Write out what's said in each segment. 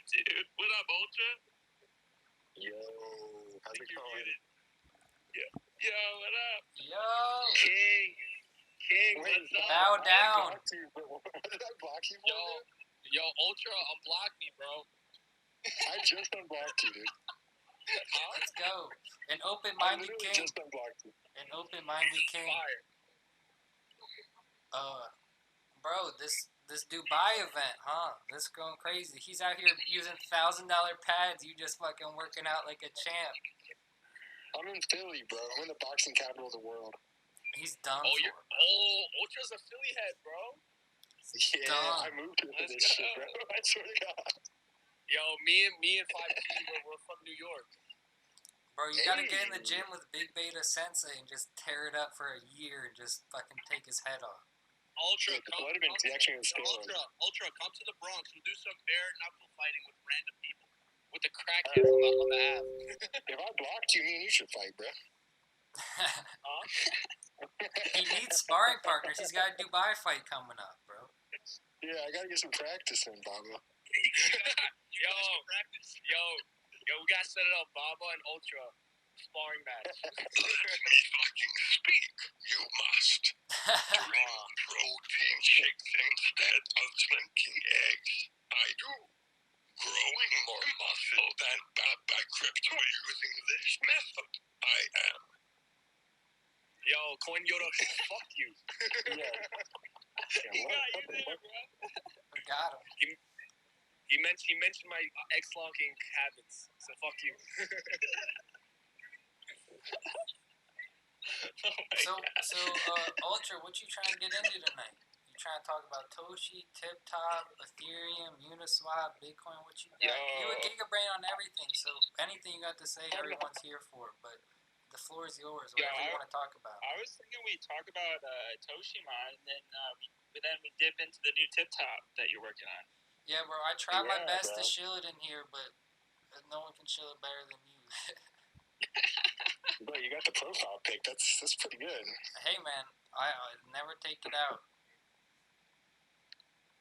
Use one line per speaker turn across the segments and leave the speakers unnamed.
Dude, what up, Ultra?
Yo, how's it going?
Yo, what up?
Yo.
King, what's up?
Bow down.
Did I block you?
Yo, Ultra, unblock me, bro.
I just unblocked you, dude.
Let's go. An
I
open-minded
literally
king.
just unblocked you.
An open-minded king.
Fire.
Bro, this Dubai event, huh? This going crazy. He's out here using $1,000 pads. You just fucking working out like a champ.
I'm in Philly, bro. I'm in the boxing capital of the world.
He's done
Ultra's a Philly head, bro.
Yeah,
Done.
I moved here for this shit, bro. I swear to God.
Yo, me and 5G, we're from New York.
Bro, you gotta get in the gym with Big Beta Sensei and just tear it up for a year and just fucking take his head off.
Ultra, come to the Bronx. We'll do some bare knuckle fighting with random people. With the crackheads on the app.
If I blocked you, me and you should fight, bro.
Huh?
He needs sparring partners. He's got a Dubai fight coming up, bro.
Yeah, I gotta get some practice in, Baba.
Yo, we gotta set it up, Baba and Ultra. Sparring match.
Let me fucking speak. You must. Drink protein shakes instead of drinking eggs. I do. Growing more muscle than Baba Crypto using this method. I am.
Yo, Coin Yoda, fuck you.
Yeah.
He got you there, bro.
We got him.
He mentioned my X-locking habits, so fuck you.
Ultra, what you trying to get into tonight? You trying to talk about Toshi, TipTop, Ethereum, Uniswap, Bitcoin? What you got? You a gigabrain on everything, so anything you got to say, everyone's here for. But the floor is yours. Whatever you want to talk about.
I was thinking we talk about Toshimon, and then we dip into the new TipTop that you're working on.
Yeah, bro. I try my best to
bro.
shill it in here, but no one can shill it better than you.
Bro, you got the profile pic. That's pretty good.
Hey, man. I never take it out.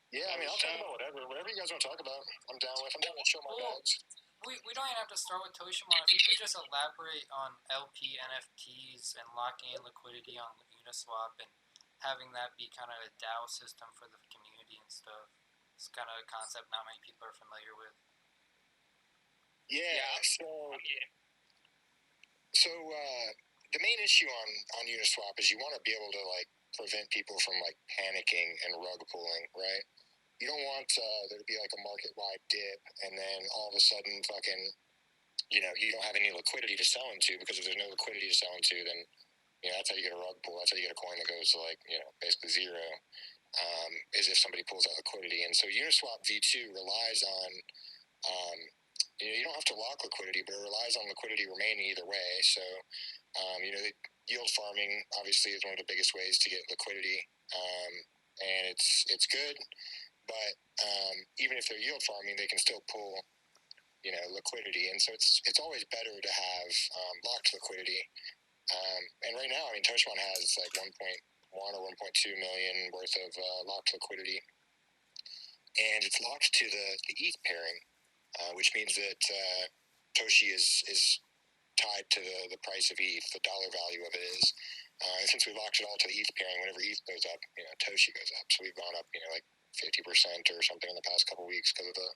Yeah, I mean, I'll talk about whatever you guys want to talk about. I'm down with show my bags.
We don't even have to start with Toshimon. If you could just elaborate on LP NFTs and locking in liquidity on Uniswap and having that be kind of a DAO system for the community and stuff. It's kind of a concept not many people are familiar with.
Yeah. So the main issue on Uniswap is you want to be able to like prevent people from like panicking and rug pulling, right? You don't want there to be like a market-wide dip and then all of a sudden fucking, you don't have any liquidity to sell into, because if there's no liquidity to sell into, then, that's how you get a rug pull. That's how you get a coin that goes to like, basically zero, is if somebody pulls out liquidity. And so Uniswap V2 relies on, you don't have to lock liquidity, but it relies on liquidity remaining either way. So, yield farming obviously is one of the biggest ways to get liquidity, and it's good. But even if they're yield farming, they can still pull, liquidity. And so it's always better to have locked liquidity. And right now, I mean, Toshimon has like 1.1 or 1.2 million worth of locked liquidity. And it's locked to the ETH pairing, which means that Toshi is tied to the price of ETH, the dollar value of it is. And since we locked it all to the ETH pairing, whenever ETH goes up, Toshi goes up. So we've gone up, like 50% or something in the past couple of weeks because of the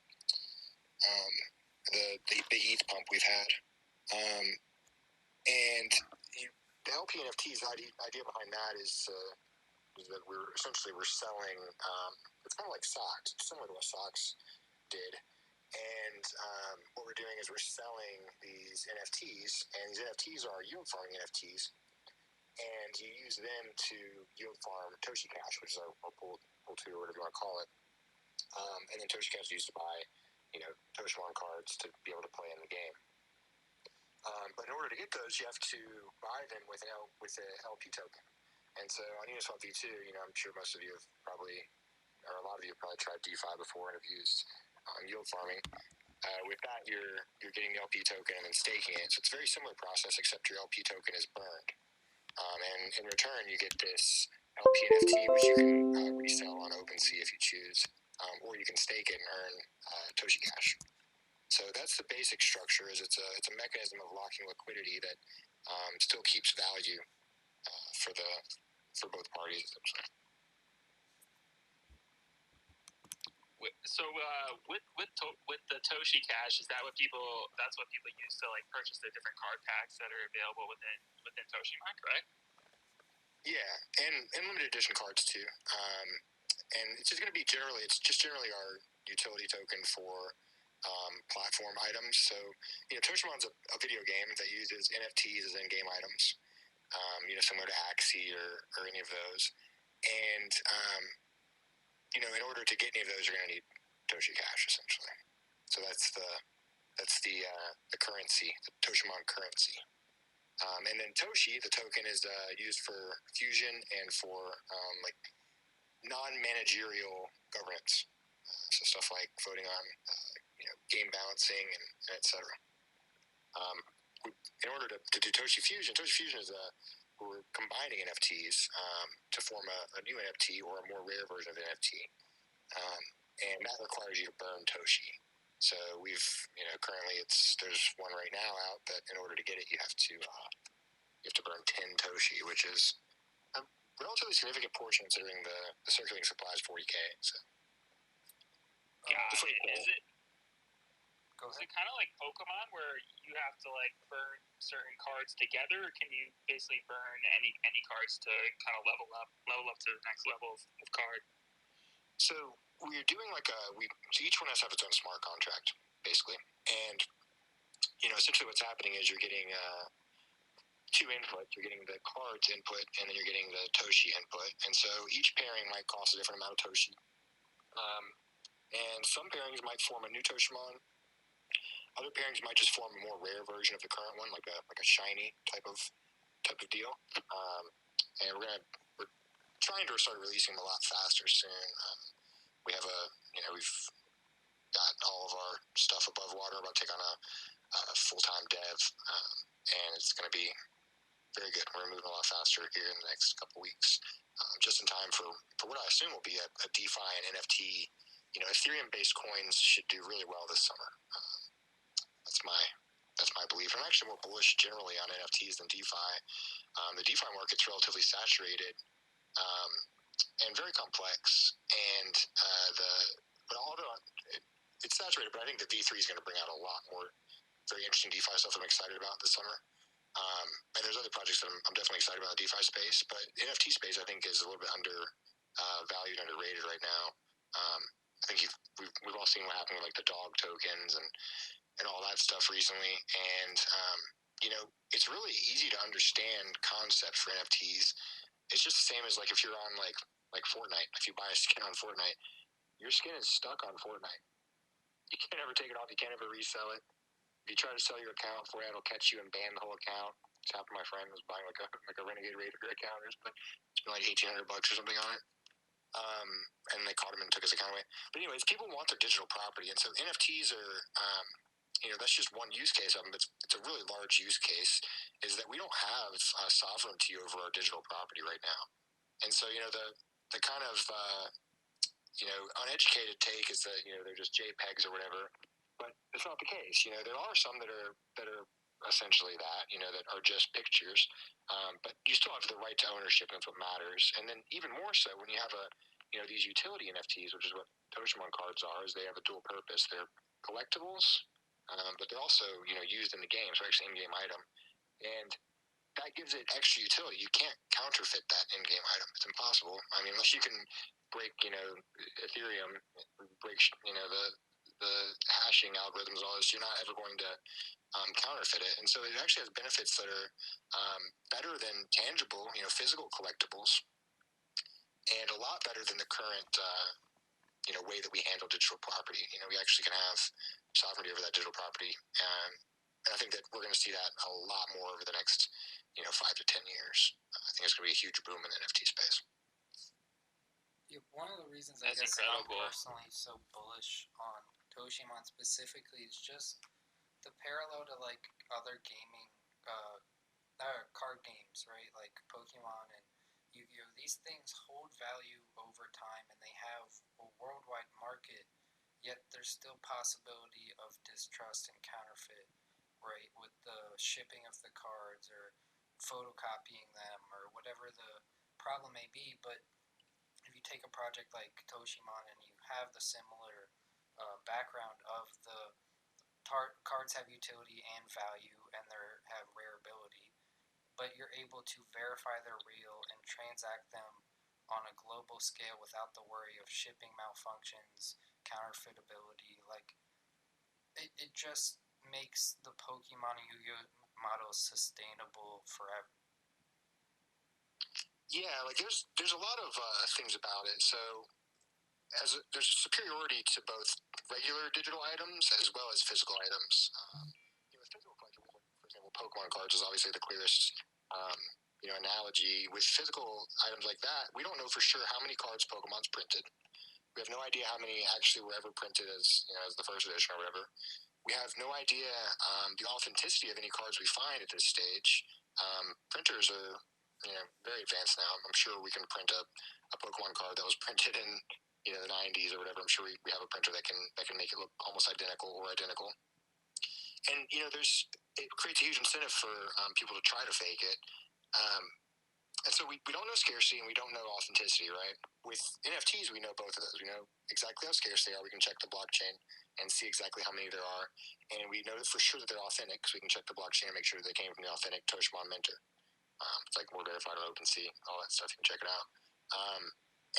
ETH pump we've had. And the LP NFTs, the idea behind that is that we're selling, it's kind of like socks. It's similar to what socks did. And what we're doing is we're selling these NFTs, and these NFTs are yield farming NFTs, and you use them to yield farm Toshi Cash, which is our pull to, or whatever you want to call it. And then Toshi Cash is used to buy, Toshimon cards to be able to play in the game. But in order to get those, you have to buy them with an LP token. And so on Uniswap V2, I'm sure most of you have probably, or a lot of you have probably tried DeFi before and have used yield farming. With that, you're getting the LP token and then staking it. So it's a very similar process, except your LP token is burned. And in return, you get this LP NFT, which you can resell on OpenSea if you choose, or you can stake it and earn Toshi Cash. So that's the basic structure. Is it's a mechanism of locking liquidity that still keeps value for both parties. Essentially.
So with the Toshi Cash, is that what people? That's what people use to like purchase the different card packs that are available within Toshimon, correct?
Yeah, and limited edition cards too. And it's just going to be generally our utility token for platform items. So Toshimon's a video game that uses NFTs as in-game items. Similar to Axie or any of those. And in order to get any of those, you're going to need Toshi Cash essentially. So that's the currency, the Toshimon currency. And then Toshi, the token, is used for fusion and for like non-managerial governance. So stuff like voting on game balancing and et cetera. In order to do Toshi Fusion is we're combining NFTs to form a new NFT or a more rare version of the NFT. And that requires you to burn Toshi. So we've, currently there's one right now out that in order to get it, you have to burn 10 Toshi, which is a relatively significant portion considering the circulating supply is 40K. So
Is it?
Go
Is
ahead.
it kind of like Pokemon where you have to like burn certain cards together, or can you basically burn any cards to kind of level up to the next level of card?
So we're doing so each one has to have its own smart contract, basically. And, essentially what's happening is you're getting two inputs. You're getting the cards input, and then you're getting the Toshi input. And so each pairing might cost a different amount of Toshi. And some pairings might form a new Toshimon. Other pairings might just form a more rare version of the current one, like a shiny type of deal. And we're trying to start releasing them a lot faster soon. We have we've got all of our stuff above water. We're about to take on a full-time dev, and it's going to be very good. We're moving a lot faster here in the next couple weeks, just in time for what I assume will be a DeFi and NFT. Ethereum-based coins should do really well this summer. That's my belief. I'm actually more bullish generally on NFTs than DeFi. The DeFi market's relatively saturated and very complex, and but although it's saturated, but I think the V3 is going to bring out a lot more very interesting DeFi stuff I'm excited about this summer. And there's other projects that I'm definitely excited about in the DeFi space, but NFT space I think is a little bit valued, underrated right now. I think we've all seen what happened with like the dog tokens and all that stuff recently, and it's really easy to understand concepts for NFTs. It's just the same as like if you're on like Fortnite. If you buy a skin on Fortnite, your skin is stuck on Fortnite. You can't ever take it off. You can't ever resell it. If you try to sell your account for it, it'll catch you and ban the whole account. It's happened to my friend who was buying like a Renegade Raider account or something. It's been like $1,800 or something on it. And they caught him and took his account away. But anyways, people want their digital property, and so NFTs are, that's just one use case of them. It's a really large use case. Is that we don't have sovereignty over our digital property right now, and so the kind of uneducated take is that they're just JPEGs or whatever, but it's not the case. There are some that are essentially that that are just pictures, but you still have the right to ownership, and that's what matters. And then even more so when you have these utility NFTs, which is what Toshimon cards are, is they have a dual purpose. They're collectibles, but they're also used in the game, so actually in-game item, and that gives it extra utility. You can't counterfeit that in-game item. It's impossible. I mean, unless you can break Ethereum, break the hashing algorithms and all this, you're not ever going to counterfeit it. And so it actually has benefits that are better than tangible, physical collectibles, and a lot better than the current way that we handle digital property. We actually can have sovereignty over that digital property, and I think that we're going to see that a lot more over the next 5 to 10 years. I think it's going to be a huge boom in the NFT space.
Yeah, one of the reasons I
That's
guess
incredible.
I'm personally so bullish on Toshimon specifically is just the parallel to like other gaming card games, right? Like Pokemon and Yu-Gi-Oh! These things hold value over time, and they have a worldwide market, yet there's still possibility of distrust and counterfeit, right? With the shipping of the cards or photocopying them or whatever the problem may be. But if you take a project like Toshimon and you have the similar background of the cards have utility and value and they have rareability, but you're able to verify they're real and transact them on a global scale without the worry of shipping malfunctions, counterfeitability. Like, it just makes the Pokemon Yu-Gi-Oh model sustainable forever.
Yeah, like there's a lot of things about it. So there's superiority to both regular digital items as well as physical items. With physical collectibles, like, for example, Pokemon cards is obviously the clearest analogy. With physical items like that, we don't know for sure how many cards Pokemon's printed. We have no idea how many actually were ever printed as the first edition or whatever. We have no idea the authenticity of any cards we find at this stage. Printers are very advanced now. I'm sure we can print a Pokemon card that was printed in the 90s or whatever. I'm sure we have a printer that can make it look almost identical or identical. And it creates a huge incentive for people to try to fake it. And so we don't know scarcity and we don't know authenticity, right? With NFTs, we know both of those. We know exactly how scarce they are. We can check the blockchain and see exactly how many there are. And we know for sure that they're authentic, so we can check the blockchain and make sure that they came from the authentic Toshimon minter. It's like more verified on OpenSea, all that stuff. You can check it out.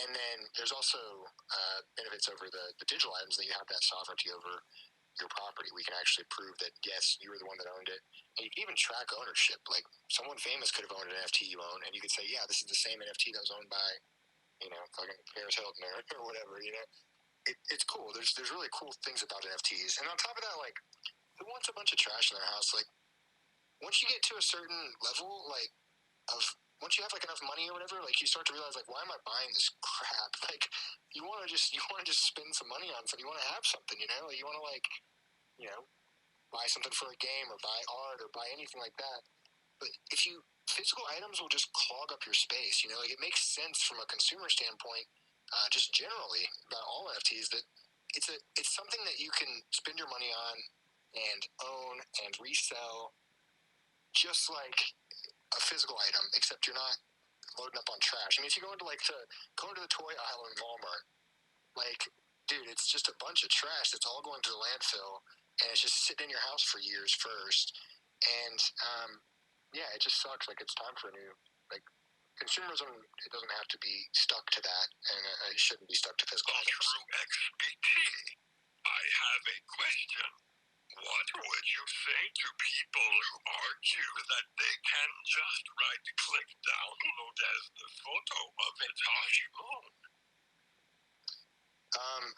And then there's also benefits over the digital items that you have that sovereignty over your property. We can actually prove that, yes, you were the one that owned it. And you can even track ownership. Like, someone famous could have owned an NFT you own, and you could say, yeah, this is the same NFT that was owned by, fucking Paris Hilton or whatever, It's cool. There's really cool things about NFTs. And on top of that, like, who wants a bunch of trash in their house? Like, once you get to a certain level, like, once you have, like, enough money or whatever, like, you start to realize, like, why am I buying this crap? Like, you want to just spend some money on something. You want to have something, Like, you want to, like, buy something for a game or buy art or buy anything like that. But physical items will just clog up your space, Like, it makes sense from a consumer standpoint, just generally about all NFTs, that it's something that you can spend your money on and own and resell, just like a physical item, except you're not loading up on trash. I mean, if you go into the toy aisle in Walmart, like, dude, it's just a bunch of trash that's all going to the landfill, and it's just sitting in your house for years first. And yeah, it just sucks. Like, it's time for a new, like, consumerism. It doesn't have to be stuck to that, and it shouldn't be stuck to physical items.
True XBT, I have a question. What would you say to people who argue that they can just right-click download as the photo of a Toshimon?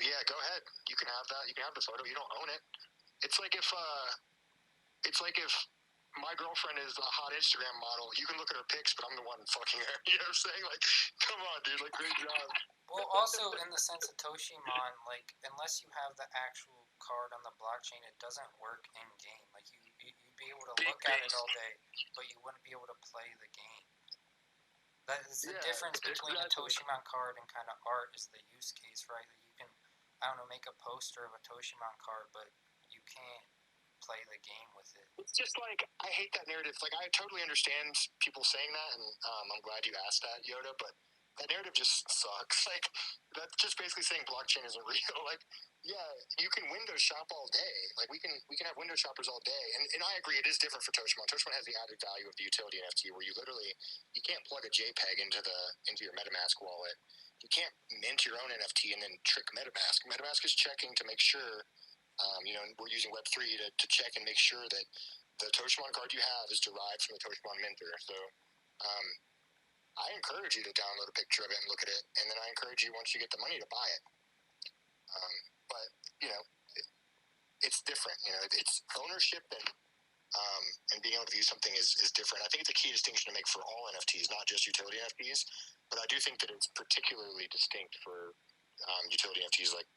Yeah, go ahead. You can have that. You can have the photo. You don't own it. It's like if my girlfriend is a hot Instagram model. You can look at her pics, but I'm the one fucking her. You know what I'm saying? Like, come on, dude. Like, great job.
Well, also in the sense of Toshimon, like, unless you have the actual card on the blockchain, it doesn't work in game. Like, you'd be able to look at it all day, but you wouldn't be able to play the game. That is the difference between a Toshimon card and kind of art is the use case, right? That you can, I don't know, make a poster of a Toshimon card, but you can't play the game with it.
It's just like, I hate that narrative. Like, I totally understand people saying that, and I'm glad you asked that, Yoda, but that narrative just sucks. Like, that's just basically saying blockchain isn't real. Like, yeah, you can window shop all day. Like, we can have window shoppers all day. And I agree, it is different for Toshimon. Toshimon has the added value of the utility NFT, where you can't plug a JPEG into your MetaMask wallet. You can't mint your own NFT and then trick MetaMask. MetaMask is checking to make sure, we're using Web3 to check and make sure that the Toshimon card you have is derived from the Toshimon minter. So I encourage you to download a picture of it and look at it, and then I encourage you, once you get the money, to buy it. But it's different. It's ownership and being able to view something is different. I think it's a key distinction to make for all NFTs, not just utility NFTs. But I do think that it's particularly distinct for utility NFTs like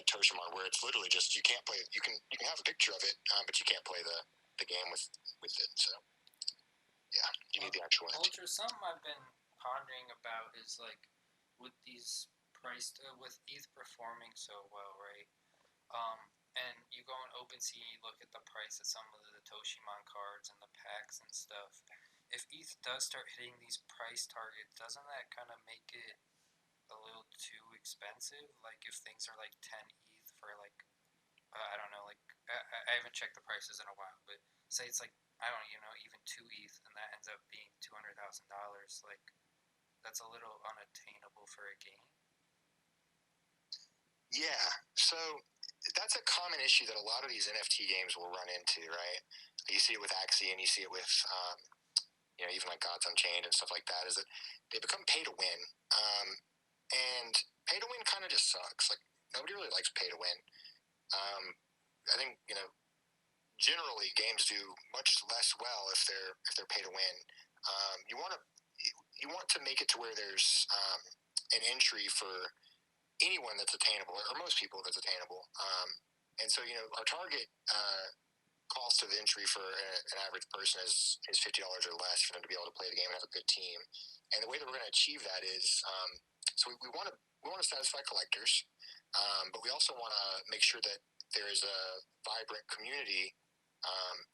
Toshimon, where it's literally just, you can't play it. You can have a picture of it, but you can't play the game with it. So yeah, you need the actual NFT.
Ultra, something I've been pondering about is, like, with these with ETH performing so well, right? And you go on OpenSea and you look at the price of some of the Toshimon cards and the packs and stuff. If ETH does start hitting these price targets, doesn't that kind of make it a little too expensive? Like if things are like 10 ETH for like, I don't know, like I haven't checked the prices in a while, but say it's like, I don't know, even 2 ETH and that ends up being $200,000. Like that's a little unattainable for a game.
Yeah, so that's a common issue that a lot of these NFT games will run into, right? You see it with Axie and you see it with, even like Gods Unchained and stuff like that, is that they become pay to win. And pay to win kind of just sucks. Like, nobody really likes pay to win. I think, generally games do much less well if they're pay to win. You want to make it to where there's an entry for anyone that's attainable, or most people that's attainable. And so, our target cost of entry for an average person is $50 or less for them to be able to play the game and have a good team. And the way that we're going to achieve that is, so we want to satisfy collectors, but we also want to make sure that there is a vibrant community,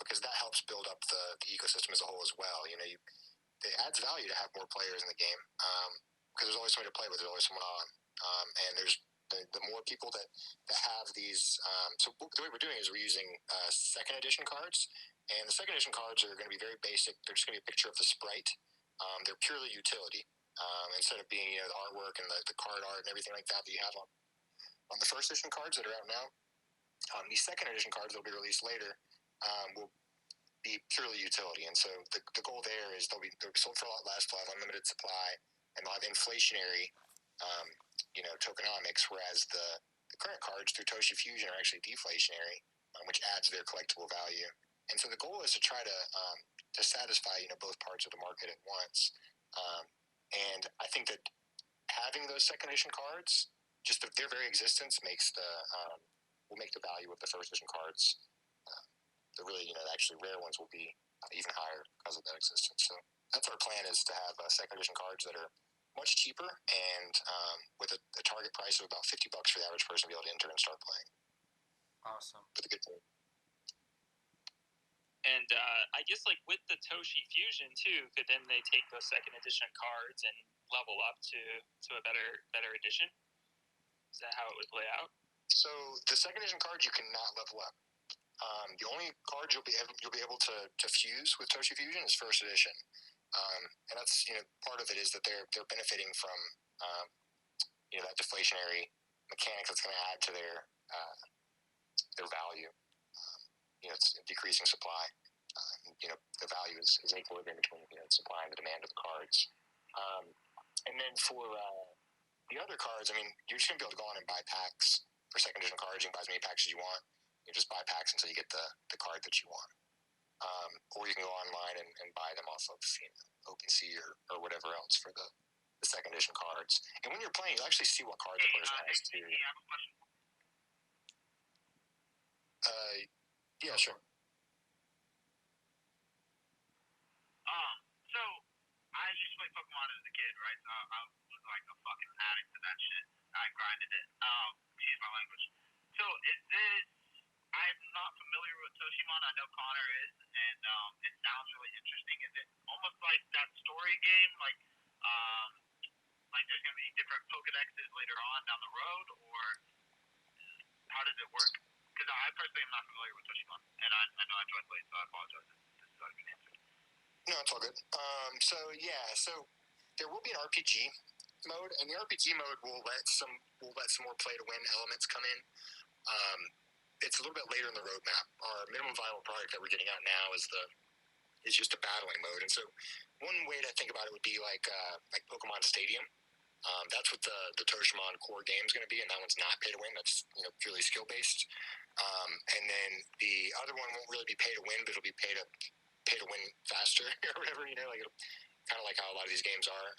because that helps build up the ecosystem as a whole as well. It adds value to have more players in the game, because there's always somebody to play with. There's always someone on. And there's the more people that have these. So the way we're doing is we're using second edition cards, and the second edition cards are going to be very basic. They're just going to be a picture of the sprite. They're purely utility, instead of being the artwork and the card art and everything like that you have on the first edition cards that are out now. These second edition cards that'll be released later will be purely utility, and so the goal there is they'll be sold for a lot less, they'll have unlimited supply, and they'll have inflationary tokenomics, whereas the current cards through Toshi Fusion are actually deflationary, which adds their collectible value. And so the goal is to try to satisfy both parts of the market at once. And I think that having those second edition cards, just their very existence will make the value of the first edition cards, the really actually rare ones, will be even higher because of that existence. So that's our plan, is to have second edition cards that are much cheaper and with a target price of about $50 for the average person to be able to enter and start playing.
Awesome.
With a good team.
And I guess like with the Toshi Fusion too, could then they take those second edition cards and level up to a better edition? Is that how it would play out?
So the second edition cards you cannot level up. The only cards you'll be able to fuse with Toshi Fusion is first edition. And that's part of it is that they're benefiting from that deflationary mechanic that's going to add to their value. It's decreasing supply. The value is an equilibrium between supply and the demand of the cards. And then for the other cards, you're just going to be able to go on and buy packs for second edition cards. You can buy as many packs as you want. You just buy packs until you get the card that you want. Or you can go online and buy them off of OpenSea or whatever else for the second edition cards. And when you're playing, you'll actually see what cards the person has too. Yeah, sure.
So I used to play Pokemon as a kid, right? So I was like a fucking addict to that shit. I grinded it. Excuse my language. So is this? I'm not familiar with Toshimon. I know Connor is, and it sounds really interesting. Is it almost like that story game, like there's gonna be different Pokedexes later on down the road, or how does it work? Because I personally am not familiar with Toshimon, and I know I joined late, so I apologize if this is not an answer.
No, it's all good. So there will be an RPG mode, and the RPG mode will let some more play to win elements come in. It's a little bit later in the roadmap. Our minimum viable product that we're getting out now is just a battling mode. And so one way to think about it would be like Pokemon Stadium. That's what the Toshimon core game is going to be, and that one's not pay to win. That's purely skill based. And then the other one won't really be pay to win, but it'll be pay to win faster or whatever. It'll kind of like how a lot of these games are.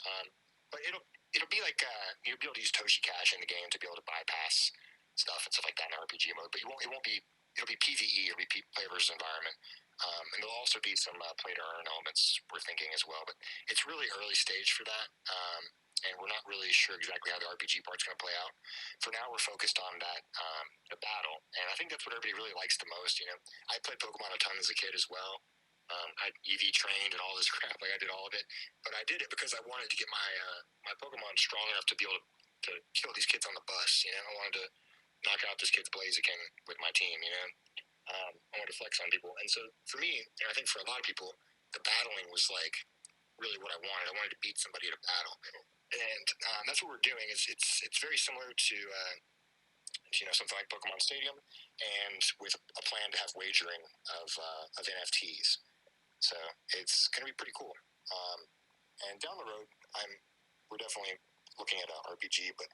But it'll be like you'll be able to use Toshi Cash in the game to be able to bypass stuff and stuff like that in RPG mode. But it'll be PvE. It'll be player versus environment. And there'll also be some play to earn elements we're thinking as well. But it's really early stage for that. and we're not really sure exactly how the RPG part's going to play out. For now, we're focused on that the battle, and I think that's what everybody really likes the most. I played Pokemon a ton as a kid as well. I EV trained and all this crap. Like I did all of it, but I did it because I wanted to get my Pokemon strong enough to be able to kill these kids on the bus. I wanted to knock out this kid's Blaziken with my team. I wanted to flex on people, and so for me, and I think for a lot of people, the battling was like really what I wanted. I wanted to beat somebody at a battle, and that's what we're doing. It's very similar to something like Pokemon Stadium, and with a plan to have wagering of NFTs. So it's going to be pretty cool. And down the road, we're definitely looking at an RPG. But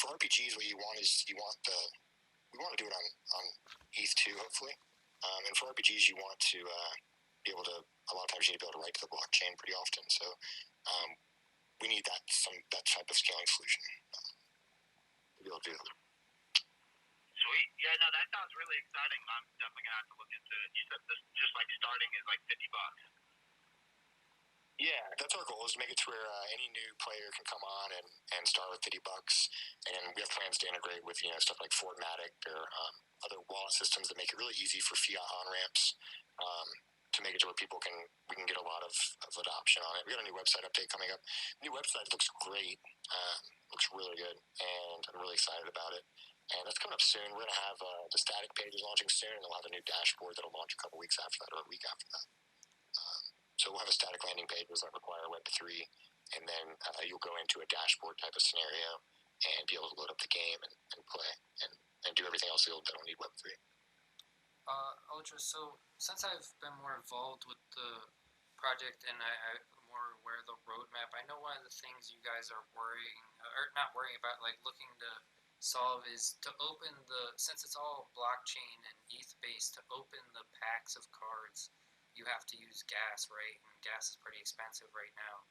for RPGs, what you want is we want to do it on ETH2, hopefully. And for RPGs, you want to be able to. A lot of times, you need to be able to write to the blockchain pretty often. So we need that type of scaling solution to be able to do that.
Sweet. Yeah, no, that sounds really exciting. I'm definitely gonna have to look into it. You said this just like starting is like $50.
Yeah, that's our goal, is to make it to where any new player can come on and start with $50. And we have plans to integrate with stuff like Fortmatic or other wallet systems that make it really easy for fiat on ramps to make it to where we can get a lot of adoption on it. We got a new website update coming up. The new website looks great, looks really good, and I'm really excited about it. And that's coming up soon. We're going to have the static page is launching soon, and we'll have a new dashboard that'll launch a couple weeks after that, or a week after that. So we'll have a static landing page that require Web3, and then you'll go into a dashboard type of scenario and be able to load up the game and play and do everything else that'll need Web3.
Ultra, so since I've been more involved with the project and I'm more aware of the roadmap, I know one of the things you guys are not worrying about, like looking to solve, is to open since it's all blockchain and ETH based, to open the packs of cards, you have to use gas, right? And gas is pretty expensive right now.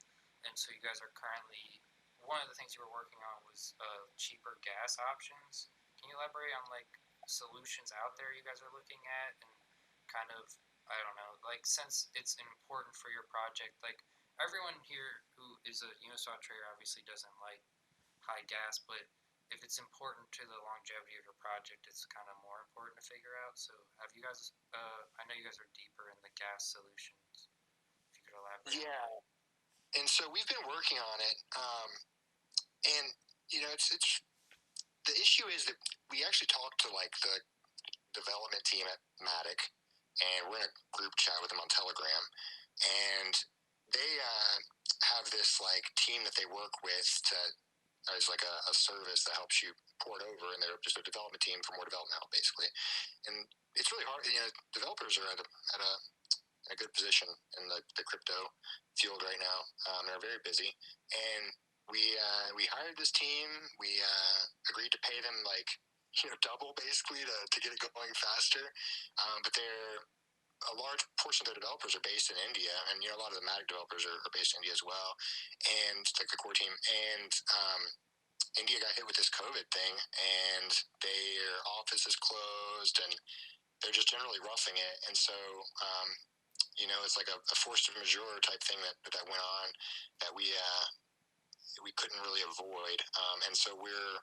And so you guys are currently, one of the things you were working on was cheaper gas options. Can you elaborate on like solutions out there you guys are looking at, and kind of, I don't know, like since it's important for your project, like everyone here who is a Uniswap trader obviously doesn't like high gas, but if it's important to the longevity of your project, it's kind of more important to figure out. So have you guys, I know you guys are deeper in the gas solutions, if you could elaborate.
Yeah, and so we've been working on it, and it's the issue is that we actually talked to like the development team at Matic, and we're in a group chat with them on Telegram, and they have this like team that they work with as like a service that helps you port over, and they're just a development team for more development help, basically. And it's really hard. Developers are at a good position in the crypto field right now. They're very busy, and we hired this team. We agreed to pay them like double basically to get it going faster. But a large portion of the developers are based in India, and a lot of the Matic developers are based in India as well, and like the core team. And India got hit with this COVID thing, and their office is closed, and they're just generally roughing it. And so it's like a force majeure type thing that went on that we couldn't really avoid. And so we're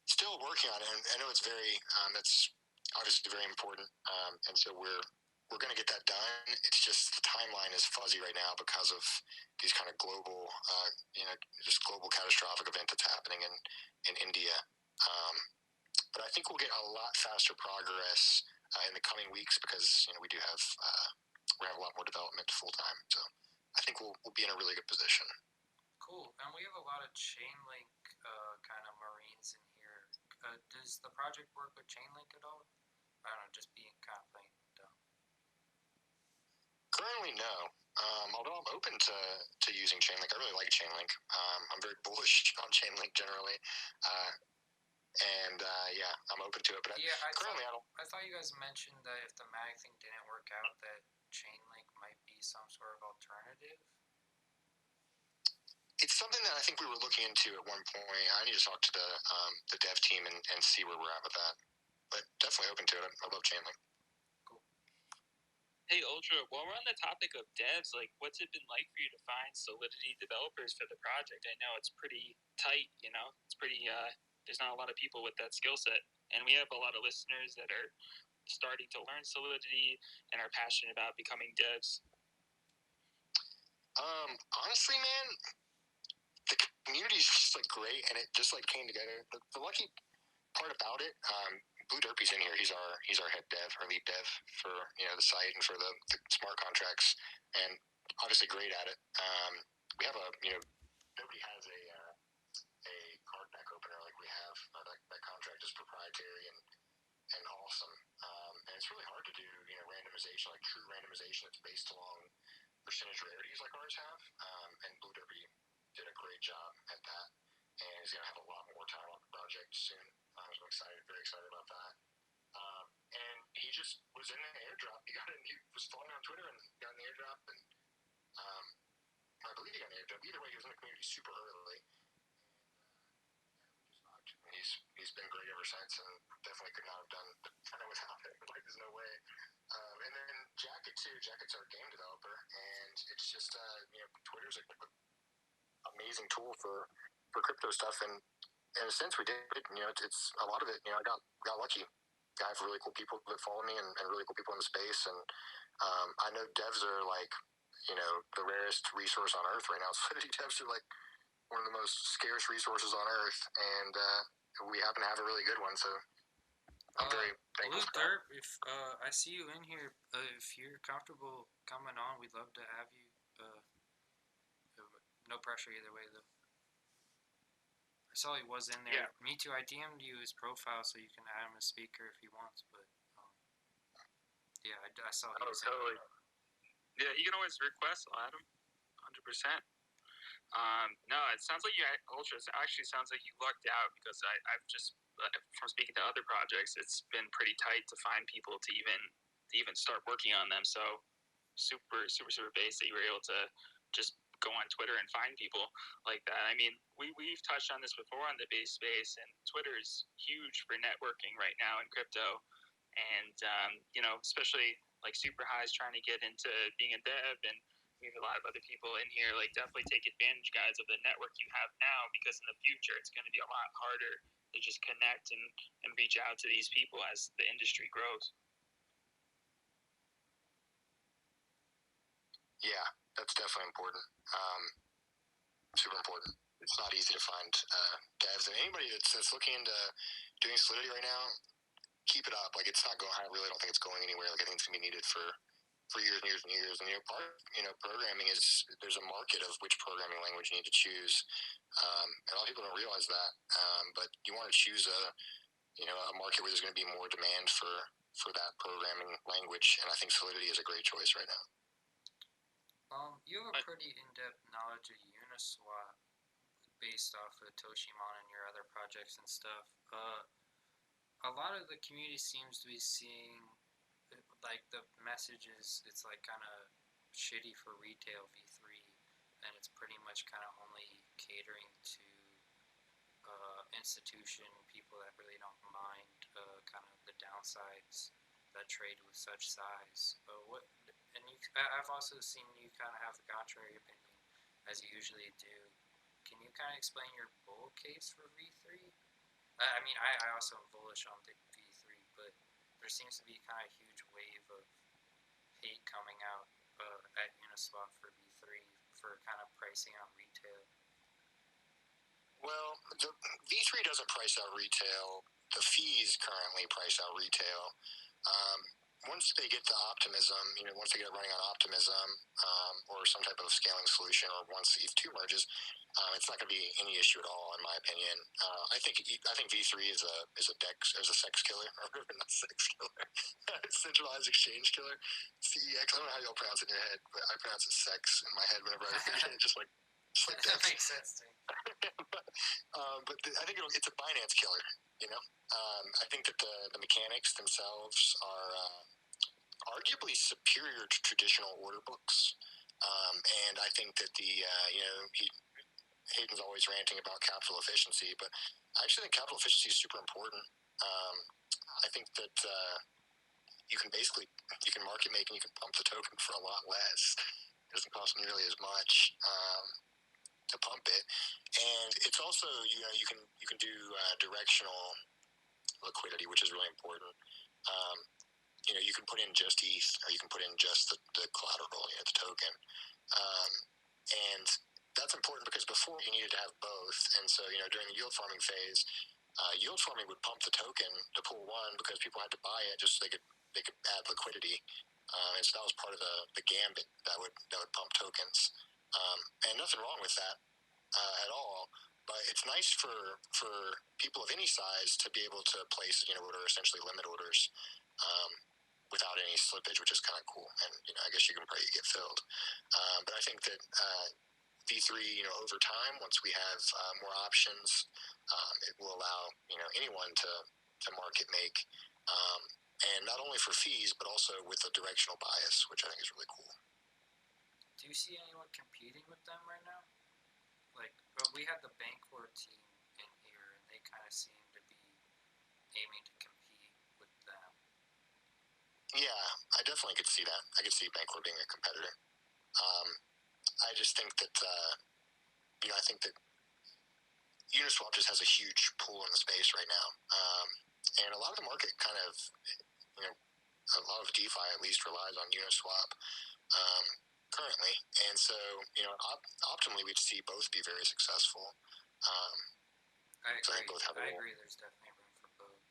still working on it. And I know it's that's obviously very important. And so we're going to get that done. It's just the timeline is fuzzy right now because of these kind of global, just global catastrophic event that's happening in India. But I think we'll get a lot faster progress in the coming weeks because we do have we have a lot more development full time. So I think we'll be in a really good position.
Cool. And we have a lot of Chainlink kind of Marines in here. Does the project work with Chainlink at all? I don't know, just being kind of plain dumb.
Currently, no. Although I'm open to using Chainlink. I really like Chainlink. I'm very bullish on Chainlink generally. Yeah, I'm open to it. But
I thought you guys mentioned that if the mag thing didn't work out, that Chainlink might be some sort of alternative.
It's something that I think we were looking into at one point. I need to talk to the dev team and see where we're at with that. But definitely open to it. I love Chainlink.
Cool.
Hey, Ultra, while we're on the topic of devs, like, what's it been like for you to find Solidity developers for the project? I know it's pretty tight, you know? It's pretty, there's not a lot of people with that skill set. And we have a lot of listeners that are starting to learn Solidity and are passionate about becoming devs.
Honestly, man, the community is just like great, and it just like came together. The lucky part about it, Blue Derpy's in here. He's our head dev, our lead dev for the site and for the smart contracts, and obviously great at it. We have nobody has a card back opener like we have. That contract is proprietary and awesome. And it's really hard to do randomization, like true randomization that's based along percentage rarities like ours have. And Blue Derby did a great job at that, and he's gonna have a lot more time on the project soon. I'm very excited about that. And he just was in the airdrop. He was following on Twitter and got in the airdrop, and I believe he got in the airdrop. Either way, he was in the community super early. He's been great ever since, and definitely could not have done it without him. Like, there's no way. And then Jacket too. Jacket's our game developer, and it's just Twitter's an amazing tool for crypto stuff. And in a sense, we did. It's a lot of it. I got lucky. I have really cool people that follow me, and really cool people in the space. And I know devs are like the rarest resource on earth right now. Solidity devs are like one of the most scarce resources on earth, and we happen to have a really good one. So I'm very thankful.
Blue Derp, if I see you in here, if you're comfortable coming on, we'd love to have you. No pressure either way, though. I saw he was in there.
Yeah.
Me too. I DM'd you his profile so you can add him as speaker if he wants. But yeah, I saw he was
totally.
in there.
Yeah, he can always request. I'll add him, 100%. No, it sounds like Ultra. It actually sounds like you lucked out because I've just from speaking to other projects, it's been pretty tight to find people to even start working on them. So super base that you were able to just go on Twitter and find people like that. I mean, we've touched on this before on the base space, and Twitter is huge for networking right now in crypto, and especially like Super High's trying to get into being a dev, and we have a lot of other people in here. Like, definitely take advantage, guys, of the network you have now, because in the future it's going to be a lot harder to just connect and reach out to these people as the industry grows.
Yeah, that's definitely important. Super important. It's not easy to find devs, and anybody that's looking into doing Solidity right now, keep it up. Like, it's not going. I really don't think it's going anywhere. Like, I think it's gonna be needed for years and years and years. And programming is, there's a market of which programming language you need to choose. And a lot of people don't realize that. But you want to choose a market where there's going to be more demand for that programming language. And I think Solidity is a great choice right now.
You have a pretty in-depth knowledge of Uniswap based off of Toshimon and your other projects and stuff. A lot of the community seems to be seeing, like, the messages, it's like kind of shitty for retail V3, and it's pretty much kind of only catering to institution people that really don't mind kind of the downsides that trade with such size. I've also seen you kind of have the contrary opinion, as you usually do. Can you kind of explain your bull case for V3? I mean, I also am bullish on the V3, but there seems to be kind of a huge wave of hate coming out at Uniswap for V3 for kind of pricing out retail.
Well, the V3 doesn't price out retail. The fees currently price out retail. Once they get to optimism, once they get running on optimism or some type of scaling solution, or once ETH2 merges, it's not going to be any issue at all, in my opinion. I think V3 is a sex killer, or not sex killer, centralized exchange killer. CEX. I don't know how y'all pronounce it in your head, but I pronounce it sex in my head whenever I read it. Just like
that makes sense to me.
but I think it's a Binance killer. I think that the mechanics themselves are arguably superior to traditional order books, and I think that Hayden's always ranting about capital efficiency, but I actually think capital efficiency is super important. I think that you can market make and you can pump the token for a lot less. It doesn't cost nearly as much to pump it, and it's also you can do directional liquidity, which is really important. You can put in just ETH, or you can put in just the collateral, the token, and that's important because before you needed to have both, and so during the yield farming phase, yield farming would pump the token to pool one because people had to buy it just so they could add liquidity, and so that was part of the gambit that would pump tokens, and nothing wrong with that at all. But it's nice for people of any size to be able to place order, essentially limit orders, without any slippage, which is kind of cool. And I guess you can pray you get filled. But I think that V3, over time, once we have more options, it will allow anyone to market make, and not only for fees but also with a directional bias, which I think is really cool.
Do you see anyone competing with them right now? Like, we had the Bancor team in here, and they kind of seem to be aiming to compete with them.
Yeah, I definitely could see that. I could see Bancor being a competitor. I just think that, I think that Uniswap just has a huge pool in the space right now. And a lot of the market kind of, a lot of DeFi at least relies on Uniswap currently. And so, optimally we'd see both be very successful.
I agree.
So I think both have a role.
Agree. There's definitely room for both.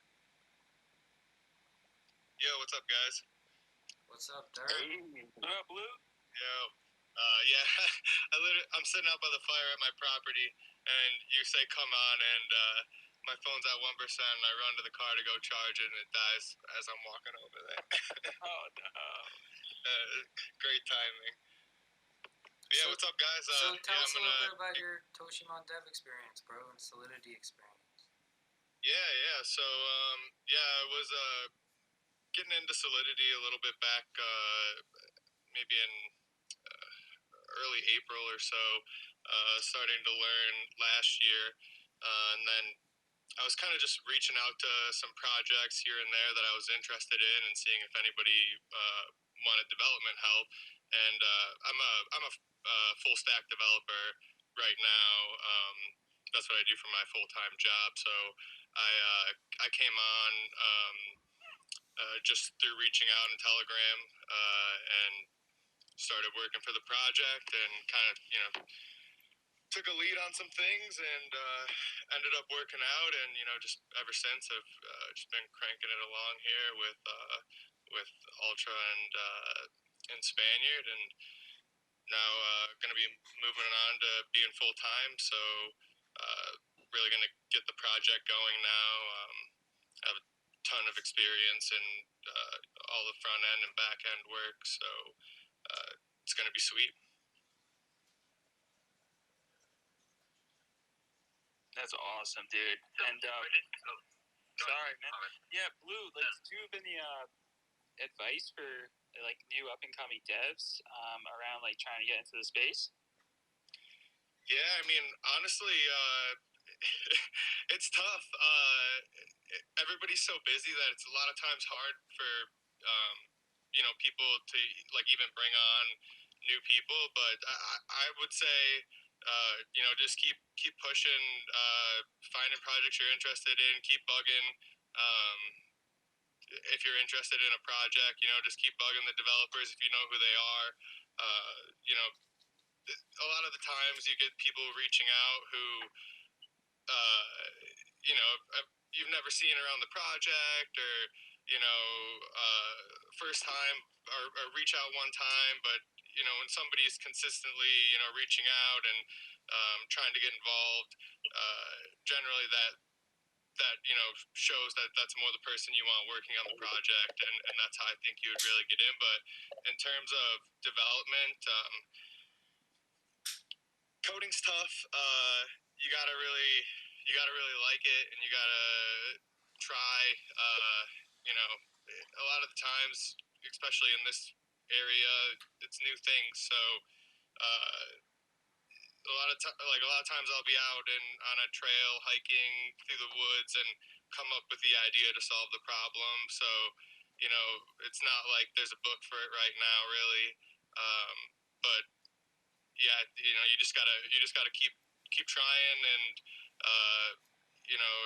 Yo, what's up, guys?
What's up, Dirk?
Hey, what up, Blue?
Yo, yeah, I'm sitting out by the fire at my property, and you say come on, and my phone's at 1%, and I run to the car to go charge it, and it dies as I'm walking over there.
Oh, no.
Great timing. Yeah, what's up, guys?
So tell us a little bit about your Toshimon dev experience, bro, and Solidity experience.
Yeah. So, I was getting into Solidity a little bit back, maybe in early April or so, starting to learn last year, and then I was kind of just reaching out to some projects here and there that I was interested in, and seeing if anybody wanted development help. And I'm a full stack developer right now. That's what I do for my full-time job. So I came on just through reaching out in Telegram, and started working for the project, and kind of took a lead on some things, and ended up working out, and just ever since I've just been cranking it along here with Ultra and Spaniard, and now going to be moving on to being full time. So really going to get the project going now. I have a ton of experience in all the front end and back end work, so it's going to be sweet.
That's awesome, dude. And sorry, man. Yeah, Blue. Like, do you have any advice for like new up and coming devs around like trying to get into the space?
Yeah, I mean, honestly, it's tough. Everybody's so busy that it's a lot of times hard for people to like even bring on new people. But I would say just keep pushing, finding projects you're interested in, keep bugging. If you're interested in a project, just keep bugging the developers if you know who they are. A lot of the times you get people reaching out who, you've never seen around the project, or, first time or reach out one time, but, when somebody's consistently, reaching out and trying to get involved, generally that shows that that's more the person you want working on the project, and that's how I think you would really get in. But in terms of development, coding's tough. You gotta really like it, and you gotta try. A lot of the times, especially in this area, it's new things. So a lot of times I'll be out on a trail hiking through the woods and come up with the idea to solve the problem. So it's not like there's a book for it right now, really. But yeah, you just gotta keep trying, and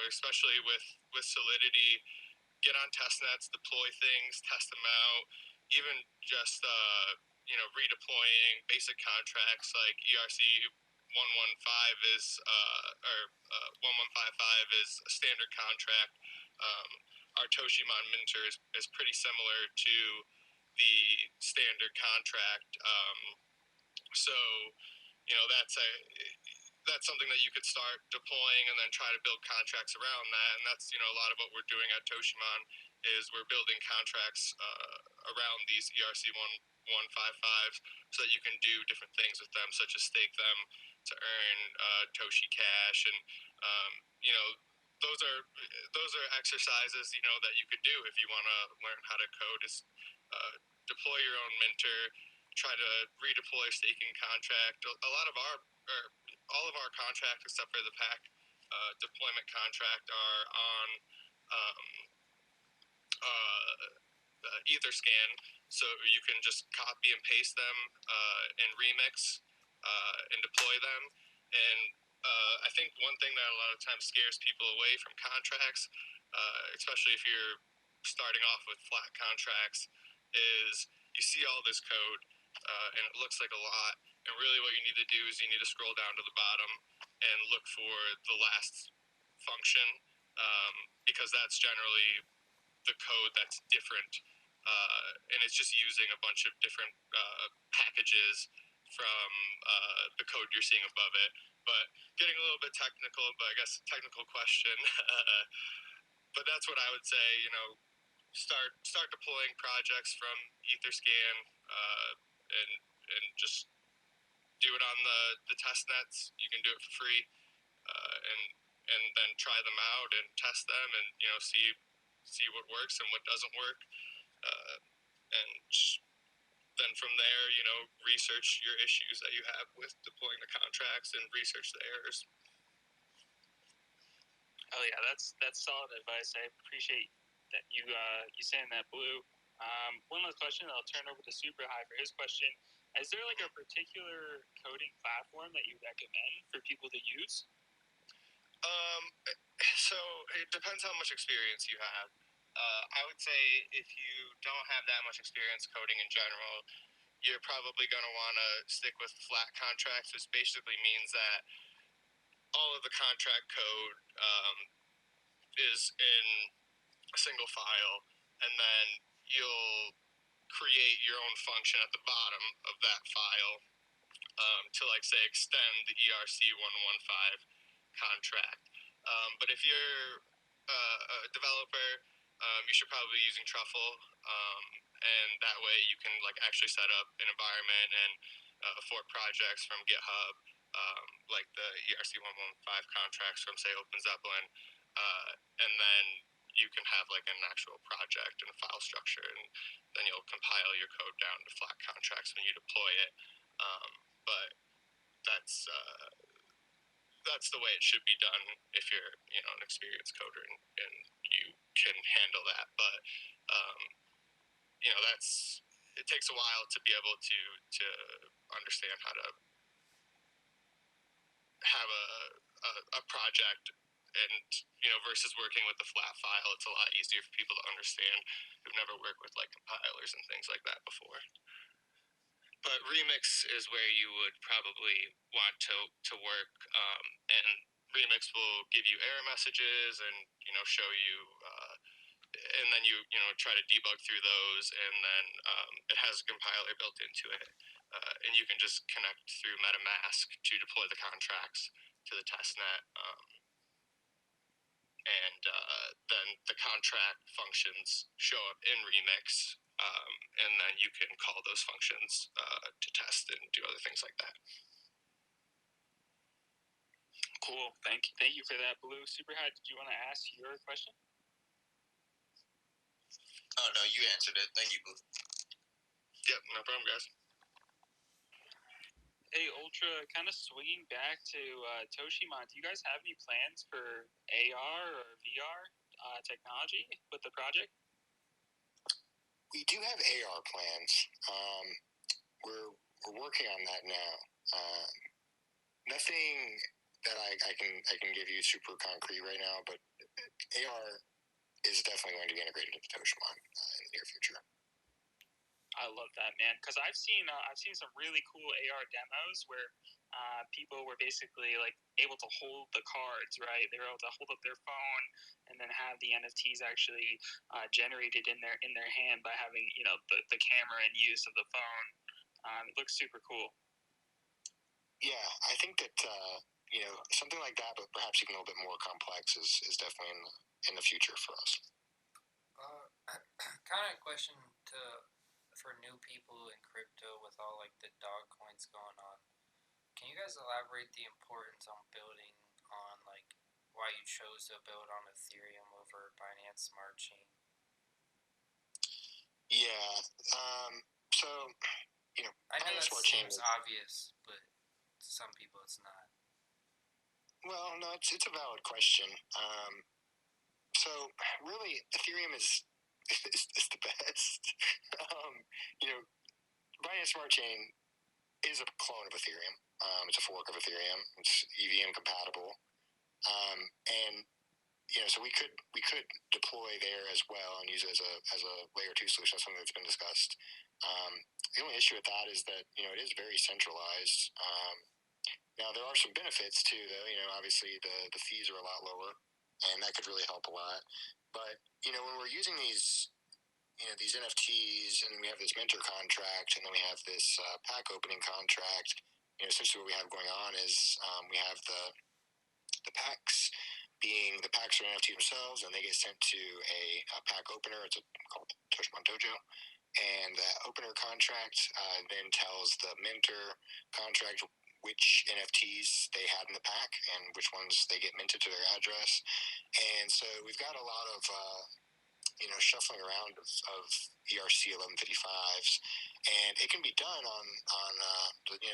especially with Solidity, get on test nets, deploy things, test them out, even just redeploying basic contracts like ERC 115 is or 1155 is a standard contract. Our Toshimon minter is pretty similar to the standard contract. So that's something that you could start deploying and then try to build contracts around that. And that's a lot of what we're doing at Toshimon is we're building contracts around these ERC 1155s so that you can do different things with them, such as stake them to earn Toshi Cash, and those are exercises that you could do if you want to learn how to code. Is deploy your own minter, try to redeploy staking contract. A lot of all of our contracts except for the pack deployment contract are on Etherscan, so you can just copy and paste them in Remix and deploy them. And I think one thing that a lot of times scares people away from contracts, especially if you're starting off with flat contracts, is you see all this code and it looks like a lot. And really what you need to do is you need to scroll down to the bottom and look for the last function, because that's generally the code that's different, and it's just using a bunch of different packages from the code you're seeing above it. But getting a little bit technical, but I guess technical question. But that's what I would say. Start deploying projects from Etherscan, and just do it on the test nets. You can do it for free, and then try them out and test them, and see what works and what doesn't work, and then from there, research your issues that you have with deploying the contracts and research the errors.
Oh yeah, that's solid advice. I appreciate that you saying that, Blue. One last question, I'll turn over to Super High for his question. Is there like a particular coding platform that you recommend for people to use?
So it depends how much experience you have. I would say if you don't have that much experience coding in general, you're probably going to want to stick with flat contracts, which basically means that all of the contract code is in a single file, and then you'll create your own function at the bottom of that file to, like, say, extend the ERC 115 contract. But if you're a developer, you should probably be using Truffle, and that way you can actually set up an environment and afford projects from GitHub, like the ERC 115 contracts from, say, OpenZeppelin, and then you can have an actual project and a file structure, and then you'll compile your code down to flat contracts when you deploy it. But that's the way it should be done if you're an experienced coder and you can handle that. But it takes a while to be able to understand how to have a project, and versus working with the flat file, it's a lot easier for people to understand who've never worked with compilers and things like that before. But Remix is where you would probably want to work, and Remix will give you error messages and show you, and then you try to debug through those, and then it has a compiler built into it, and you can just connect through MetaMask to deploy the contracts to the testnet, and then the contract functions show up in Remix. And then you can call those functions to test and do other things like that.
Cool. Thank you for that, Blue. Super High, did you want to ask your question?
Oh, no, you answered it. Thank you, Blue.
Yep, no problem, guys.
Hey, Ultra, kind of swinging back to Toshimon, do you guys have any plans for AR or VR technology with the project?
We do have AR plans. We're working on that now. Nothing that I can give you super concrete right now, but AR is definitely going to be integrated into Toshimon in the near future.
I love that, man, because I've seen some really cool AR demos where people were basically like able to hold the cards, right? They were able to hold up their phone and then have the NFTs actually generated in their hand by having the camera and use of the phone. It looks super cool.
Yeah, I think that something like that, but perhaps even a little bit more complex, is definitely in the future for us.
Kind of question for new people in crypto with all like the dog coins going on. Can you guys elaborate the importance on building on like why you chose to build on Ethereum over Binance Smart Chain?
Yeah. So
I know
Binance
that
Smart Chain
seems obvious, but to some people it's not.
Well, no, it's a valid question. So really, Ethereum is the best. Binance Smart Chain is a clone of Ethereum. It's a fork of Ethereum. It's EVM compatible, and so we could deploy there as well and use it as a layer 2 solution. Something that's been discussed. The only issue with that is that it is very centralized. Now there are some benefits too, though. Obviously the fees are a lot lower, and that could really help a lot. But when we're using these NFTs, and we have this mentor contract, and then we have this pack opening contract. Essentially what we have going on is we have the packs being the packs are NFT themselves, and they get sent to a pack opener. It's called Toshimon Dojo, and that opener contract then tells the mentor contract which NFTs they had in the pack and which ones they get minted to their address. And so we've got a lot of shuffling around of ERC 1155s, and it can be done on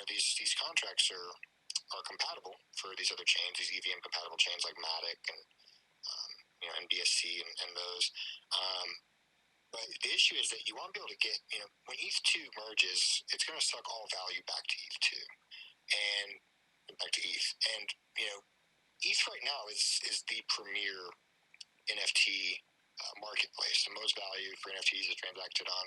these contracts are compatible for these other chains, these EVM compatible chains like Matic and NBSC and those. But the issue is that you want to be able to get when ETH2 merges, it's going to suck all value back to ETH2 and back to ETH. And ETH right now is the premier NFT marketplace. The most value for NFTs is transacted on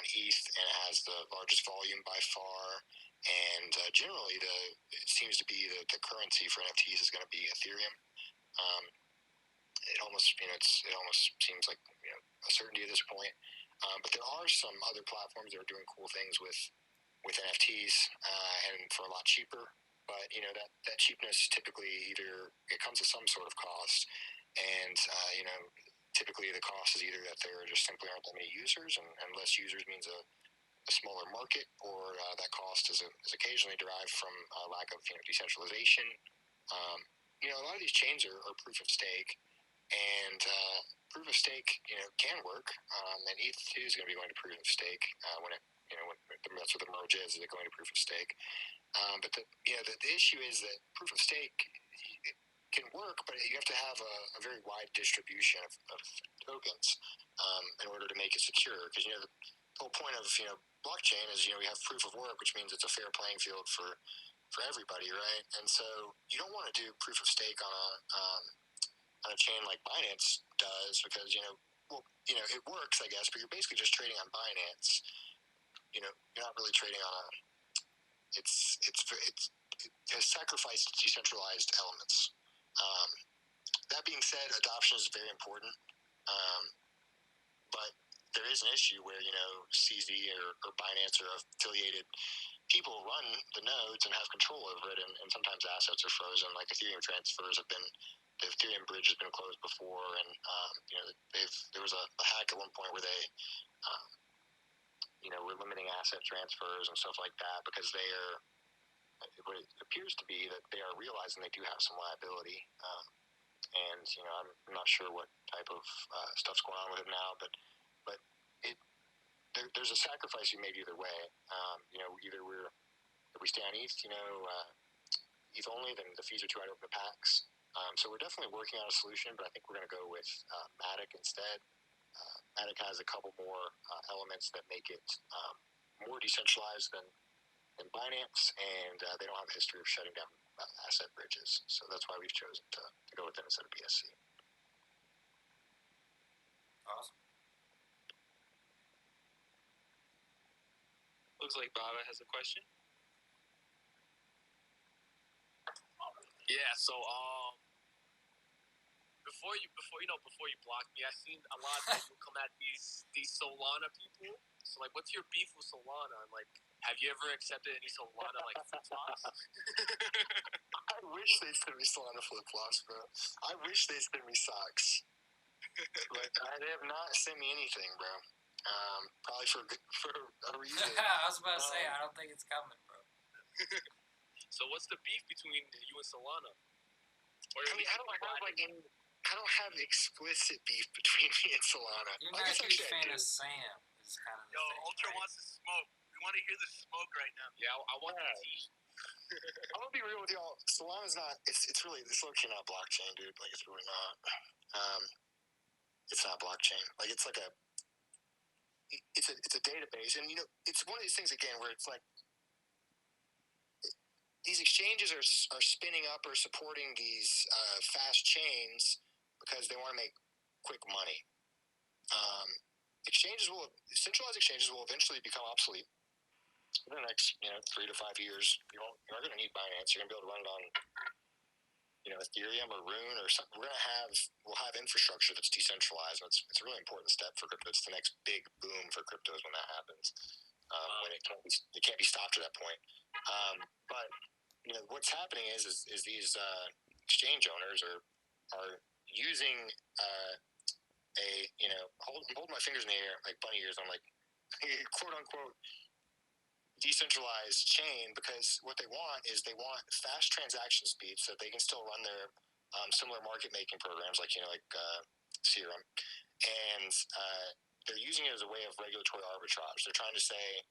ETH, and it has the largest volume by far. And generally, it seems to be the currency for NFTs is going to be Ethereum. It almost seems like a certainty at this point. But there are some other platforms that are doing cool things with NFTs and for a lot cheaper. But that cheapness typically either it comes at some sort of cost, and typically the cost is either that there just simply aren't that many users, and less users means a smaller market, or that cost is occasionally derived from a lack of decentralization. A lot of these chains are proof of stake, and proof of stake can work, and ETH2 is going to be going to proof of stake when that's what the merge is it going to proof of stake. But the issue is that proof of stake can work, but you have to have a very wide distribution of tokens in order to make it secure. Because the whole point of blockchain is we have proof of work, which means it's a fair playing field for everybody, right? And so you don't want to do proof of stake on a chain like Binance does, because it works, I guess, but you're basically just trading on Binance. You're not really trading on a. It has sacrificed decentralized elements. That being said, adoption is very important, but there is an issue where CZ or Binance or affiliated people run the nodes and have control over it, and sometimes assets are frozen. Like Ethereum transfers the Ethereum bridge has been closed before, and there was a hack at one point where they were limiting asset transfers and stuff like that because what it appears to be that they are realizing they do have some liability. And I'm not sure what type of stuff's going on with it now, but there's a sacrifice you made either way. Either if we stay on ETH, ETH only, then the fees are too high to open the packs. So we're definitely working on a solution, but I think we're going to go with Matic instead. Matic has a couple more elements that make it more decentralized than Binance, and they don't have a history of shutting down asset bridges. So that's why we've chosen to go with them instead of BSC.
Awesome.
Looks like Baba has a question.
Yeah, so before you blocked me, I seen a lot that you come at these Solana people. So like, what's your beef with Solana? And like, have you ever accepted any Solana like flip flops?
I wish they sent me Solana flip flops, bro. I wish they sent me socks. But they have not sent me anything, bro. Probably for a reason.
I was about to say, I don't think it's coming, bro.
So what's the beef between you and Solana? Or
I mean, I don't have explicit beef between me and Solana.
You're not a huge fan of Sam, is kind of the thing,
Ultra
right?
wants to smoke. We want to hear the smoke right now. Yeah, I want the tea.
I'm gonna be real with y'all. Solana's not. It's really. It's low-key not blockchain, dude. Like, it's really not. It's not blockchain. Like, it's like it's a database, and it's one of these things again where it's like these exchanges are spinning up or supporting these fast chains because they want to make quick money. Centralized exchanges will eventually become obsolete. In the next 3 to 5 years, you're going to need Binance. You're going to be able to run it on Ethereum or Rune or something. We'll have infrastructure that's decentralized. It's a really important step for crypto. It's the next big boom for cryptos when that happens. When it can't be stopped at that point. But what's happening is these exchange owners are using I'm holding my fingers in the air like bunny ears. I'm like quote unquote decentralized chain, because what they want is they want fast transaction speeds so that they can still run their similar market making programs like Serum, and they're using it as a way of regulatory arbitrage. They're trying to say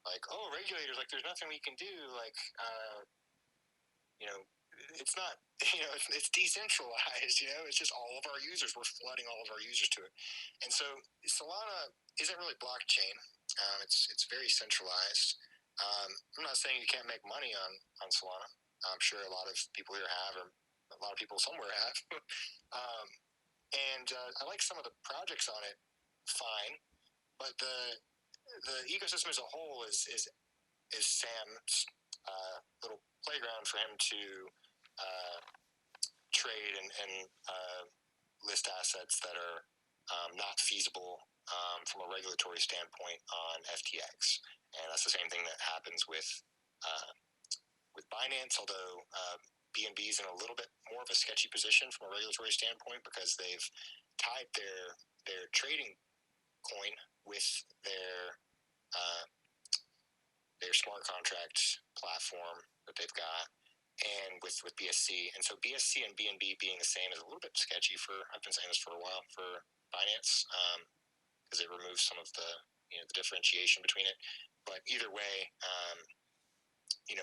like, oh, regulators, like there's nothing we can do, like it's not, it's decentralized, it's just all of our users, we're flooding all of our users to it. And so Solana isn't really blockchain. It's very centralized. I'm not saying you can't make money on Solana. I'm sure a lot of people here have, or a lot of people somewhere have. And I like some of the projects on it, fine, but the ecosystem as a whole is Sam's little playground for him to trade and list assets that are not feasible from a regulatory standpoint on FTX. And that's the same thing that happens with Binance, although BNB is in a little bit more of a sketchy position from a regulatory standpoint because they've tied their trading coin with their smart contract platform that they've got, and with BSC. And so BSC and BNB being the same is a little bit sketchy I've been saying this for a while, for Binance, because it removes some of the the differentiation between it. But either way,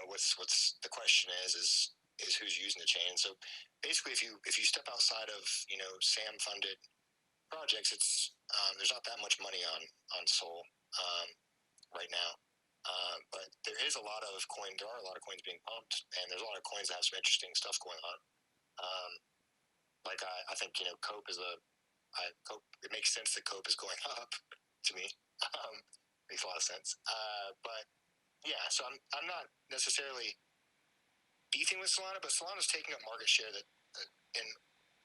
what's the question is who's using the chain. So basically, if you step outside of SAM funded projects, it's there's not that much money on Sol right now. But there is a lot of coins. There are a lot of coins being pumped, and there's a lot of coins that have some interesting stuff going on. I think Cope is Cope. It makes sense that Cope is going up to me. Makes a lot of sense. But yeah, so I'm not necessarily beefing with Solana, but Solana's taking up market share that and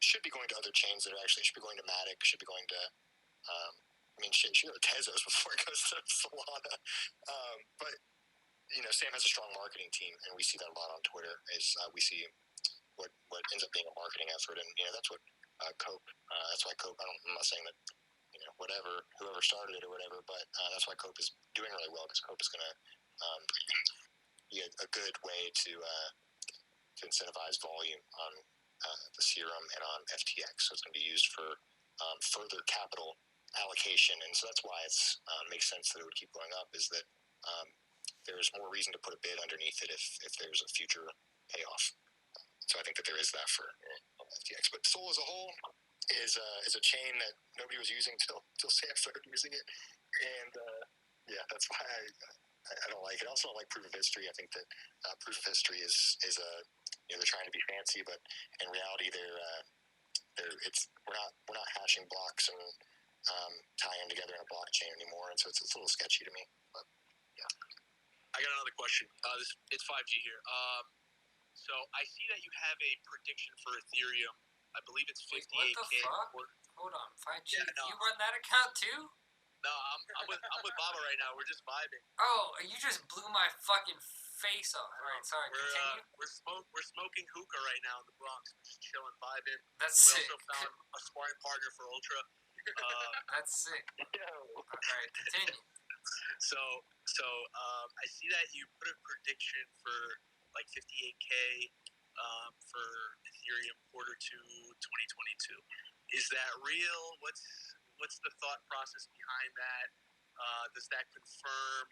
should be going to other chains that should be going to Matic, should be going to should go to Tezos before it goes to Solana. But Sam has a strong marketing team, and we see that a lot on Twitter. We see what ends up being a marketing effort, and that's what Cope. That's why Cope. I'm not saying that whoever started it or whatever, but that's why Cope is doing really well, because Cope is going to be a good way to incentivize volume on the Serum and on FTX. So it's going to be used for further capital allocation, and so that's why it makes sense that it would keep going up. Is that there's more reason to put a bid underneath it if there's a future payoff. So I think that there is that for FTX. But Sol as a whole, is a chain that nobody was using till Sam started using it, and that's why I don't like it. I also don't like proof of history. I think that proof of history is a they're trying to be fancy, but in reality we're not hashing blocks and tying together in a blockchain anymore, and so it's a little sketchy to me. But yeah,
I got another question. It's 5G here. So I see that you have a prediction for Ethereum. I believe it's 58K.
Wait, what the fuck? Hold on, 5G.
Yeah, no.
You run that account too?
No, I'm with Baba right now. We're just vibing.
Oh, you just blew my fucking face off. All right, sorry. Continue.
We're smoking hookah right now in the Bronx. We're just chilling, vibing.
That's
we
sick.
also found a sparring partner for Ultra.
That's sick. All right, continue.
So I see that you put a prediction for like 58K for Ethereum Q2 2022. Is that real? What's the thought process behind that? Does that confirm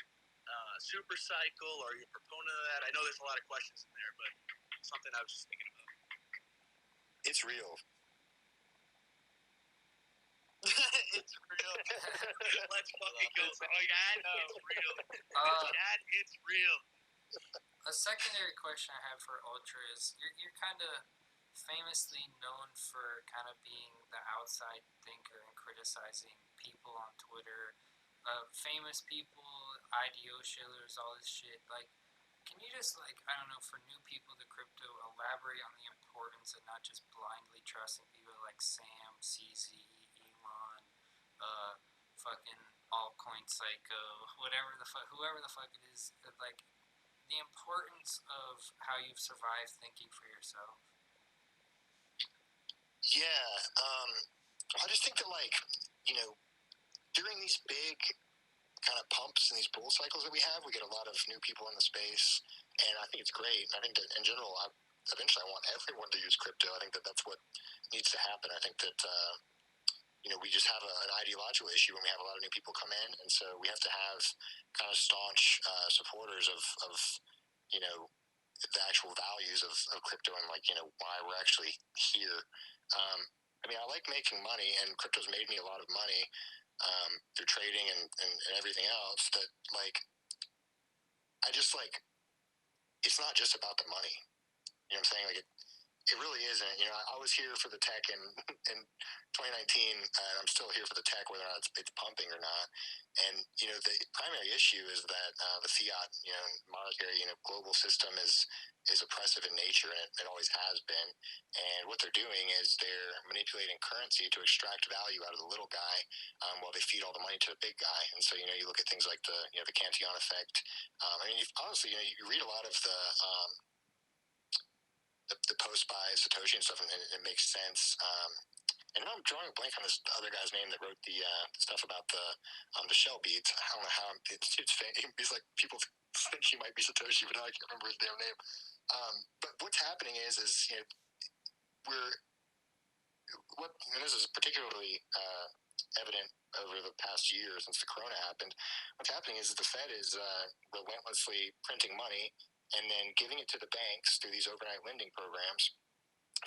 super cycle? Are you a proponent of that? I know there's a lot of questions in there, but something I was just thinking about.
It's real.
It's real. Let's fucking go. Chad, it's real. Chad, it's real.
A secondary question I have for Ultra is you're kind of famously known for kind of being the outside thinker and criticizing people on Twitter, famous people, IDO shillers, all this shit. Like, can you just, like, I don't know, for new people to crypto, elaborate on the importance of not just blindly trusting people like Sam, CZ, Elon, fucking altcoin psycho, whoever the fuck it is, like, the importance of how you've survived thinking for yourself.
Yeah, I just think that, like, during these big kind of pumps and these bull cycles that we have, we get a lot of new people in the space, and I think it's great. I think that in general, eventually I want everyone to use crypto. I think that that's what needs to happen. I think that we just have an ideological issue when we have a lot of new people come in, and so we have to have kind of staunch supporters of the actual values of crypto and why we're actually here. I mean, I like making money, and crypto's made me a lot of money through trading and everything else. That I just it's not just about the money. You know what I'm saying? Like it really isn't. I was here for the tech in 2019, and I'm still here for the tech, whether or not it's pumping or not. And the primary issue is that the fiat, monetary, global system is oppressive in nature, and it always has been. And what they're doing is they're manipulating currency to extract value out of the little guy, while they feed all the money to the big guy. And so you look at things like the Cantillon effect. I mean, honestly, you read a lot of the post by Satoshi and stuff, and it makes sense. And now I'm drawing a blank on this other guy's name that wrote the stuff about the shell beads. I don't know how he's like, people think he might be Satoshi, but now I can't remember his damn name. But what's happening is and this is particularly evident over the past year since the corona happened. What's happening is the Fed is relentlessly printing money and then giving it to the banks through these overnight lending programs.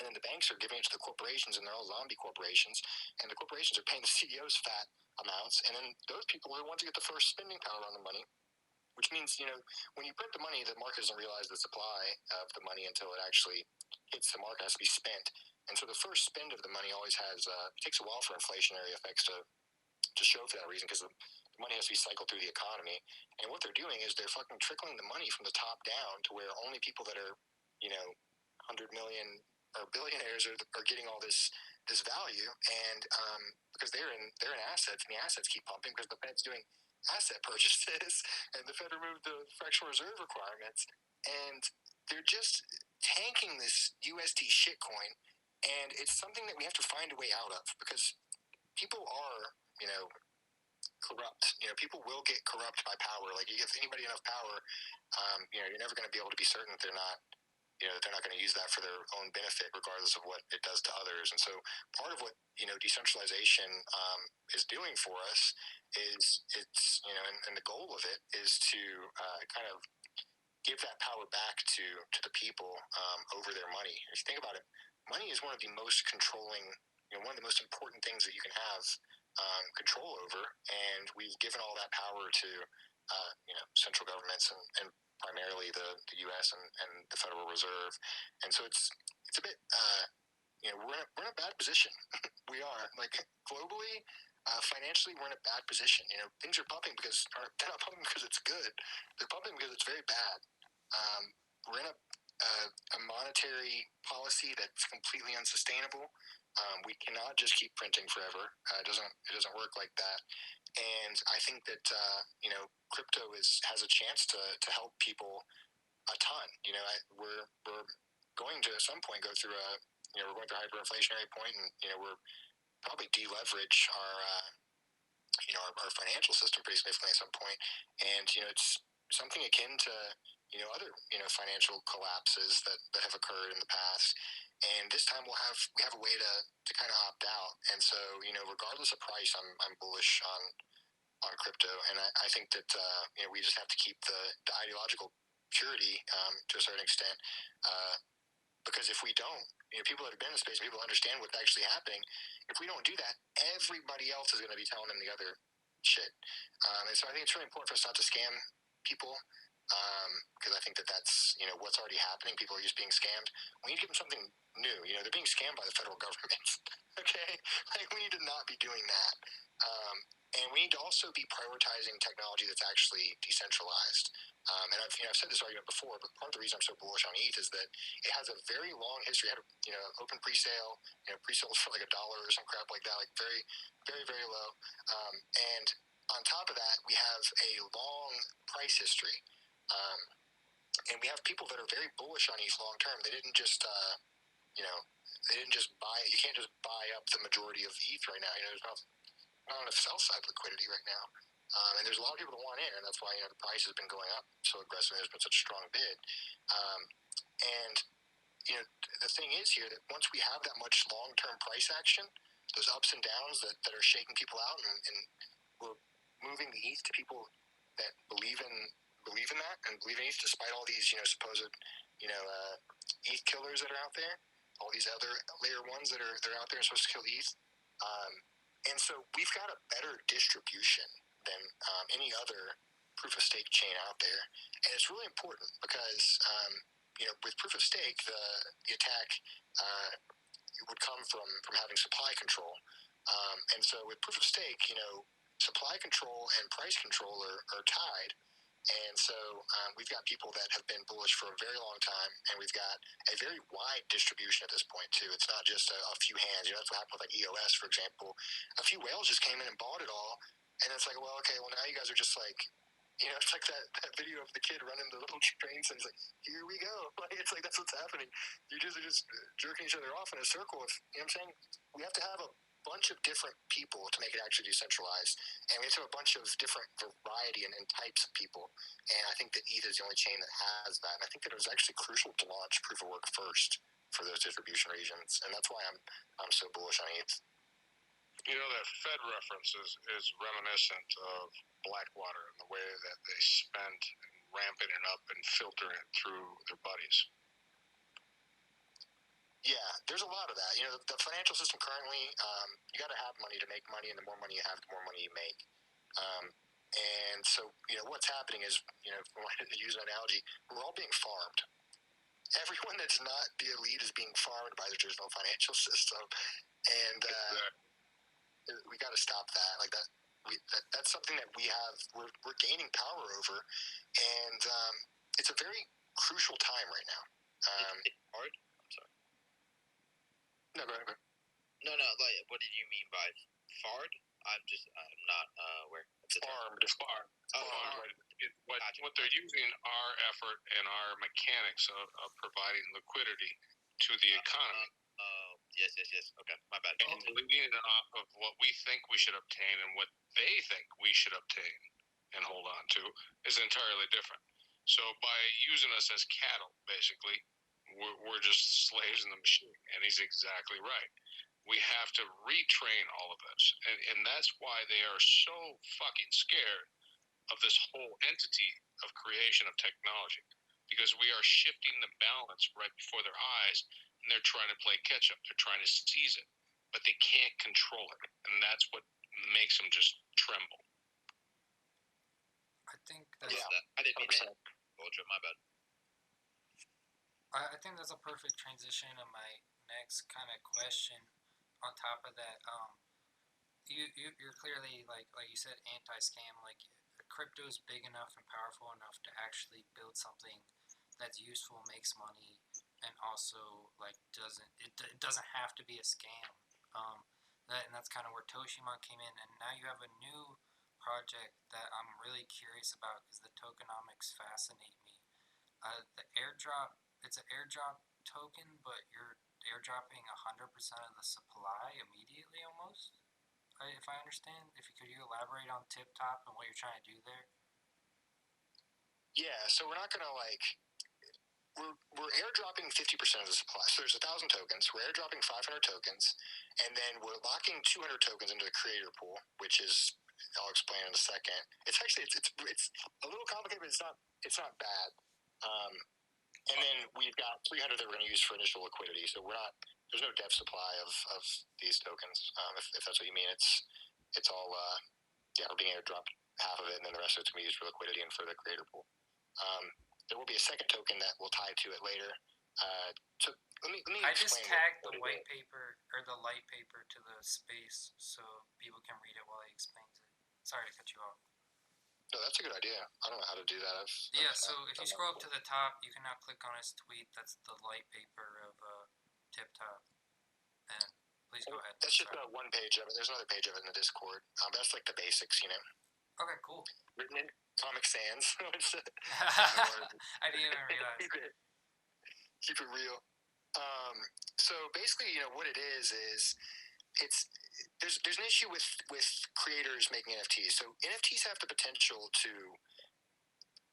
And then the banks are giving it to the corporations, and they're all zombie corporations. And the corporations are paying the CEOs fat amounts. And then those people are the ones who get the first spending power on the money, which means, when you print the money, the market doesn't realize the supply of the money until it actually hits the market, it has to be spent. And so the first spend of the money always has, it takes a while for inflationary effects to show for that reason, because the money has to be cycled through the economy. And what they're doing is they're fucking trickling the money from the top down to where only people that are, 100 million or billionaires are getting all this value. And because they're in assets, and the assets keep pumping because the Fed's doing asset purchases, and the Fed removed the fractional reserve requirements, and they're just tanking this USD shitcoin. And it's something that we have to find a way out of, because people are, corrupt. People will get corrupt by power. Like, you give anybody enough power, you're never going to be able to be certain that they're not going to use that for their own benefit, regardless of what it does to others. And so part of what, decentralization is doing for us is it's, and the goal of it is to kind of give that power back to the people over their money. If you think about it, money is one of the most controlling, one of the most important things that you can have control over, and we've given all that power to central governments and primarily the U.S. and the Federal Reserve, and so it's a bit we're in a bad position. We are, like, globally, financially, we're in a bad position. Things are pumping because they're not pumping because it's good. They're pumping because it's very bad. We're in a monetary policy that's completely unsustainable. We cannot just keep printing forever. It doesn't work like that. And I think that crypto has a chance to help people a ton. We're going to at some point go through we're going through a hyperinflationary point, and we're probably deleverage our financial system pretty significantly at some point. And it's something akin to other financial collapses that have occurred in the past. And this time we have a way to kind of opt out. And so regardless of price, I'm bullish on crypto. And I think that we just have to keep the ideological purity to a certain extent, because if we don't, people that have been in the space, people understand what's actually happening. If we don't do that, everybody else is going to be telling them the other shit. And so I think it's really important for us not to scam people, because I think that's what's already happening. People are just being scammed. We need to give them something new. They're being scammed by the federal government. Okay, like, we need to not be doing that. And we need to also be prioritizing technology that's actually decentralized. And I've said this argument before, but part of the reason I'm so bullish on ETH is that it has a very long history. It had open pre-sale, pre-sales for like $1 or some crap like that, like very, very, very low. And on top of that, we have a long price history. And we have people that are very bullish on ETH long term. They didn't just they didn't just buy it. You can't just buy up the majority of ETH right now. There's not enough sell-side liquidity right now. And there's a lot of people that want in, and that's why the price has been going up so aggressively. There's been such a strong bid. And the thing is here that once we have that much long-term price action, those ups and downs that are shaking people out, and we're moving the ETH to people that believe in that and believe in ETH, despite all these supposed ETH killers that are out there, all these other layer ones that are out there supposed to kill ETH. And so we've got a better distribution than any other proof of stake chain out there. And it's really important because, with proof of stake, the attack would come from having supply control. And so with proof of stake, supply control and price control are tied. And so we've got people that have been bullish for a very long time, and we've got a very wide distribution at this point, too. It's not just a few hands. That's what happened with, like, EOS, for example. A few whales just came in and bought it all, and it's like, well, okay, well, now you guys are just like, it's like that video of the kid running the little trains, and he's like, here we go. Like, it's like, that's what's happening. You guys are just jerking each other off in a circle. You know what I'm saying? We have to have a bunch of different people to make it actually decentralized, and we have to have a bunch of different variety and types of people. And I think that ETH is the only chain that has that. And I think that it was actually crucial to launch proof of work first for those distribution regions, and that's why I'm so bullish on ETH.
That Fed reference is reminiscent of Blackwater and the way that they spent and ramping it up and filtering it through their buddies.
Yeah, there's a lot of that. The financial system currently, you got to have money to make money, and the more money you have, the more money you make. And so, what's happening is, if we want to use an analogy, we're all being farmed. Everyone that's not the elite is being farmed by the traditional financial system, and we got to stop that. Like that, that's something that we're gaining power over, and it's a very crucial time right now.
It's hard. I'm sorry.
No, go ahead.
No. Like, what did you mean by fard? I'm not aware.
Farmed. What they're using our effort and our mechanics of providing liquidity to the economy.
Yes. Okay, my bad.
And leading it off of what we think we should obtain and what they think we should obtain and hold on to is entirely different. So by using us as cattle, basically, we're just slaves in the machine. And he's exactly right. We have to retrain all of this. And that's why they are so fucking scared of this whole entity of creation of technology, because we are shifting the balance right before their eyes, and they're trying to play catch up. They're trying to seize it. but they can't control it, and that's what makes them just tremble.
I think that's
I didn't mean to hold you. My bad.
I think that's a perfect transition to my next kind of question. On top of that, you're clearly like you said, anti-scam. Like crypto is big enough and powerful enough to actually build something that's useful, makes money, and also like it doesn't have to be a scam. And that's kind of where Toshimon came in, and now you have a new project that I'm really curious about because the tokenomics fascinate me. The airdrop, it's an airdrop token, but you're airdropping 100% of the supply immediately almost. If I understand, could you elaborate on TipTop and what you're trying to do there?
Yeah, so we're not gonna we're airdropping 50% of the supply. So there's 1,000 tokens. We're airdropping 500 tokens, and then we're locking 200 tokens into the creator pool, which is I'll explain in a second. It's actually it's a little complicated, but it's not bad. And then we've got 300 that we're going to use for initial liquidity. So there's no depth supply of these tokens. If that's what you mean, it's all we're being airdropped half of it, and then the rest of it's going to be used for liquidity and for the creator pool. There will be a second token that will tie to it later. So let me
I just tagged the white paper or the light paper to the space so people can read it while he explains it. Sorry to cut you off.
No, that's a good idea. I don't know how to do that.
So if you scroll up to the top, you can now click on his tweet. That's the light paper of TipTop. And please go ahead.
That's just one page of it. There's another page of it in the Discord. That's like the basics,
Okay, cool.
Written in Comic Sans.
I didn't even realize.
Keep it real. So basically, what it is there's an issue with creators making NFTs. So NFTs have the potential to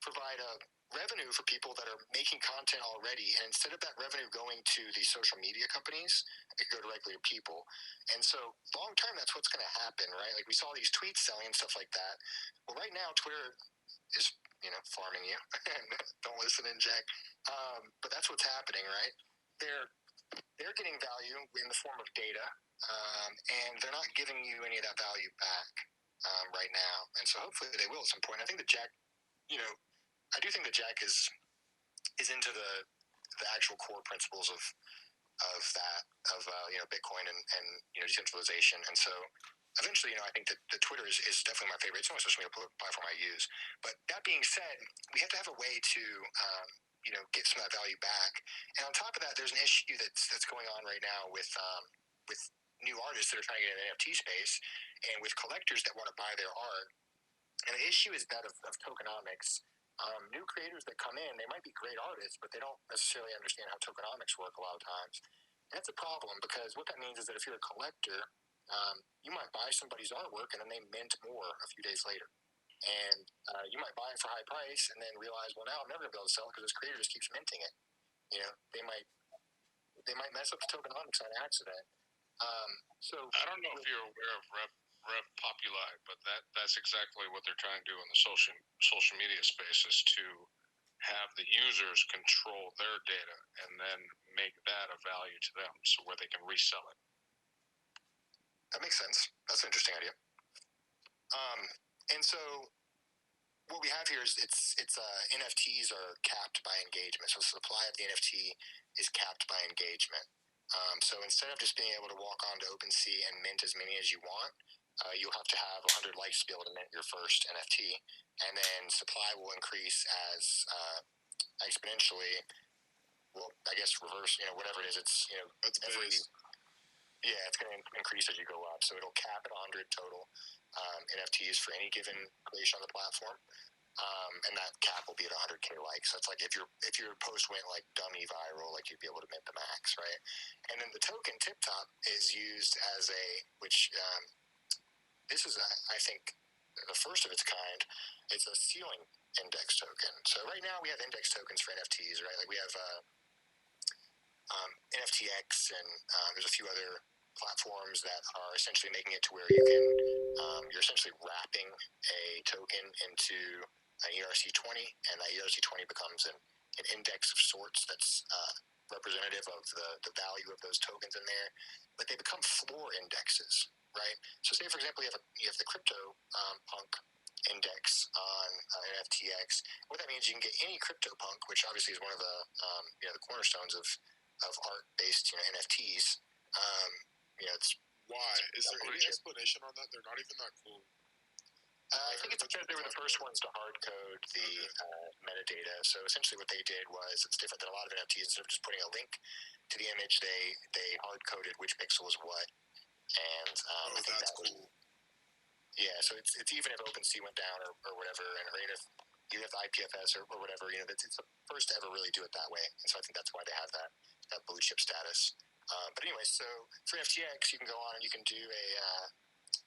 provide a revenue for people that are making content already, and instead of that revenue going to the social media companies, it could go directly to people. And so long term, that's what's going to happen, right? Like we saw these tweets selling and stuff like that. Well, right now Twitter is farming you. Don't listen in, Jack. But that's what's happening, right? They're getting value in the form of data, and they're not giving you any of that value back right now. And so hopefully they will at some point. I think that Jack, I do think that Jack is into the actual core principles of Bitcoin and decentralization. And so eventually, I think that the Twitter is definitely my favorite. It's the only social media platform I use. But that being said, we have to have a way to get some of that value back. And on top of that, there's an issue that's going on right now with new artists that are trying to get in the NFT space, and with collectors that want to buy their art. And the issue is that of tokenomics. New creators that come in, they might be great artists, but they don't necessarily understand how tokenomics work a lot of times. And that's a problem, because what that means is that if you're a collector, you might buy somebody's artwork and then they mint more a few days later. And you might buy it for a high price and then realize, well, now I'm never going to be able to sell it because this creator just keeps minting it. They might mess up the tokenomics on accident. So
I don't know if you're aware of Rev Populi, but that's exactly what they're trying to do in the social media space, is to have the users control their data and then make that a value to them, so where they can resell it.
That makes sense. That's an interesting idea. And so what we have here is it's NFTs are capped by engagement. So the supply of the NFT is capped by engagement. So instead of just being able to walk onto OpenSea and mint as many as you want, you'll have to have 100 likes to be able to mint your first NFT, and then supply will increase as exponentially. Well, I guess reverse. Whatever it is, it's it's going to increase as you go up. So it'll cap at 100 total NFTs for any given creation on the platform. And that cap will be at 100K likes. So it's like if your post went like dummy viral, like you'd be able to mint the max, right? And then the token TipTop is used as this is I think the first of its kind. It's a ceiling index token. So right now we have index tokens for NFTs, right? Like we have NFTX, and there's a few other platforms that are essentially making it to where you can you're essentially wrapping a token into an ERC20, and that ERC20 becomes an index of sorts that's representative of the value of those tokens in there, but they become floor indexes, right? So say, for example, you have the crypto punk index on FTX. What that means, you can get any CryptoPunk, which obviously is one of the the cornerstones of art-based NFTs. It's
why? Is there any explanation on that? They're not even that cool.
I think it's because they were the first ones to hard code the metadata. So essentially, what they did was, it's different than a lot of NFTs. Instead of just putting a link to the image, they hard coded which pixel is what, and I think that's cool. Yeah, so it's even if OpenSea went down or whatever, or even if you have IPFS or whatever, it's the first to ever really do it that way. And so I think that's why they have that blue chip status. But anyway, so for FTX, you can go on and you can do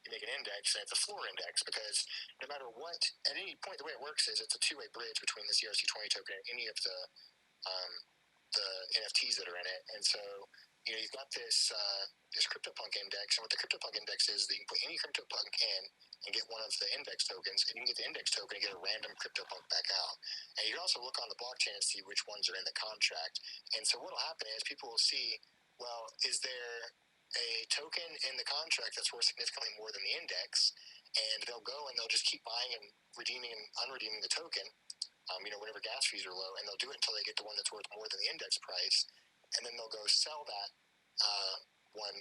you make an index, and it's a floor index, because no matter what, at any point, the way it works is it's a two-way bridge between this ERC20 token and any of the NFTs that are in it. And so you've got this CryptoPunk index, and what the CryptoPunk index is, that you can put any CryptoPunk in and get one of the index tokens, and you can get the index token and get a random CryptoPunk back out. And you can also look on the blockchain and see which ones are in the contract. And so what will happen is people will see, well, is there a token in the contract that's worth significantly more than the index? And they'll go and they'll just keep buying and redeeming and unredeeming the token, whenever gas fees are low, and they'll do it until they get the one that's worth more than the index price, and then they'll go sell that one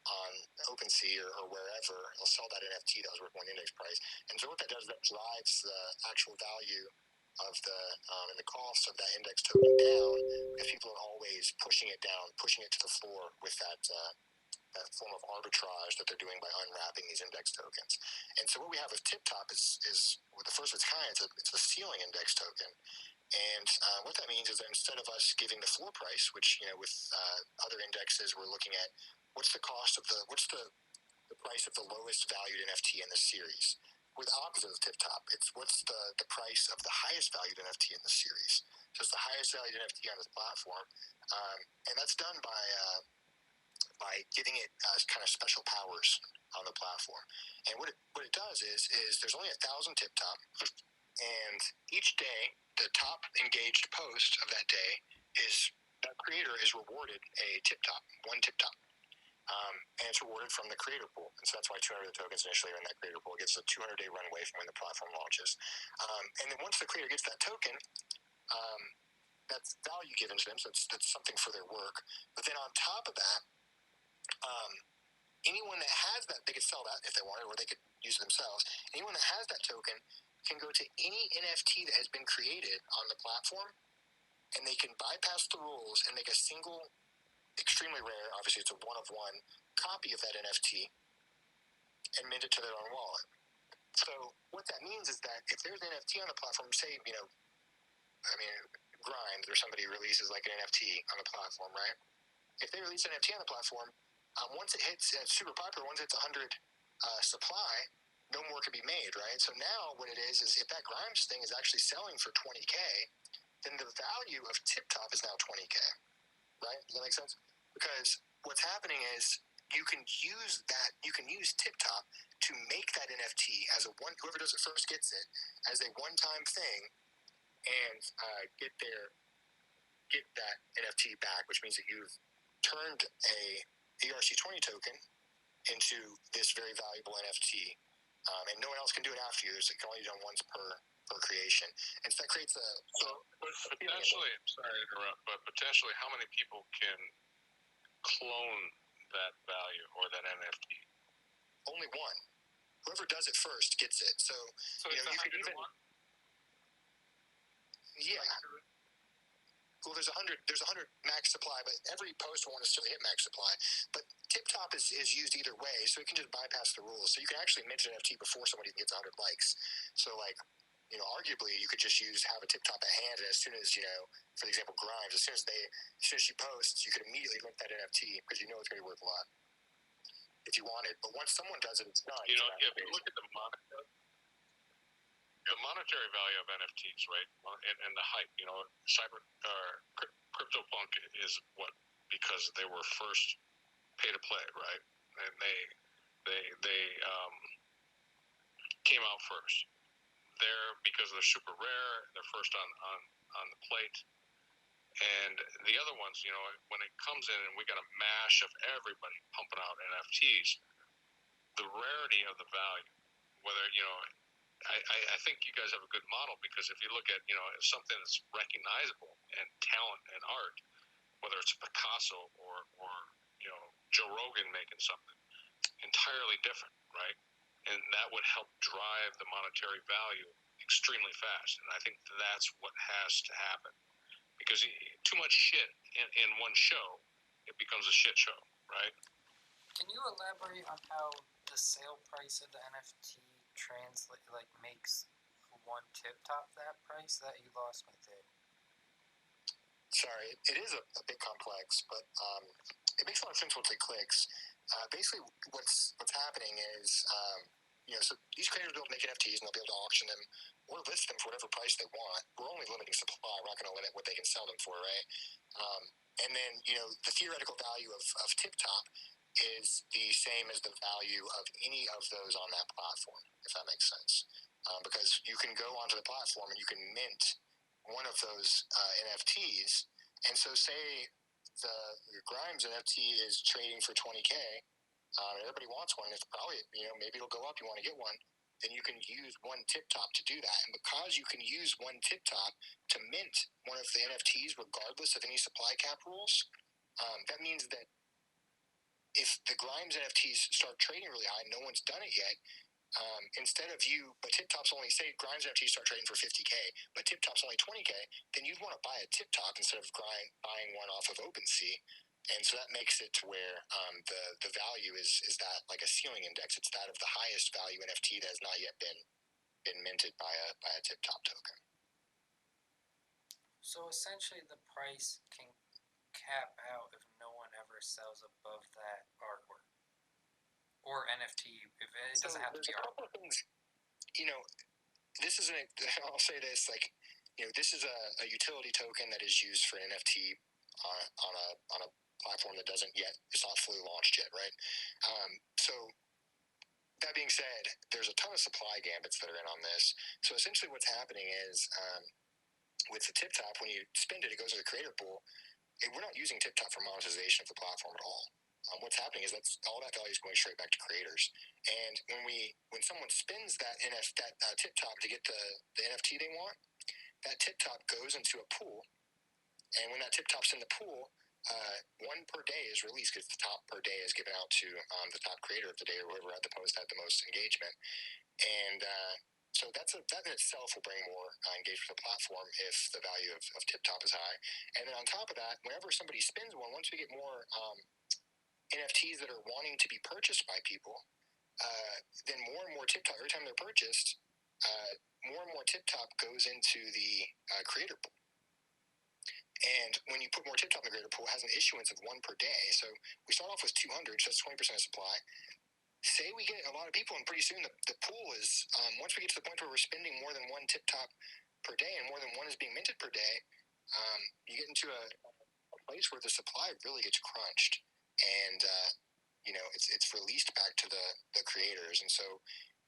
on OpenSea or wherever. They'll sell that NFT that was worth one index price. And so what that does, that drives the actual value of and the cost of that index token down, because people are always pushing it down, pushing it to the floor with that form of arbitrage that they're doing by unwrapping these index tokens. And so what we have with TipTop is the first of its kind. It's a ceiling index token. And what that means is that instead of us giving the floor price, which with other indexes we're looking at what's the price of the lowest valued NFT in the series. We're the opposite of TipTop. It's what's the price of the highest valued NFT in the series. So it's the highest valued NFT on this platform, and that's done by giving it kind of special powers on the platform. And what it does is there's only 1,000 TipTop, and each day the top engaged post of that day is that creator is rewarded a TipTop, one TipTop. And it's rewarded from the creator pool. And so that's why 200 of the tokens initially are in that creator pool. It gets a 200-day runway from when the platform launches. And then once the creator gets that token, that's value given to them. So that's something for their work. But then on top of that, anyone that has that, they could sell that if they wanted, or they could use it themselves. Anyone that has that token can go to any NFT that has been created on the platform, and they can bypass the rules and make a single, extremely rare, obviously it's a one-of-one copy of that NFT and mint it to their own wallet. So what that means is that if there's an NFT on the platform, say, Grind or somebody releases like an NFT on the platform, right? If they release an NFT on the platform, once it hits, it's super popular, once it's 100 supply, no more can be made, right? So now what it is if that Grimes thing is actually selling for 20K, then the value of TipTop is now 20K, right? Does that make sense? Because what's happening is you can use TipTop to make that NFT as whoever does it first gets it as a one-time thing, and get that NFT back, which means that you've turned a ERC20 token into this very valuable NFT, and no one else can do it after you. It can only be done once per creation, and so that creates
potentially. Sorry to interrupt, but potentially, how many people can clone that value or that NFT?
Only one. Whoever does it first gets it. So you could even. Yeah. Well, there's 100 max supply, but every post will want to still hit max supply. But TipTop is used either way, so it can just bypass the rules. So you can actually mint an NFT before somebody gets 100 likes. So arguably you could just have a TipTop at hand, and as soon as for example, Grimes, as soon as she posts, you could immediately link that NFT because it's going to be worth a lot if you want it. But once someone does it, it's done.
If you look at the monetary value of NFTs, right, and the hype, CryptoPunk is what, because they were first pay to play, right, and they came out first. They're, because they're super rare, they're first on the plate.
And the other ones, when it comes in and we got a mash of everybody pumping out NFTs, the rarity of the value, whether, I think you guys have a good model, because if you look at, something that's recognizable and talent and art, whether it's Picasso or Joe Rogan making something entirely different, right? And that would help drive the monetary value extremely fast. And I think that's what has to happen, because too much shit in one show, it becomes a shit show, right?
Can you elaborate on how the sale price of the NFT makes one TipTop that price? That you lost me there.
Sorry, it is a bit complex, but it makes a lot of sense once it clicks. Basically, what's happening is, so these creators will be able to make NFTs and they'll be able to auction them or list them for whatever price they want. We're only limiting supply. We're not going to limit what they can sell them for, right? And then, the theoretical value of TipTop is the same as the value of any of those on that platform, if that makes sense. Because you can go onto the platform and you can mint one of those NFTs. And so say the Grimes NFT is trading for 20K, and everybody wants one. It's probably, maybe it'll go up. You want to get one. Then you can use one TipTop to do that. And because you can use one TipTop to mint one of the NFTs, regardless of any supply cap rules, that means that if the Grimes NFTs start trading really high, no one's done it yet, instead of but TipTop's only, say Grimes NFTs start trading for 50K, but TipTop's only 20K, then you'd want to buy a TipTop instead of buying one off of OpenSea. And so that makes it to where the value is that like a ceiling index. It's that of the highest value NFT that has not yet been minted by a TipTop token.
So essentially, the price can cap out if no one ever sells above that artwork or NFT. If it doesn't have to be artwork.
Things, this is I'll say this, this is a utility token that is used for an NFT on a platform that it's not fully launched yet, right? So that being said, there's a ton of supply gambits that are in on this. So essentially what's happening is, with the TipTop, when you spend it, it goes to the creator pool. We're not using TipTop for monetization of the platform at all. What's happening is all that value is going straight back to creators. And when someone spins that TipTop to get the NFT they want, that TipTop goes into a pool. And when that TipTop's in the pool, one per day is released, because the top per day is given out to the top creator of the day, or whoever at the post had the most engagement. And so that in itself will bring more engagement to the platform if the value of TipTop is high. And then on top of that, whenever somebody spins one, once we get more NFTs that are wanting to be purchased by people, then more and more TipTop, every time they're purchased, more and more TipTop goes into the creator pool. And when you put more TipTop in the creator pool, it has an issuance of one per day. So we start off with 200, so that's 20% of supply. Say we get a lot of people, and pretty soon the pool is, once we get to the point where we're spending more than one TipTop per day and more than one is being minted per day, you get into a place where the supply really gets crunched, and it's released back to the creators. And so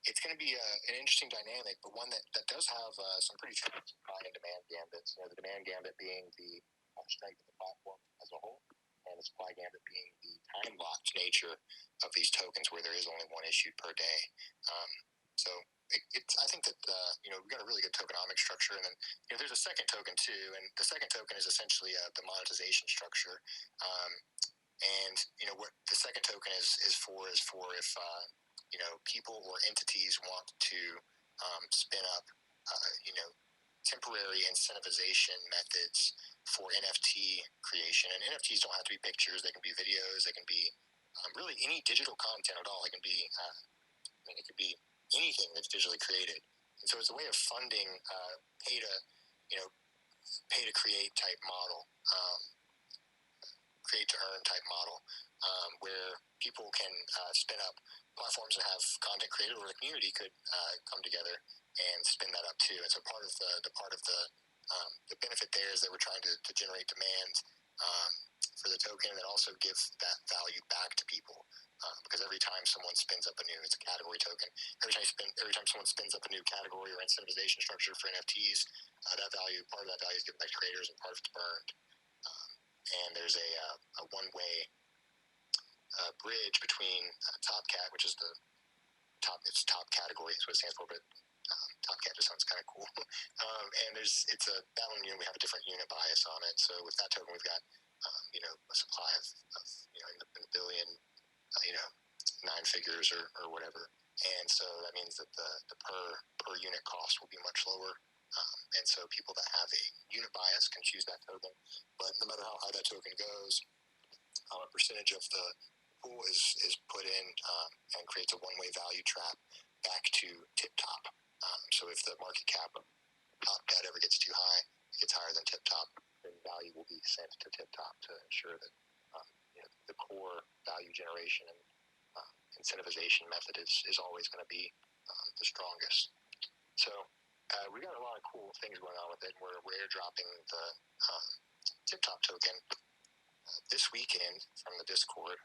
it's going to be an interesting dynamic, but one that does have some pretty strong supply and demand gambits. The demand gambit being the strength of the platform as a whole, and the supply gambit being the time locked nature of these tokens, where there is only one issued per day. So I think that we've got a really good tokenomic structure, and then there's a second token too, and the second token is essentially the monetization structure. And what the second token is for if people or entities want to spin up temporary incentivization methods for NFT creation. And NFTs don't have to be pictures; they can be videos, they can be really any digital content at all. It can be it could be anything that's digitally created. And so it's a way of funding pay to create type model, create to earn type model, where people can spin up platforms that have content created, or the community could come together and spin that up too. And so part of the benefit there is that we're trying to generate demand for the token, and then also give that value back to people. Because every time someone spins up it's a category token. Every time someone spins up a new category or incentivization structure for NFTs, part of that value is given back to creators, and part of it's burned. and there's a one-way bridge between TopCat, which is the it's top category, is what it stands for, but TopCat just sounds kind of cool. And that one, we have a different unit bias on it. So with that token, we've got, a supply of in the billion, 9 figures or whatever. And so that means that the per unit cost will be much lower. And so people that have a unit bias can choose that token. But no matter how high that token goes, a percentage of the pool is put in and creates a one-way value trap back to TipTop. So if the market cap of TopCat ever gets too high, it gets higher than TipTop, then value will be sent to TipTop to ensure that the core value generation and incentivization method is always going to be the strongest. So we got a lot of cool things going on with it. We're airdropping the TipTop token this weekend from the Discord,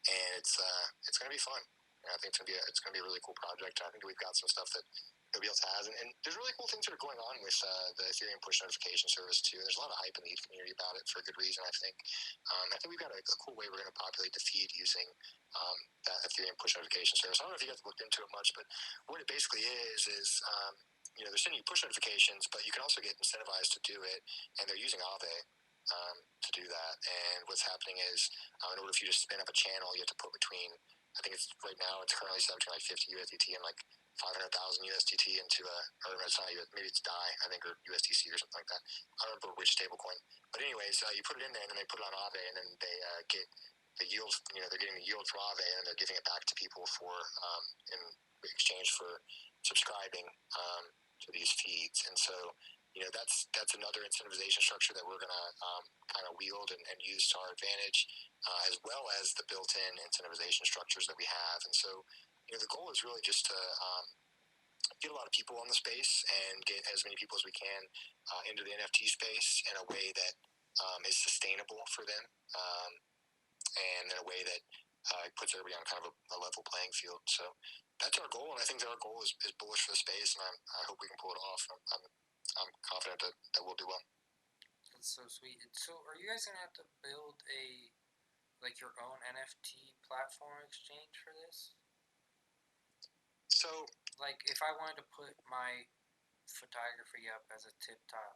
and it's going to be fun. And I think it's going to be a really cool project. I think we've got some stuff that nobody else has, and there's really cool things that are going on with the Ethereum push notification service too. There's a lot of hype in the ETH community about it for a good reason. I think we've got a cool way we're going to populate the feed using that Ethereum push notification service. I don't know if you guys have looked into it much, but what it basically is they're sending you push notifications, but you can also get incentivized to do it, and they're using Aave to do that. And what's happening is, in order for you to spin up a channel, you have to put between, I think it's right now, it's currently set between like 50 USDT and like 500,000 USDT into or it's not, maybe it's DAI, I think, or USDC or something like that. I don't remember which stablecoin. But anyways, you put it in there, and then they put it on Aave, and then they get the yield, they're getting the yield from Aave, and they're giving it back to people in exchange for subscribing to these feeds. And so, that's another incentivization structure that we're going to kind of wield and use to our advantage, as well as the built-in incentivization structures that we have. And so, the goal is really just to get a lot of people on the space and get as many people as we can into the NFT space in a way that is sustainable for them, and in a way that puts everybody on kind of a level playing field. So that's our goal, and I think that our goal is bullish for the space, and I hope we can pull it off. I'm confident that we'll do well.
That's so sweet. So are you guys going to have to build your own NFT platform exchange for this?
So,
if I wanted to put my photography up as a TipTop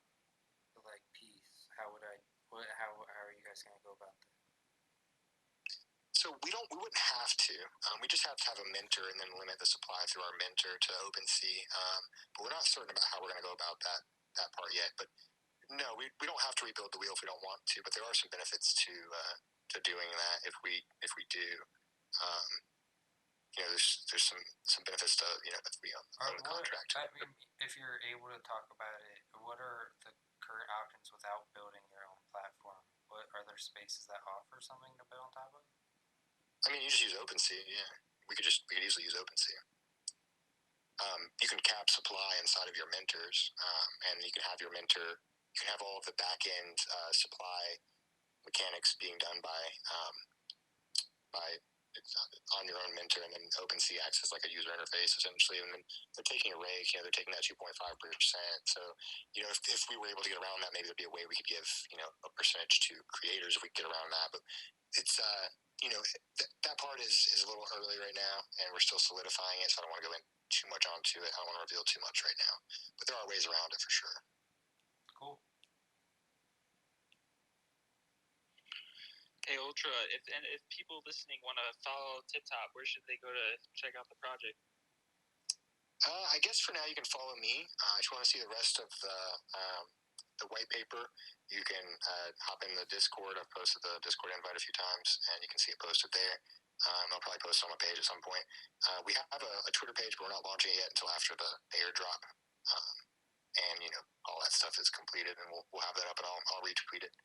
piece, how are you guys going to go about that?
So we wouldn't have to. We just have to have a mentor and then limit the supply through our mentor to OpenSea. But we're not certain about how we're going to go about that part yet. But no, we don't have to rebuild the wheel if we don't want to. But there are some benefits to doing that if we do. There's some benefits to if we own the contract.
I mean, if you're able to talk about it, what are the current options without building your own platform? What are there spaces that offer something to build on top of?
I mean, you just use OpenSea. Yeah, we could easily use OpenSea. You can cap supply inside of your mentors, and you can have your mentor. You can have all of the back end supply mechanics being done by on your own mentor, and then OpenSea acts as like a user interface essentially. And then they're taking a rake. They're taking that 2.5%. So if we were able to get around that, maybe there'd be a way we could give a percentage to creators if we could get around that. But it's that part is a little early right now, and we're still solidifying it, so I don't want to go in too much onto it. I don't want to reveal too much right now, but there are ways around it for sure.
Cool.
Hey Ultra, if people listening want to follow TipTop, where should they go to check out the project?
I guess for now you can follow me. If you want to see the rest of the white paper, you can hop in the Discord. I've posted the Discord invite a few times, and you can see it posted there. I'll probably post it on my page at some point. We have a Twitter page, but we're not launching it yet until after the airdrop, and all that stuff is completed, and we'll have that up, and I'll retweet it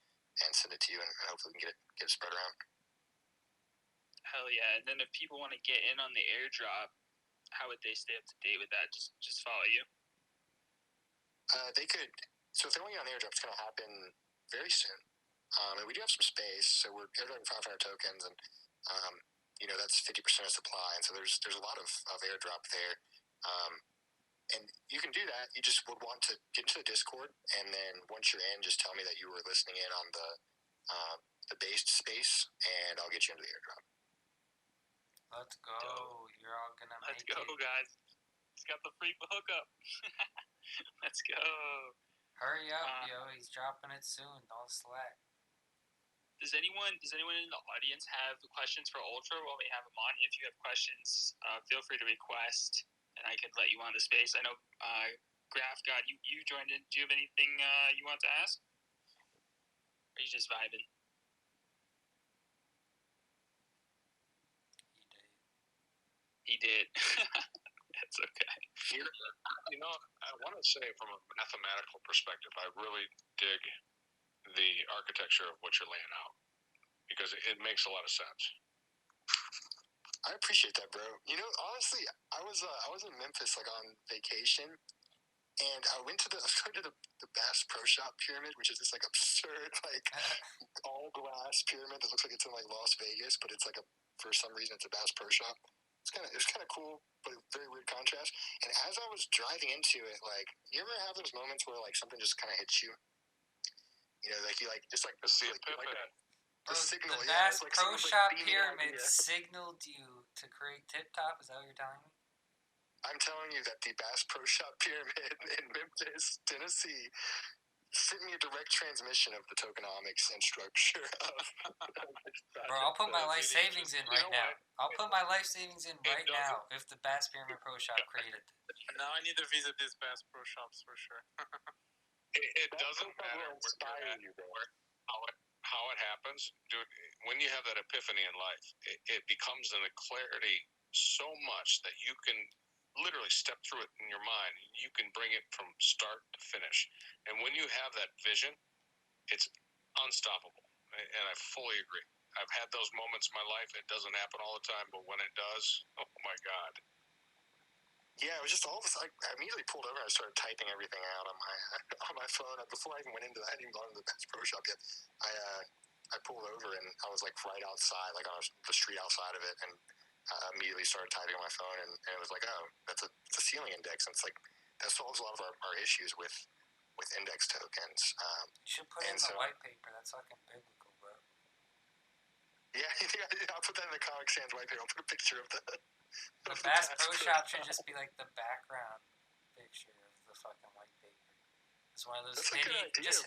and send it to you, and hopefully we can get it spread around.
Hell yeah! And then if people want to get in on the airdrop, how would they stay up to date with that? Just follow you.
They could. So if they want to get on the airdrop, it's going to happen very soon. And we do have some space, so we're airdropping 500 tokens, and that's 50% of supply. And so there's a lot of airdrop there. And you can do that. You just would want to get into the Discord, and then once you're in, just tell me that you were listening in on the based space, and I'll get you into the airdrop.
Let's go. You're all gonna
Let's
make
go,
it.
guys. He's got the free hookup. Let's go.
Hurry up, yo. He's dropping it soon. Don't slack.
Does anyone in the audience have questions for Ultra while we have him on? If you have questions, feel free to request, and I could let you on the space. I know, Graph God, you joined in. Do you have anything you want to ask? Or are you just vibing? He did. That's okay.
You know, I want to say from a mathematical perspective, I really dig the architecture of what you're laying out because it makes a lot of sense.
I appreciate that, bro. You know, honestly, I was in Memphis like on vacation, and I went to the Bass Pro Shop pyramid, which is this like absurd like all glass pyramid that looks like it's in like Las Vegas, but it's like for some reason it's a Bass Pro Shop. It's kind of cool, but a very weird contrast. And as I was driving into it, like, you ever have those moments where like something just kind of hits you? You know, like you like just like the signal.
Bro,
signal,
the
yeah.
Bass
Like
Pro
someone's,
Shop
like,
pyramid signaled you to create TipTop. Is that what you're telling me?
I'm telling you that the Bass Pro Shop pyramid in Memphis, Tennessee, sent me a direct transmission of the tokenomics and structure of.
Bro, I'll put my life savings in right now. I'll put my life savings in right now if the Bass Pyramid Pro Shop created it.
Now I need to visit these Bass Pro Shops for sure.
It doesn't matter how it happens, dude. When you have that epiphany in life, it becomes an clarity so much that you can literally step through it in your mind. You can bring it from start to finish. And when you have that vision, it's unstoppable. And I fully agree. I've had those moments in my life. It doesn't happen all the time, but when it does, oh my God. Yeah, it was just all of a sudden. I immediately pulled over and I started typing everything out on my phone. Before I even went into that, I hadn't even gone to the Bass Pro Shop yet. I pulled over and I was like right outside, like on the street outside of it, and immediately started typing on my phone, and it was like, oh, it's a ceiling index, and it's like that solves a lot of our issues with index tokens.
You should put it in the white paper. That's fucking biblical, bro.
Yeah, I'll put that in the Comic Sans white paper. I'll put a picture of the
Bass Pro Shop should just be like the background picture of the fucking white paper. It's one of those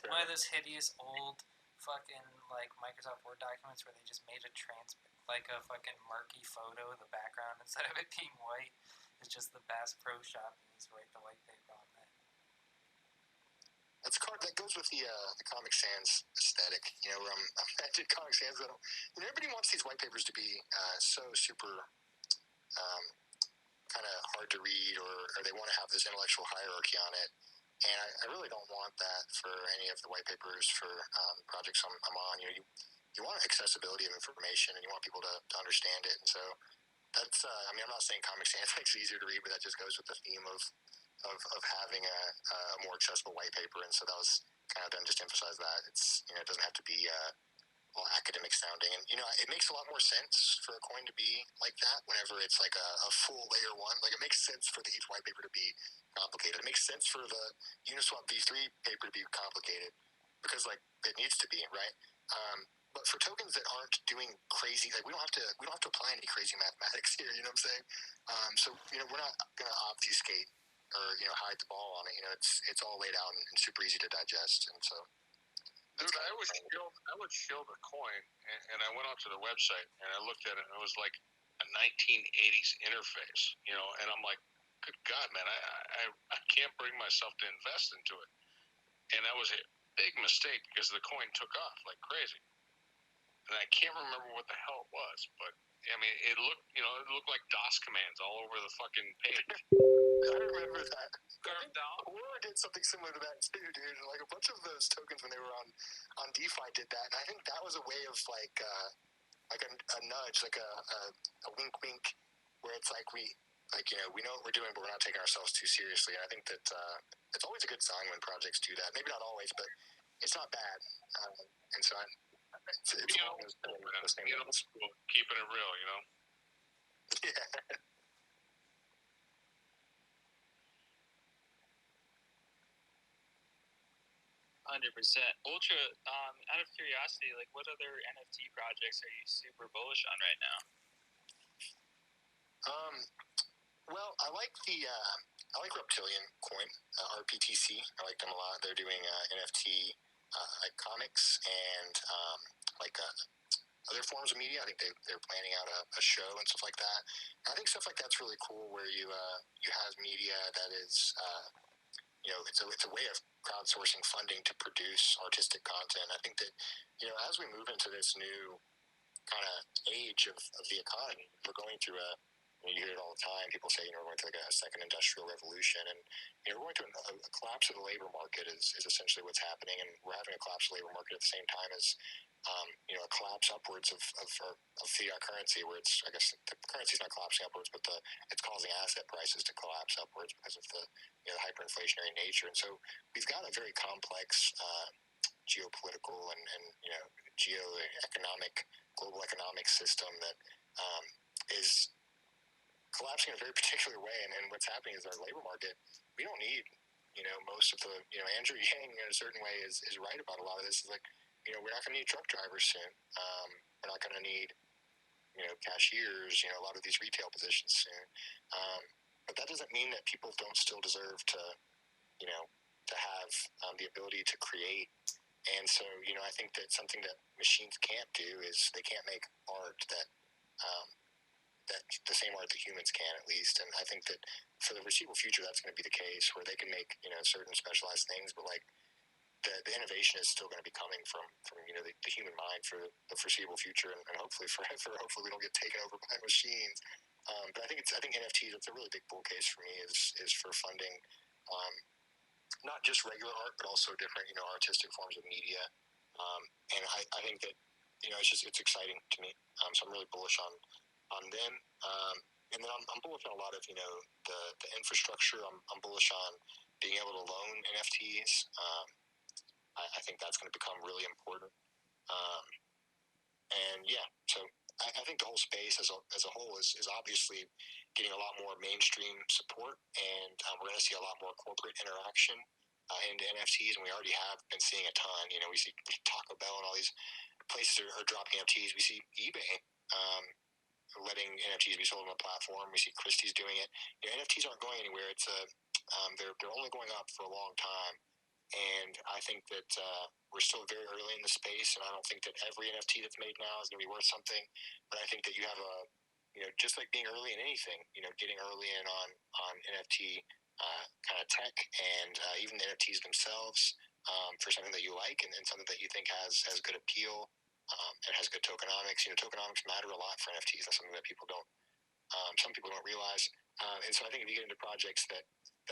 one of those hideous old fucking like Microsoft Word documents where they just made a like a fucking murky photo of the background instead of it being white. It's just the Bass Pro Shop, and you just write the white paper on that.
That goes with the Comic Sans aesthetic. You know, where I did Comic Sans. Everybody wants these white papers to be so super kind of hard to read, or they want to have this intellectual hierarchy on it. And I really don't want that for any of the white papers for projects I'm on. You want accessibility of information, and you want people to understand it. And so that's, I'm not saying Comic Sans makes it easier to read, but that just goes with the theme of having a more accessible white paper. And so that was kind of done just to emphasize that. It doesn't have to be all academic sounding. And, it makes a lot more sense for a coin to be like that whenever it's like a full layer one. Like, it makes sense for the ETH white paper to be complicated. It makes sense for the Uniswap V3 paper to be complicated because, like, it needs to be, right? But for tokens that aren't doing crazy, like, we don't have to apply any crazy mathematics here. You know what I'm saying? So we're not gonna obfuscate or hide the ball on it. It's all laid out and super easy to digest. And so,
dude, I would shield a coin, and I went onto the website and I looked at it, and it was like a 1980s interface. And I'm like, good God, man, I can't bring myself to invest into it. And that was a big mistake because the coin took off like crazy. And I can't remember what the hell it was, but it looked like DOS commands all over the fucking page.
I remember that. Aurora did something similar to that too, dude. Like, a bunch of those tokens when they were on DeFi did that, and I think that was a way of like a nudge, like a wink wink, where it's like we know what we're doing, but we're not taking ourselves too seriously. And I think that it's always a good sign when projects do that. Maybe not always, but it's not bad. And so it's always the same.
Keeping it real,
Yeah.
Ultra, out of curiosity, like, what other NFT projects are you super bullish on right now?
Well, I like Reptilian Coin, RPTC. I like them a lot. They're doing NFT comics and other forms of media. I think they're planning out a show and stuff like that. And I think stuff like that's really cool, where you have media that is it's a way of crowdsourcing funding to produce artistic content. I think that as we move into this new kind of age of the economy, we're going through you hear it all the time. People say, we're going through like a second industrial revolution, and we're going through a collapse of the labor market is essentially what's happening, and we're having a collapse of the labor market at the same time as a collapse upwards of fiat currency, where it's, I guess the currency's not collapsing upwards, but it's causing asset prices to collapse upwards because of the hyperinflationary nature. And so we've got a very complex geopolitical and global economic system that is collapsing in a very particular way. And what's happening is our labor market, we don't need, most of the, Andrew Yang in a certain way is right about a lot of this. Is like, we're not going to need truck drivers soon. We're not going to need, cashiers, a lot of these retail positions soon. But that doesn't mean that people don't still deserve to, to have the ability to create. And so, I think that something that machines can't do is they can't make art that the same art that humans can, at least. And I think that for the foreseeable future, that's going to be the case, where they can make certain specialized things, but like the innovation is still going to be coming from the human mind for the foreseeable future, and hopefully forever. Hopefully we don't get taken over by machines. But I think NFTs, it's a really big bull case for me, is for funding not just regular art, but also different artistic forms of media. And I think that it's exciting to me. So I'm really bullish on them. And then I'm bullish on a lot of the infrastructure. I'm bullish on being able to loan NFTs. I think that's going to become really important. And yeah, so I think the whole space as a whole is obviously getting a lot more mainstream support, and we're going to see a lot more corporate interaction into NFTs, and we already have been seeing a ton. We see Taco Bell and all these places are dropping NFTs. We see eBay letting NFTs be sold on the platform. We see Christie's doing it. NFTs aren't going anywhere. It's they're only going up for a long time, and I think that we're still very early in the space. And I don't think that every NFT that's made now is going to be worth something. But I think that you have just like being early in anything, getting early in on NFT kind of tech, and even the NFTs themselves for something that you like and something that you think has good appeal. It has good tokenomics. Tokenomics matter a lot for NFTs. That's something that some people don't realize. And so I think if you get into projects that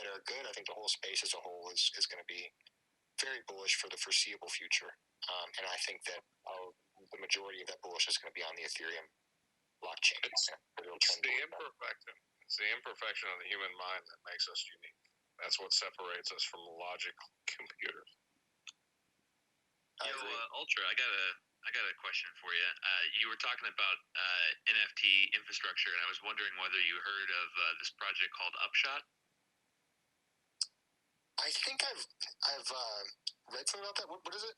are good, I think the whole space as a whole is going to be very bullish for the foreseeable future. And I think that the majority of that bullish is going to be on the Ethereum blockchain.
It's the imperfection of the human mind that makes us unique. That's what separates us from logic computers.
Ultra, I got a question for you. You were talking about NFT infrastructure, and I was wondering whether you heard of this project called Upshot.
I think I've read something about that. What is it?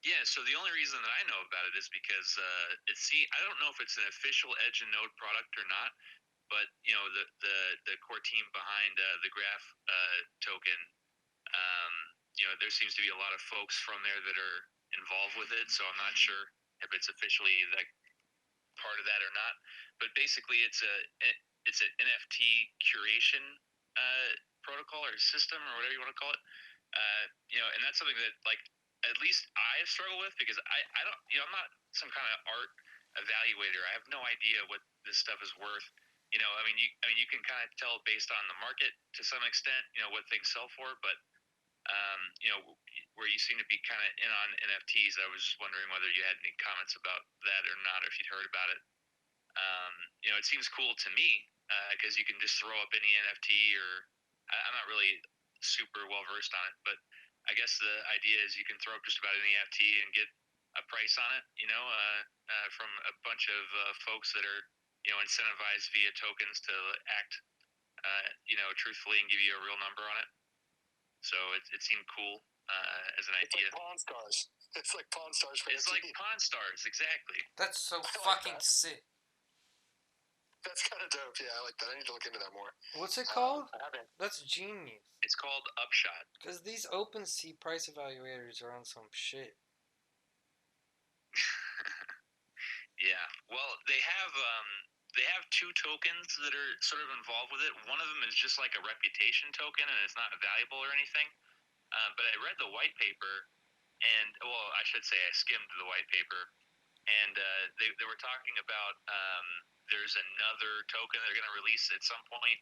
Yeah, so the only reason that I know about it is because I don't know if it's an official Edge and Node product or not, but the core team behind the Graph token, there seems to be a lot of folks from there that are involved with it, so I'm not sure if it's officially like part of that or not. But basically, it's an NFT curation protocol or system or whatever you want to call it. And that's something that like at least I struggle with, because I don't I'm not some kind of art evaluator. I have no idea what this stuff is worth. You can kind of tell based on the market to some extent, what things sell for, but where you seem to be kind of in on NFTs, I was just wondering whether you had any comments about that or not, or if you'd heard about it. It seems cool to me because you can just throw up any NFT, or I'm not really super well versed on it, but I guess the idea is you can throw up just about any NFT and get a price on it, from a bunch of folks that are, incentivized via tokens to act, truthfully and give you a real number on it. So it seemed cool as an
It's
idea.
like Pawn Stars. It's like Pawn Stars for
It's
NFT.
like Pawn Stars, exactly.
That's so
I like
fucking
that.
sick.
That's kind of dope. Yeah, I like that. I need to look into that more.
What's it called?
I haven't.
That's genius.
It's called Upshot.
Because these OpenSea price evaluators are on some shit.
Yeah. Well, they have two tokens that are sort of involved with it. One of them is just like a reputation token, and it's not valuable or anything. But I read the white paper, and well, I should say I skimmed the white paper, and they were talking about there's another token they're going to release at some point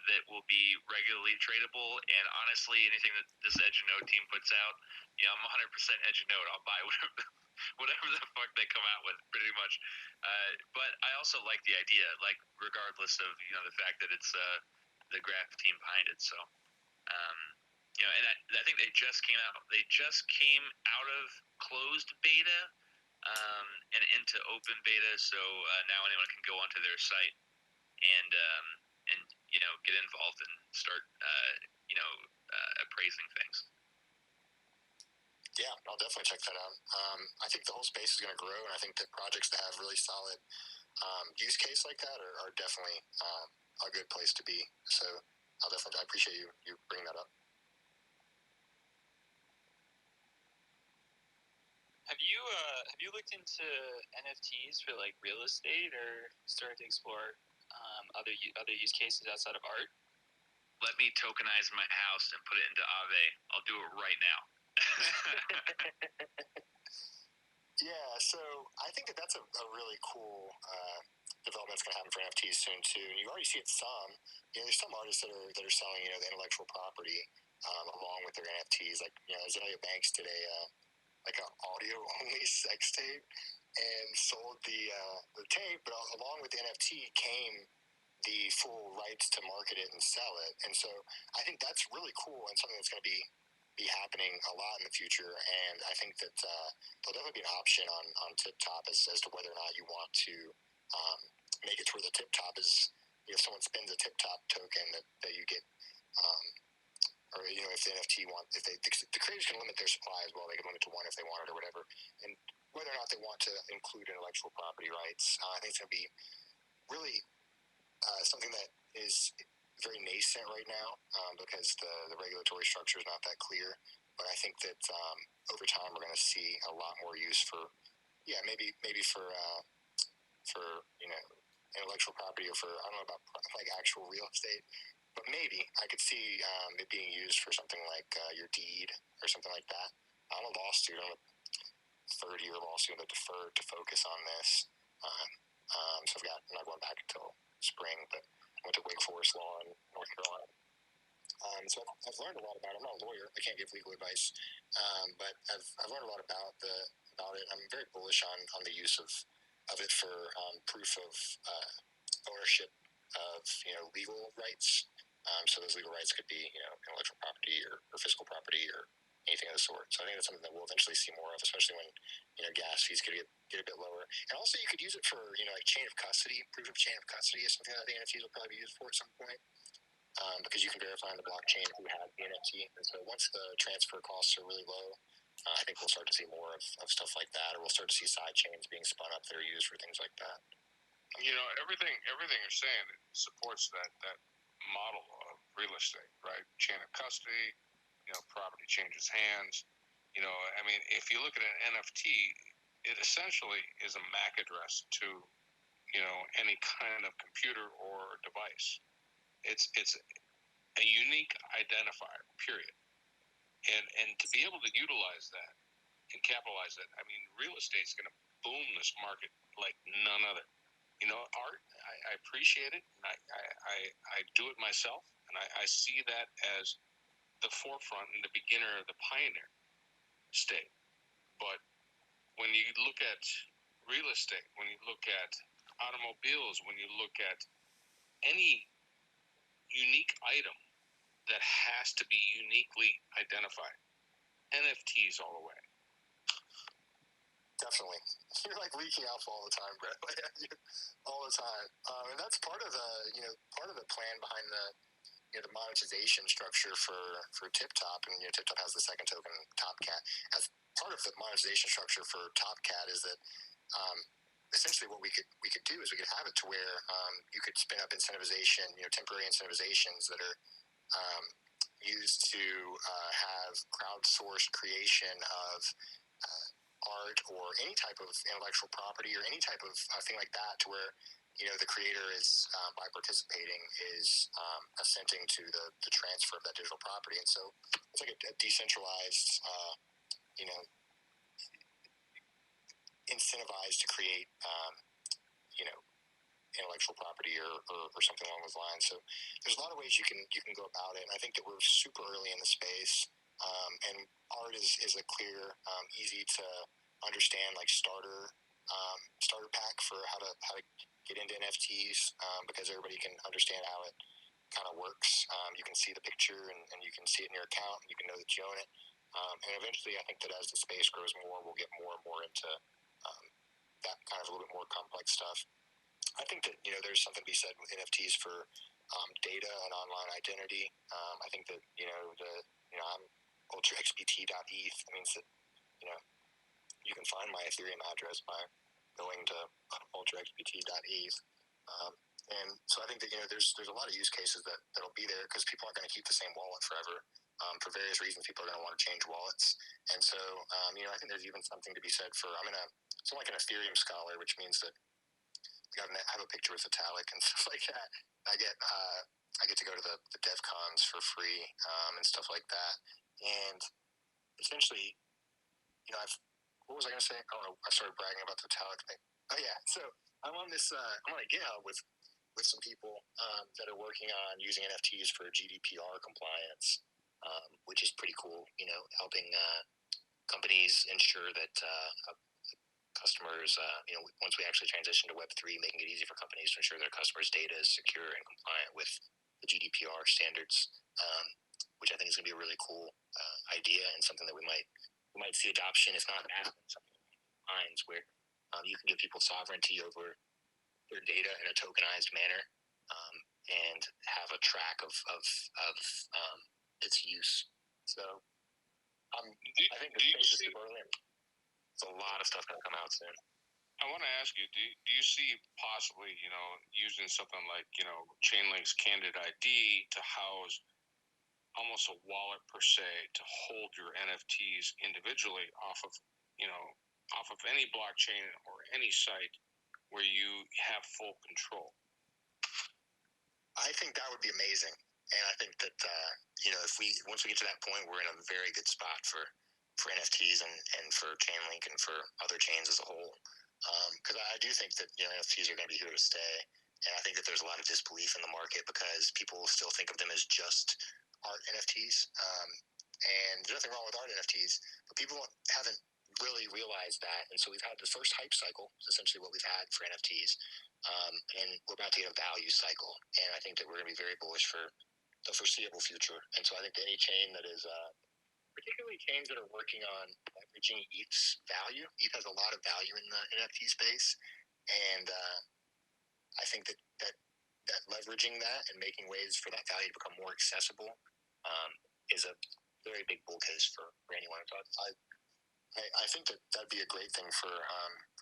that will be regularly tradable. And honestly, anything that this Edge and Node team puts out, I'm 100% Edge and Node. I'll buy whatever the fuck they come out with, pretty much. But I also like the idea, like regardless of the fact that it's the Graph team behind it. So, and I think they just came out. They just came out of closed beta and into open beta. So now anyone can go onto their site and get involved and start appraising things.
Yeah, I'll definitely check that out. I think the whole space is going to grow, and I think that projects that have really solid use case like that are definitely a good place to be. So I appreciate you bringing that up.
Have you looked into NFTs for like real estate, or started to explore other use cases outside of art?
Let me tokenize my house and put it into Aave. I'll do it right now.
Yeah, so I think that's a really cool development that's going to happen for NFTs soon too. And you already see it some. There's some artists that are selling the intellectual property along with their NFTs. Like Azalea Banks did an audio only sex tape and sold the tape, but along with the NFT came the full rights to market it and sell it. And so I think that's really cool and something that's going to be happening a lot in the future. And I think that there'll definitely be an option on TipTop as to whether or not you want to make it to where the TipTop is, if someone spends a TipTop token that you get, or if the NFT the creators can limit their supply as well. They can limit to one if they want it or whatever. And whether or not they want to include intellectual property rights, I think it's going to be really something that is very nascent right now because the regulatory structure is not that clear. But I think that over time we're going to see a lot more use for, maybe for intellectual property, or for, I don't know about like actual real estate, but maybe I could see it being used for something like your deed or something like that. I'm a law student. I'm a third-year law student that deferred to focus on this. So I'm not going back until spring, but I went to Wake Forest Law in North Carolina. So I've learned a lot about it. I'm not a lawyer. I can't give legal advice, but I've learned a lot about it. I'm very bullish on the use of it for proof of ownership of legal rights. So those legal rights could be intellectual property or physical property or anything of the sort. So I think that's something that we'll eventually see more of, especially when gas fees could get a bit lower. And also you could use it for like chain of custody. Proof of chain of custody is something that I think NFTs will probably be used for at some point. Because you can verify on the blockchain who had the NFT. And so once the transfer costs are really low, I think we'll start to see more of stuff like that, or we'll start to see side chains being spun up that are used for things like that.
Everything you're saying supports that model of real estate, right? Chain of custody, property changes hands. If you look at an NFT, it essentially is a MAC address to, any kind of computer or device. It's a unique identifier, period. And to be able to utilize that and capitalize it, real estate's going to boom this market like none other. Art, I appreciate it, and I do it myself, and I see that as the forefront and the beginner, the pioneer state. But when you look at real estate, when you look at automobiles, when you look at any unique item that has to be uniquely identified, NFTs all the way.
Definitely. You're like leaking alpha all the time, bro. All the time. And that's part of the plan behind the monetization structure for TipTop, and TipTop has the second token, TopCat. As part of the monetization structure for TopCat is that essentially what we could do is we could have it to where you could spin up incentivization, temporary incentivizations that are used to have crowdsourced creation of art or any type of intellectual property or any type of thing like that, to where the creator is by participating is assenting to the transfer of that digital property. And so it's like a decentralized incentivized to create intellectual property or something along those lines. So there's a lot of ways you can go about it, and I think that we're super early in the space, and art is a clear easy to understand starter pack for how to get into NFTs, because everybody can understand how it kind of works. You can see the picture and you can see it in your account, and you can know that you own it. And eventually, I think that as the space grows more, we'll get more and more into that kind of a little bit more complex stuff. I think that there's something to be said with NFTs for data and online identity. I think that I'm ultraxbt.eth. That means that you can find my Ethereum address by going to ultraxbt.eth. And so I think that there's a lot of use cases that'll be there, because people aren't going to keep the same wallet forever. For various reasons, people are going to want to change wallets. And so I think there's even something to be said for I'm like an Ethereum scholar, which means that I have a picture with Vitalik and stuff like that. I get to go to the dev cons for free and stuff like that. And essentially, what was I going to say? I don't know. I started bragging about the Vitalik thing. Oh yeah. So I'm on this. I'm on a GitHub with some people that are working on using NFTs for GDPR compliance, which is pretty cool. Helping companies ensure that customers, once we actually transition to Web3, making it easy for companies to ensure their customers' data is secure and compliant with the GDPR standards, which I think is going to be a really cool idea, and something that we might see adoption, if not happen, something along those lines where you can give people sovereignty over their data in a tokenized manner, and have a track of its use. So I think the space is super early. There's a lot of stuff going to come out soon.
I want to ask you, do you see possibly, using something like, Chainlink's Candid ID to house almost a wallet per se to hold your NFTs individually off of any blockchain or any site where you have full control?
I think that would be amazing. And I think that, once we get to that point, we're in a very good spot for NFTs and for Chainlink and for other chains as a whole. Because I do think that NFTs are going to be here to stay, and I think that there's a lot of disbelief in the market because people still think of them as just art NFTs. And there's nothing wrong with art NFTs, but people haven't really realized that. And so we've had the first hype cycle, is essentially what we've had for NFTs, and we're about to get a value cycle. And I think that we're going to be very bullish for the foreseeable future. And so I think that any chain that is particularly chains that are working on leveraging ETH's value. ETH has a lot of value in the NFT space, and I think that leveraging that and making ways for that value to become more accessible is a very big bull case for anyone. So I think that that'd be a great thing for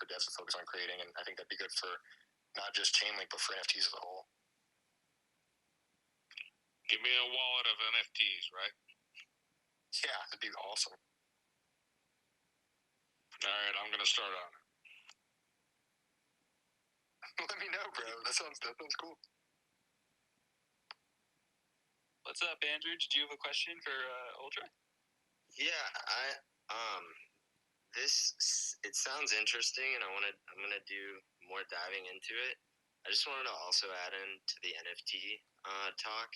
devs to focus on creating, and I think that'd be good for not just Chainlink but for NFTs as a whole.
Give me a wallet of NFTs, right?
Yeah, that'd be awesome.
All right, I'm going to start on it.
Let me know, bro. That sounds cool.
What's up, Andrew? Did you have a question for Ultra?
Yeah, it sounds interesting, and I'm gonna do more diving into it. I just wanted to also add into the NFT talk,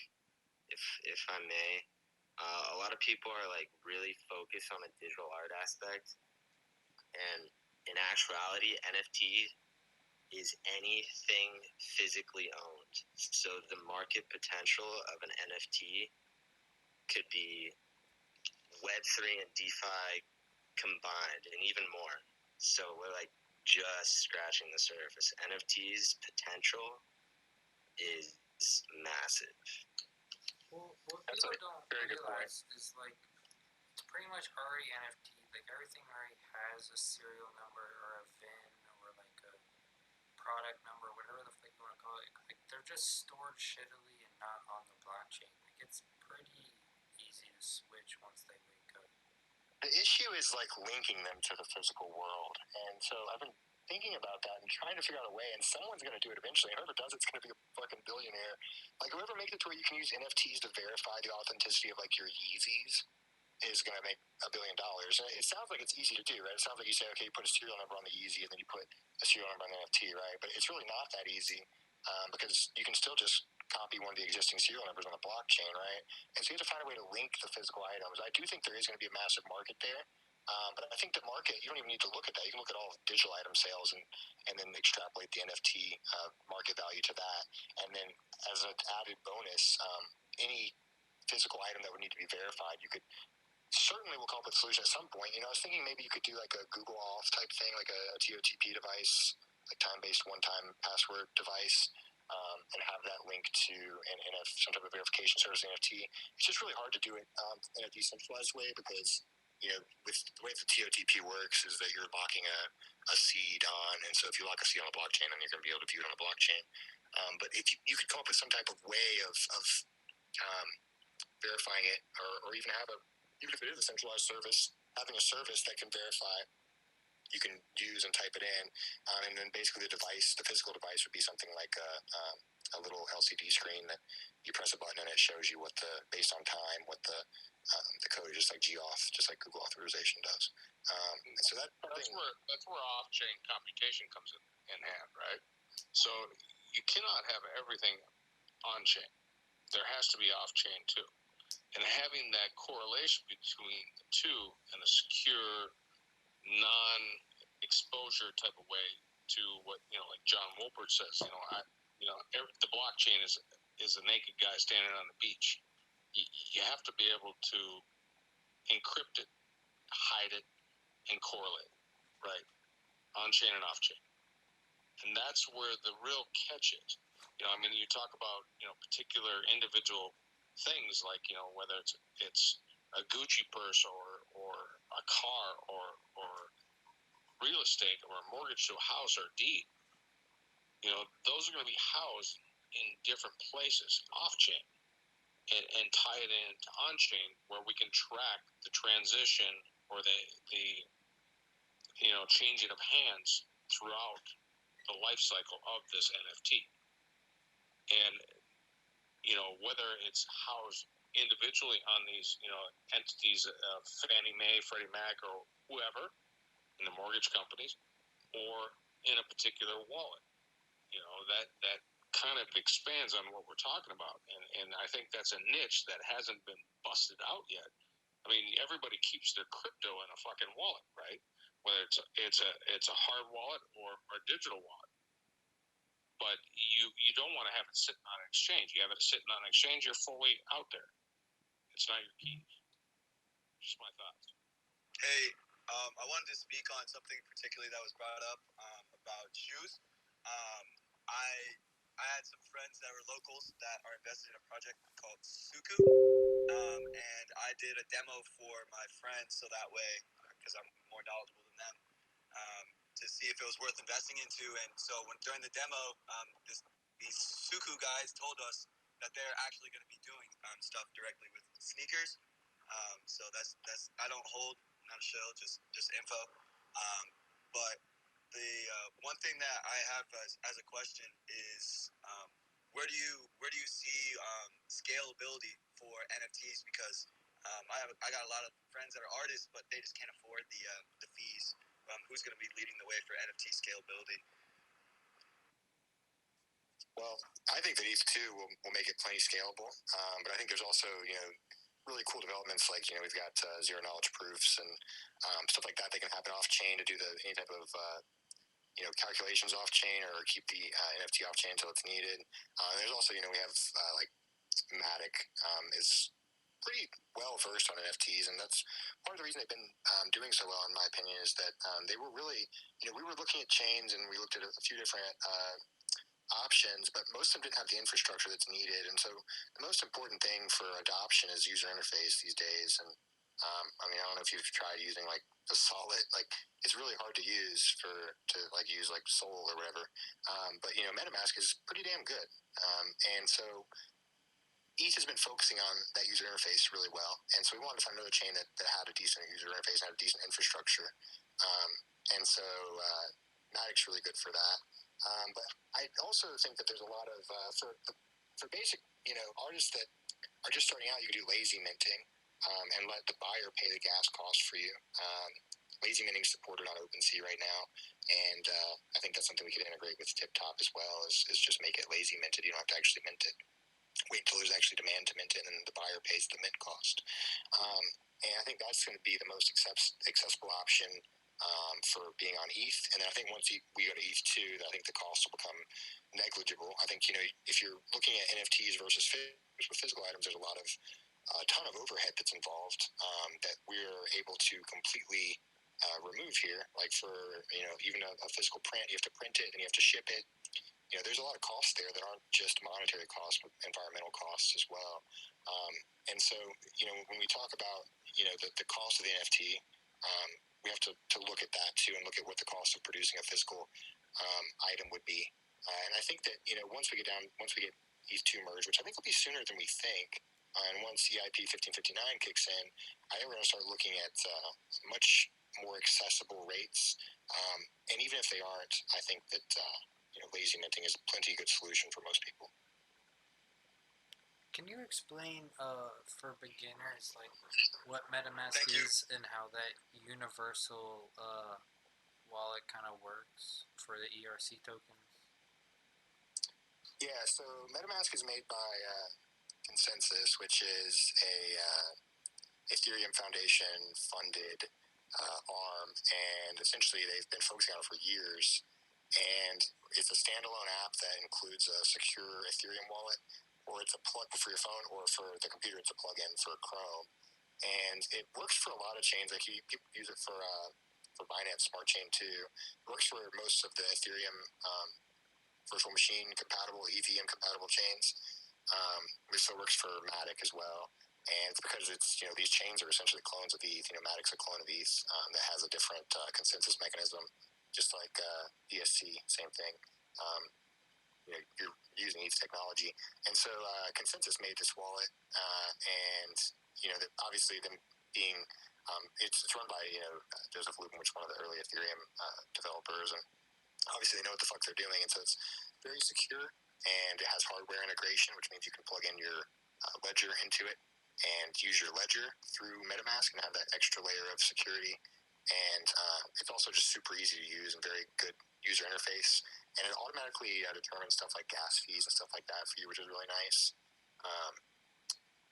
if I may. A lot of people are really focused on the digital art aspect, and in actuality, NFT is anything physically owned. So the market potential of an NFT could be Web3 and DeFi combined, and even more. So we're just scratching the surface. NFT's potential is massive.
What
That's
people
a
don't
very good point.
realize is like it's pretty much already NFT. Like everything already has a serial number or a VIN or like a product number, whatever the fuck you want to call it. Like they're just stored shittily and not on the blockchain. Like it's pretty easy to switch once they wake up.
The issue is like linking them to the physical world, and so I've been thinking about that and trying to figure out a way, and someone's going to do it eventually, and whoever does it's going to be a fucking billionaire. Like whoever makes it to where you can use NFTs to verify the authenticity of like your Yeezys is going to make $1 billion. And it sounds like it's easy to do, right? It sounds like you say, okay, you put a serial number on the Yeezy and then you put a serial number on the NFT, right? But it's really not that easy because you can still just copy one of the existing serial numbers on the blockchain, right? And so you have to find a way to link the physical items. I do think there is going to be a massive market there. But I think the market, you don't even need to look at that. You can look at all digital item sales and then extrapolate the NFT market value to that. And then as an added bonus, any physical item that would need to be verified, you could certainly will come up with a solution at some point. You know, I was thinking maybe you could do like a Google Auth type thing, like a TOTP device, like time-based one-time password device, and have that link to some type of verification service NFT. It's just really hard to do it in a decentralized way because, you know, with the way the TOTP works is that you're locking a seed on, and so if you lock a seed on a blockchain, then you're going to be able to view it on a blockchain. But if you could come up with some type of way of verifying it, or even even if it is a centralized service, having a service that can verify, you can use and type it in, and then basically the physical device would be something like a little LCD screen that you press a button and it shows you based on time, what the code is, just like GAuth, just like Google authorization does. So
that's where off-chain computation comes in hand, right? So you cannot have everything on-chain. There has to be off-chain too. And having that correlation between the two in a secure, non-exposure type of way to what, you know, like John Wolpert says, the blockchain is a naked guy standing on the beach. You have to be able to encrypt it, hide it, and correlate, right? On-chain and off-chain. And that's where the real catch is. You know, I mean, you talk about, you know, particular individual things like, you know, whether it's a Gucci purse or a car or real estate or a mortgage to a house or a deed, you know, those are going to be housed in different places off-chain and tie it into on-chain where we can track the transition or the you know, changing of hands throughout the life cycle of this NFT. And, you know, whether it's housed individually on these, you know, entities of Fannie Mae, Freddie Mac, or whoever in the mortgage companies, or in a particular wallet, you know, that kind of expands on what we're talking about. And I think that's a niche that hasn't been busted out yet. I mean, everybody keeps their crypto in a fucking wallet, right? Whether it's a hard wallet or a digital wallet. But you don't want to have it sitting on an exchange. You have it sitting on an exchange, you're fully out there. It's not your keys. Just my thoughts.
Hey, I wanted to speak on something particularly that was brought up about shoes. I had some friends that were locals that are invested in a project called Suku, and I did a demo for my friends so that way, because I'm more knowledgeable than them, to see if it was worth investing into. And so during the demo, these Suku guys told us that they're actually going to be doing stuff directly with sneakers. So that's I don't hold, not a show, just info. But the one thing that I have as a question is where do you see scalability for NFTs? Because I got a lot of friends that are artists, but they just can't afford the fees. Who's going to be leading the way for NFT scalability?
Well, I think that ETH 2 will make it plenty scalable, but I think there's also, you know, really cool developments like, you know, we've got zero knowledge proofs and stuff like that that can happen off chain to do any type of you know, calculations off chain or keep the NFT off chain until it's needed. There's also, you know, we have like Matic is pretty well versed on NFTs, and that's part of the reason they've been doing so well, in my opinion, is that they were really, you know, we were looking at chains and we looked at a few different options, but most of them didn't have the infrastructure that's needed. And so the most important thing for adoption is user interface these days. And I mean, I don't know if you've tried using like the Solid, like it's really hard to use to use like Sol or whatever. But you know, MetaMask is pretty damn good. And so ETH has been focusing on that user interface really well. And so we wanted to find another chain that had a decent user interface, had a decent infrastructure. And so Matic's really good for that. But I also think that there's a lot of for basic, you know, artists that are just starting out, you can do lazy minting and let the buyer pay the gas cost for you. Lazy minting is supported on OpenSea right now, and I think that's something we could integrate with TipTop as well. Is just make it lazy minted. You don't have to actually mint it. Wait until there's actually demand to mint it, and the buyer pays the mint cost. And I think that's going to be the most accessible option for being on ETH. And then I think once we go to ETH2, I think the cost will become negligible. I think, you know, if you're looking at NFTs versus physical items, there's a ton of overhead that's involved that we're able to completely remove here. Like for, you know, even a physical print, you have to print it and you have to ship it. You know, there's a lot of costs there that aren't just monetary costs, but environmental costs as well. And so, you know, when we talk about, you know, the cost of the NFT, we have to look at that too, and look at what the cost of producing a physical item would be. And I think that, you know, once we get ETH2 merged, which I think will be sooner than we think, and once EIP 1559 kicks in, I think we're going to start looking at much more accessible rates. And even if they aren't, I think that you know, lazy minting is a plenty good solution for most people.
Can you explain for beginners like what MetaMask is and how that universal wallet kind of works for the ERC tokens?
Yeah, so MetaMask is made by Consensus, which is a Ethereum Foundation funded arm, and essentially they've been focusing on it for years. And it's a standalone app that includes a secure Ethereum wallet, or it's a plug for your phone, or for the computer, it's a plug-in for Chrome. And it works for a lot of chains. Like people use it for Binance Smart Chain too. It works for most of the Ethereum virtual machine compatible, EVM compatible chains. It still works for Matic as well. And it's because it's, you know, these chains are essentially clones of ETH. You know, Matic's a clone of ETH that has a different consensus mechanism, just like ESC, same thing. You know, you're using ETH technology. And so Consensus made this wallet, and, you know, obviously them being, it's run by, you know, Joseph Lubin, which is one of the early Ethereum developers, and obviously they know what the fuck they're doing. And so it's very secure, and it has hardware integration, which means you can plug in your ledger into it and use your ledger through MetaMask and have that extra layer of security. And it's also just super easy to use and very good user interface. And it automatically determines stuff like gas fees and stuff like that for you, which is really nice.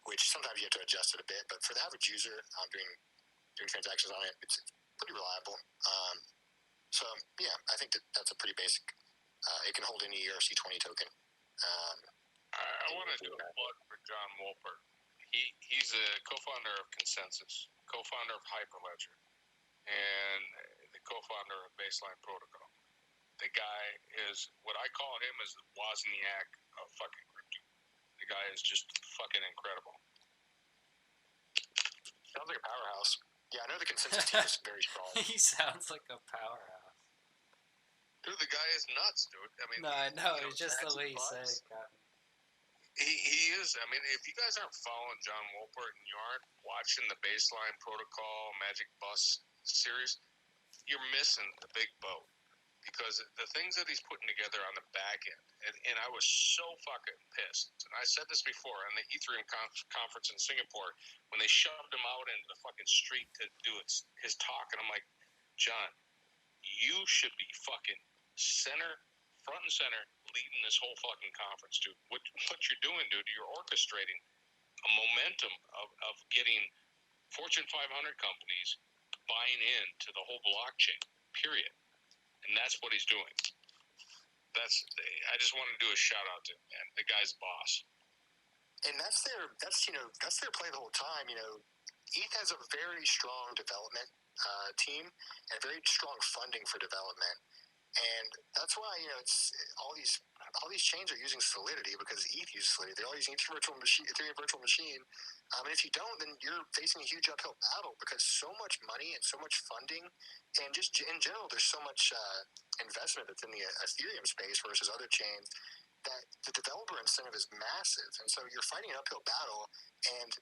Which sometimes you have to adjust it a bit, but for the average user doing transactions on it, it's pretty reliable. So yeah, I think that's a pretty basic. It can hold any ERC20 token.
I want to do a plug for John Wolpert. He's a co-founder of Consensus, co-founder of Hyperledger, and the co-founder of Baseline Protocol. The guy is, what I call him is the Wozniak of fucking crypto. The guy is just fucking incredible.
Sounds like a powerhouse. Yeah, I know the Consensus team is very strong.
He sounds like a powerhouse.
Dude, the guy is nuts, dude. I mean,
no, I know.
You know,
It's just the way you say it.
He is. I mean, if you guys aren't following John Wolpert and you aren't watching the Baseline Protocol Magic Bus series, you're missing the big boat. Because the things that he's putting together on the back end, and I was so fucking pissed. And I said this before on the Ethereum conference in Singapore when they shoved him out into the fucking street to do his talk. And I'm like, John, you should be fucking front and center, leading this whole fucking conference, dude. What you're doing, dude, you're orchestrating a momentum of getting Fortune 500 companies buying into the whole blockchain, period. And that's what he's doing. I just want to do a shout out to him, man. The guy's a boss.
And that's their play the whole time. You know, ETH has a very strong development team and very strong funding for development. And that's why, you know, it's all these all these chains are using Solidity because ETH uses Solidity. They're all using Ethereum virtual machine. And if you don't, then you're facing a huge uphill battle because so much money and so much funding, and just in general, there's so much investment that's in the Ethereum space versus other chains that the developer incentive is massive. And so you're fighting an uphill battle, and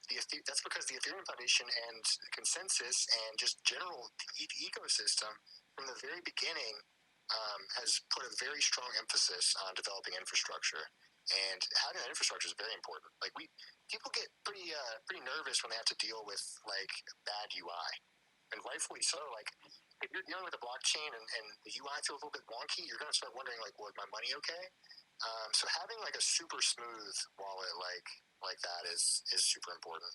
that's because the Ethereum Foundation and Consensus and just general ETH ecosystem from the very beginning has put a very strong emphasis on developing infrastructure. And having that infrastructure is very important. Like people get pretty nervous when they have to deal with like bad UI, and rightfully so. Like if you're dealing with a blockchain and the UI feels a little bit wonky, you're going to start wondering like, well, is my money okay? So having like a super smooth wallet like that is super important,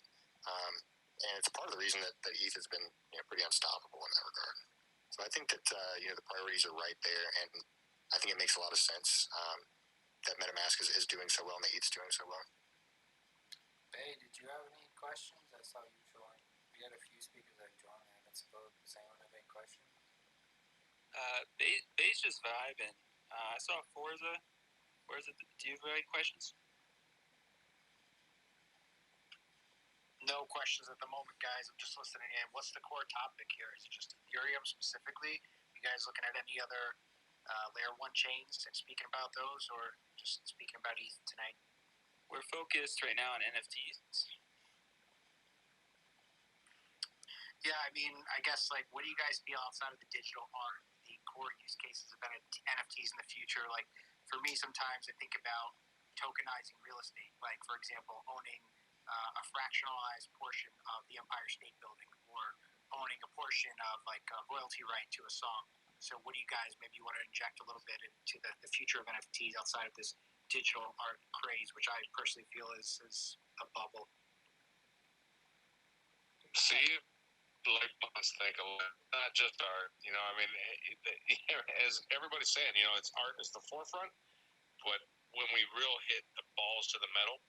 and it's part of the reason that ETH has been pretty unstoppable in that regard. So I think that the priorities are right there, and I think it makes a lot of sense that MetaMask is doing so well and that ETH's doing so well.
Bay, did you have any questions? I saw you join. We had a few speakers that joined. I haven't spoke. Does anyone have any questions?
Bay's just vibing. I saw Forza. Do you have any questions?
No questions at the moment, guys. I'm just listening in. What's the core topic here? Is it just Ethereum specifically? You guys looking at any other layer 1 chains and speaking about those, or just speaking about ETH tonight?
We're focused right now on NFTs.
Yeah, I mean, I guess, like, what do you guys feel outside of the digital art, the core use cases of NFTs in the future? Like, for me, sometimes I think about tokenizing real estate, like, for example, owning a fractionalized portion of the Empire State Building, or owning a portion of, like, a royalty right to a song. So what do you guys maybe want to inject a little bit into the future of NFTs outside of this digital art craze, which I personally feel is a bubble?
See, like us think a lot, not just art. I mean, as everybody's saying, it's art is the forefront, but when we real hit the balls to the metal,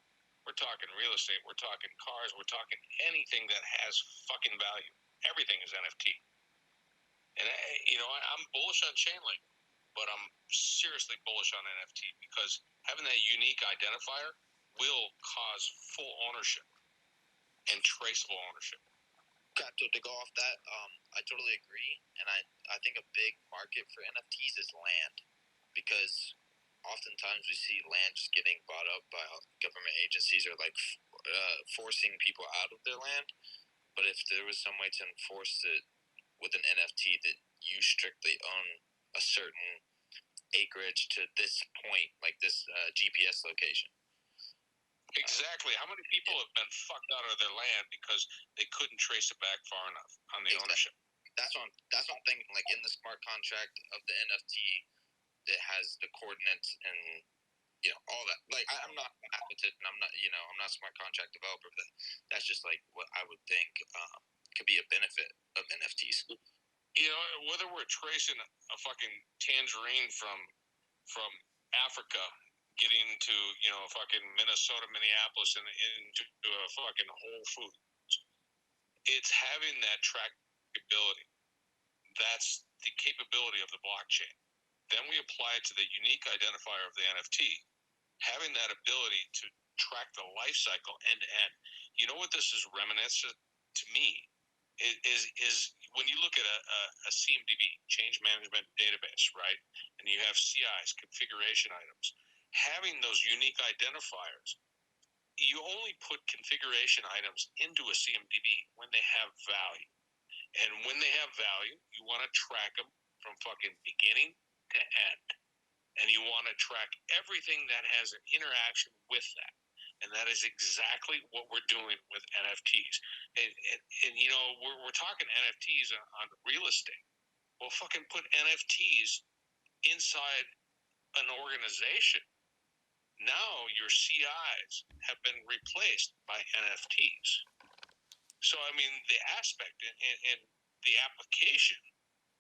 we're talking real estate, we're talking cars, we're talking anything that has fucking value. Everything is NFT. And I'm bullish on Chainlink, but I'm seriously bullish on NFT because having that unique identifier will cause full ownership and traceable ownership.
To go off that, I totally agree, and I think a big market for NFTs is land, because oftentimes we see land just getting bought up by government agencies or like forcing people out of their land. But if there was some way to enforce it with an NFT that you strictly own a certain acreage to this point, like this GPS location.
Exactly. How many people have been fucked out of their land because they couldn't trace it back far enough on the ownership?
That's what I'm thinking. Like in the smart contract of the NFT that has the coordinates and all that. Like I'm not an advocate, and I'm not a smart contract developer. But that's just like what I would think could be a benefit of NFTs.
Whether we're tracing a fucking tangerine from Africa, getting to fucking Minnesota, Minneapolis, and into a fucking Whole Foods, it's having that trackability. That's the capability of the blockchain. Then we apply it to the unique identifier of the NFT, having that ability to track the life cycle end to end. You know what this is reminiscent to me is when you look at a CMDB, change management database, right? And you have CIs, configuration items. Having those unique identifiers, you only put configuration items into a CMDB when they have value. And when they have value, you want to track them from fucking beginning to end. And you want to track everything that has an interaction with that. And that is exactly what we're doing with NFTs. And we're talking NFTs on real estate. Well, fucking put NFTs inside an organization. Now your CIs have been replaced by NFTs. So, I mean, the aspect and the application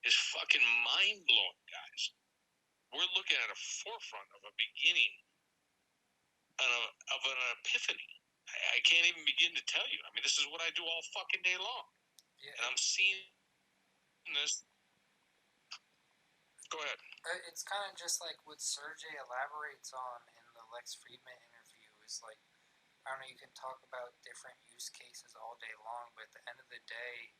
is fucking mind-blowing, guys. We're looking at a forefront of a beginning of an epiphany. I can't even begin to tell you. I mean, this is what I do all fucking day long. Yeah. And I'm seeing this. Go ahead.
It's kind of just like what Sergey elaborates on in the Lex Friedman interview. Is like, I don't know, you can talk about different use cases all day long, but at the end of the day,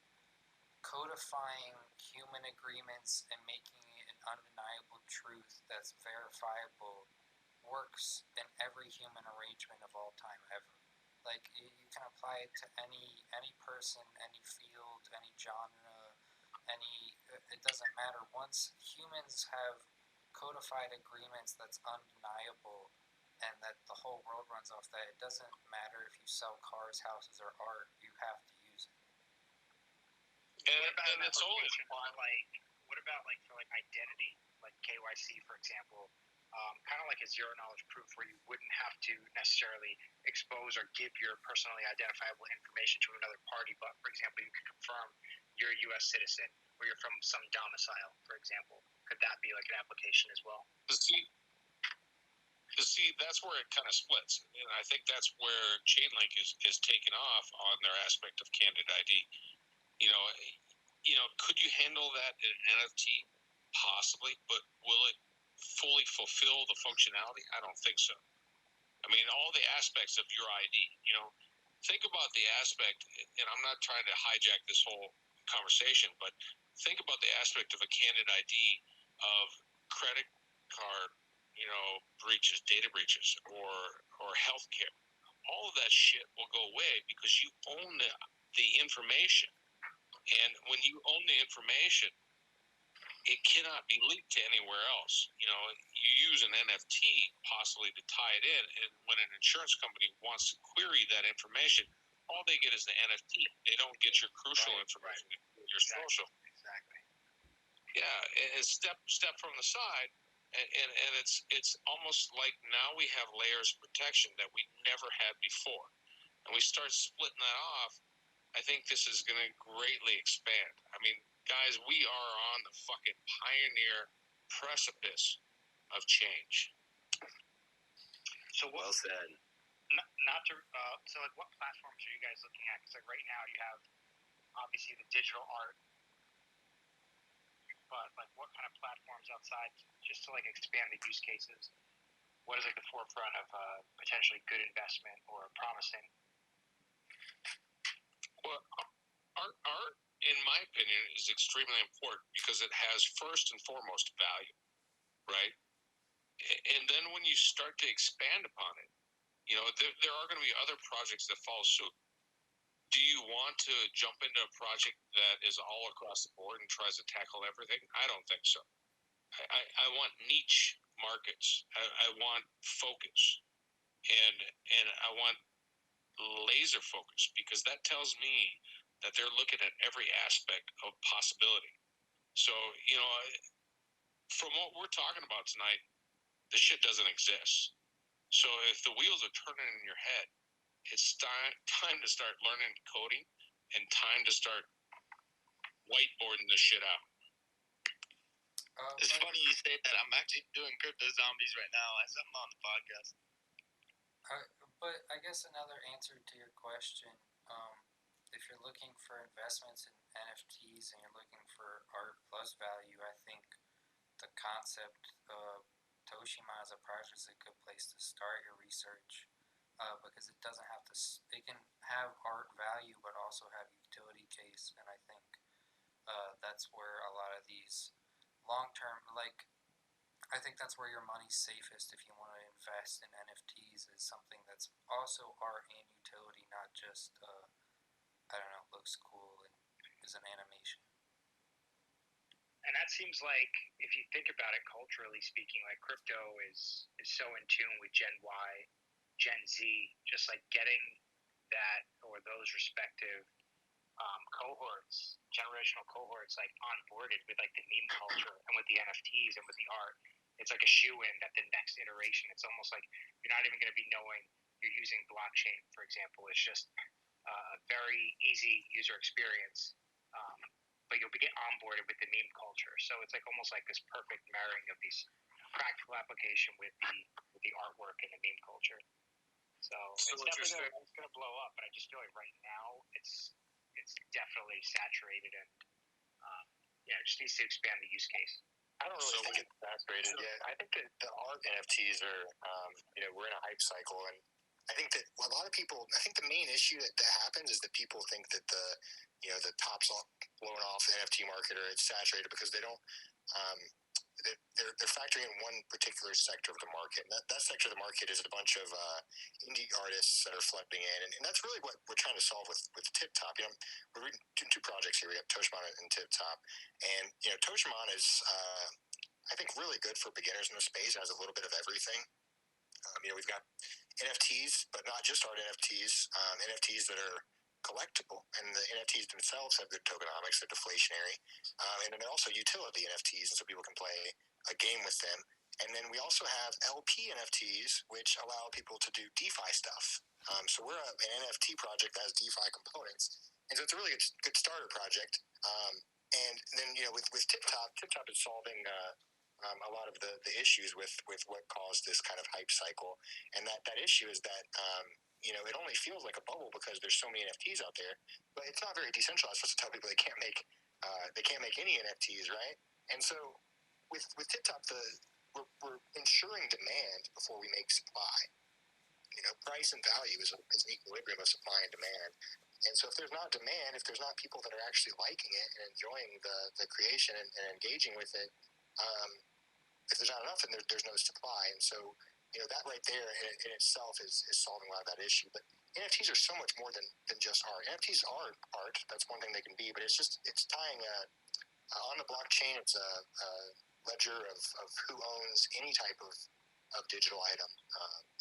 codifying human agreements and making it an undeniable truth that's verifiable works in every human arrangement of all time ever. Like, you can apply it to any person, any field, any genre, it doesn't matter. Once humans have codified agreements that's undeniable and that the whole world runs off that, it doesn't matter if you sell cars, houses, or art, you have to use it.
And it's only what about for identity, like KYC, for example? Kind of like a zero knowledge proof where you wouldn't have to necessarily expose or give your personally identifiable information to another party, but for example, you could confirm you're a U.S. citizen or you're from some domicile, for example. Could that be like an application as well?
See, that's where it kind of splits, and I think that's where Chainlink is taken off on their aspect of candid ID. Could you handle that in an NFT? Possibly, but will it fully fulfill the functionality? I don't think so. I mean, all the aspects of your ID, think about the aspect, and I'm not trying to hijack this whole conversation, but think about the aspect of a candid ID of credit card, breaches, data breaches, or healthcare. All of that shit will go away because you own the information. And when you own the information, it cannot be linked to anywhere else. You use an NFT possibly to tie it in, and when an insurance company wants to query that information, all they get is the NFT. They don't get your crucial information, your social.
Exactly.
Yeah, and step from the side, and it's almost like now we have layers of protection that we never had before, and we start splitting that off. I think this is going to greatly expand. I mean, guys, we are on the fucking pioneer precipice of change.
So
well said.
What platforms are you guys looking at? Because right now you have obviously the digital art, but what kind of platforms outside just to expand the use cases? What is the forefront of potentially good investment or promising?
Well, art, in my opinion, is extremely important because it has first and foremost value, right? And then when you start to expand upon it, there are going to be other projects that follow suit. Do you want to jump into a project that is all across the board and tries to tackle everything? I don't think so. I want niche markets. I want focus, and I want laser focus, because that tells me that they're looking at every aspect of possibility. So, from what we're talking about tonight, the shit doesn't exist. So if the wheels are turning in your head, it's time to start learning coding and time to start whiteboarding this shit out.
It's funny you say that. I'm actually doing Crypto Zombies right now as I'm on the podcast.
But I guess another answer to your question, if you're looking for investments in NFTs and you're looking for art plus value, I think the concept of Toshimon as a project is a good place to start your research, because it doesn't have to. It can have art value, but also have utility case, and I think that's where a lot of these long-term, I think that's where your money's safest if you want to invest in NFTs, is something that's also art and utility, not just looks cool and is an animation.
And that seems like, if you think about it culturally speaking, crypto is so in tune with Gen Y, Gen Z, just getting that or those respective cohorts, generational cohorts, onboarded with the meme culture and with the NFTs and with the art. It's a shoe-in that the next iteration, it's almost like you're not even going to be knowing you're using blockchain, for example. It's just a very easy user experience, but you'll get onboarded with the meme culture. So it's almost like this perfect marrying of these practical application with the artwork and the meme culture. So it's definitely going to blow up, but I just feel like right now it's definitely saturated and just needs to expand the use case.
I don't really think it's saturated yet. I think that the art NFTs are, we're in a hype cycle, and I think that a lot of people. I think the main issue that happens is that people think that the top's all blown off the NFT market or it's saturated because they don't. They're factoring in one particular sector of the market. And that sector of the market is a bunch of indie artists that are flooding in, and that's really what we're trying to solve with TipTop. We're doing two projects here. We have Toshimon and TipTop, and Toshimon is I think really good for beginners in the space. It has a little bit of everything. We've got NFTs, but not just art NFTs. NFTs that are collectible, and the NFTs themselves have good tokenomics. They're deflationary, and then they're also utility NFTs, and so people can play a game with them. And then we also have LP NFTs, which allow people to do DeFi stuff. So we're an NFT project that has DeFi components, and so it's a really good starter project. And then with TipTop is solving a lot of the issues with what caused this kind of hype cycle, and that issue is that it only feels like a bubble because there's so many NFTs out there, but it's not very decentralized. For us to tell people they can't make any NFTs, right? And so with TipTop, we're ensuring demand before we make supply. Price and value is an equilibrium of supply and demand. And so if there's not demand, if there's not people that are actually liking it and enjoying the creation and engaging with it, if there's not enough, then there's no supply. And so that right there in itself is solving a lot of that issue. But NFTs are so much more than just art. NFTs are art. That's one thing they can be, but it's tying on the blockchain. It's a ledger of who owns any type of digital item.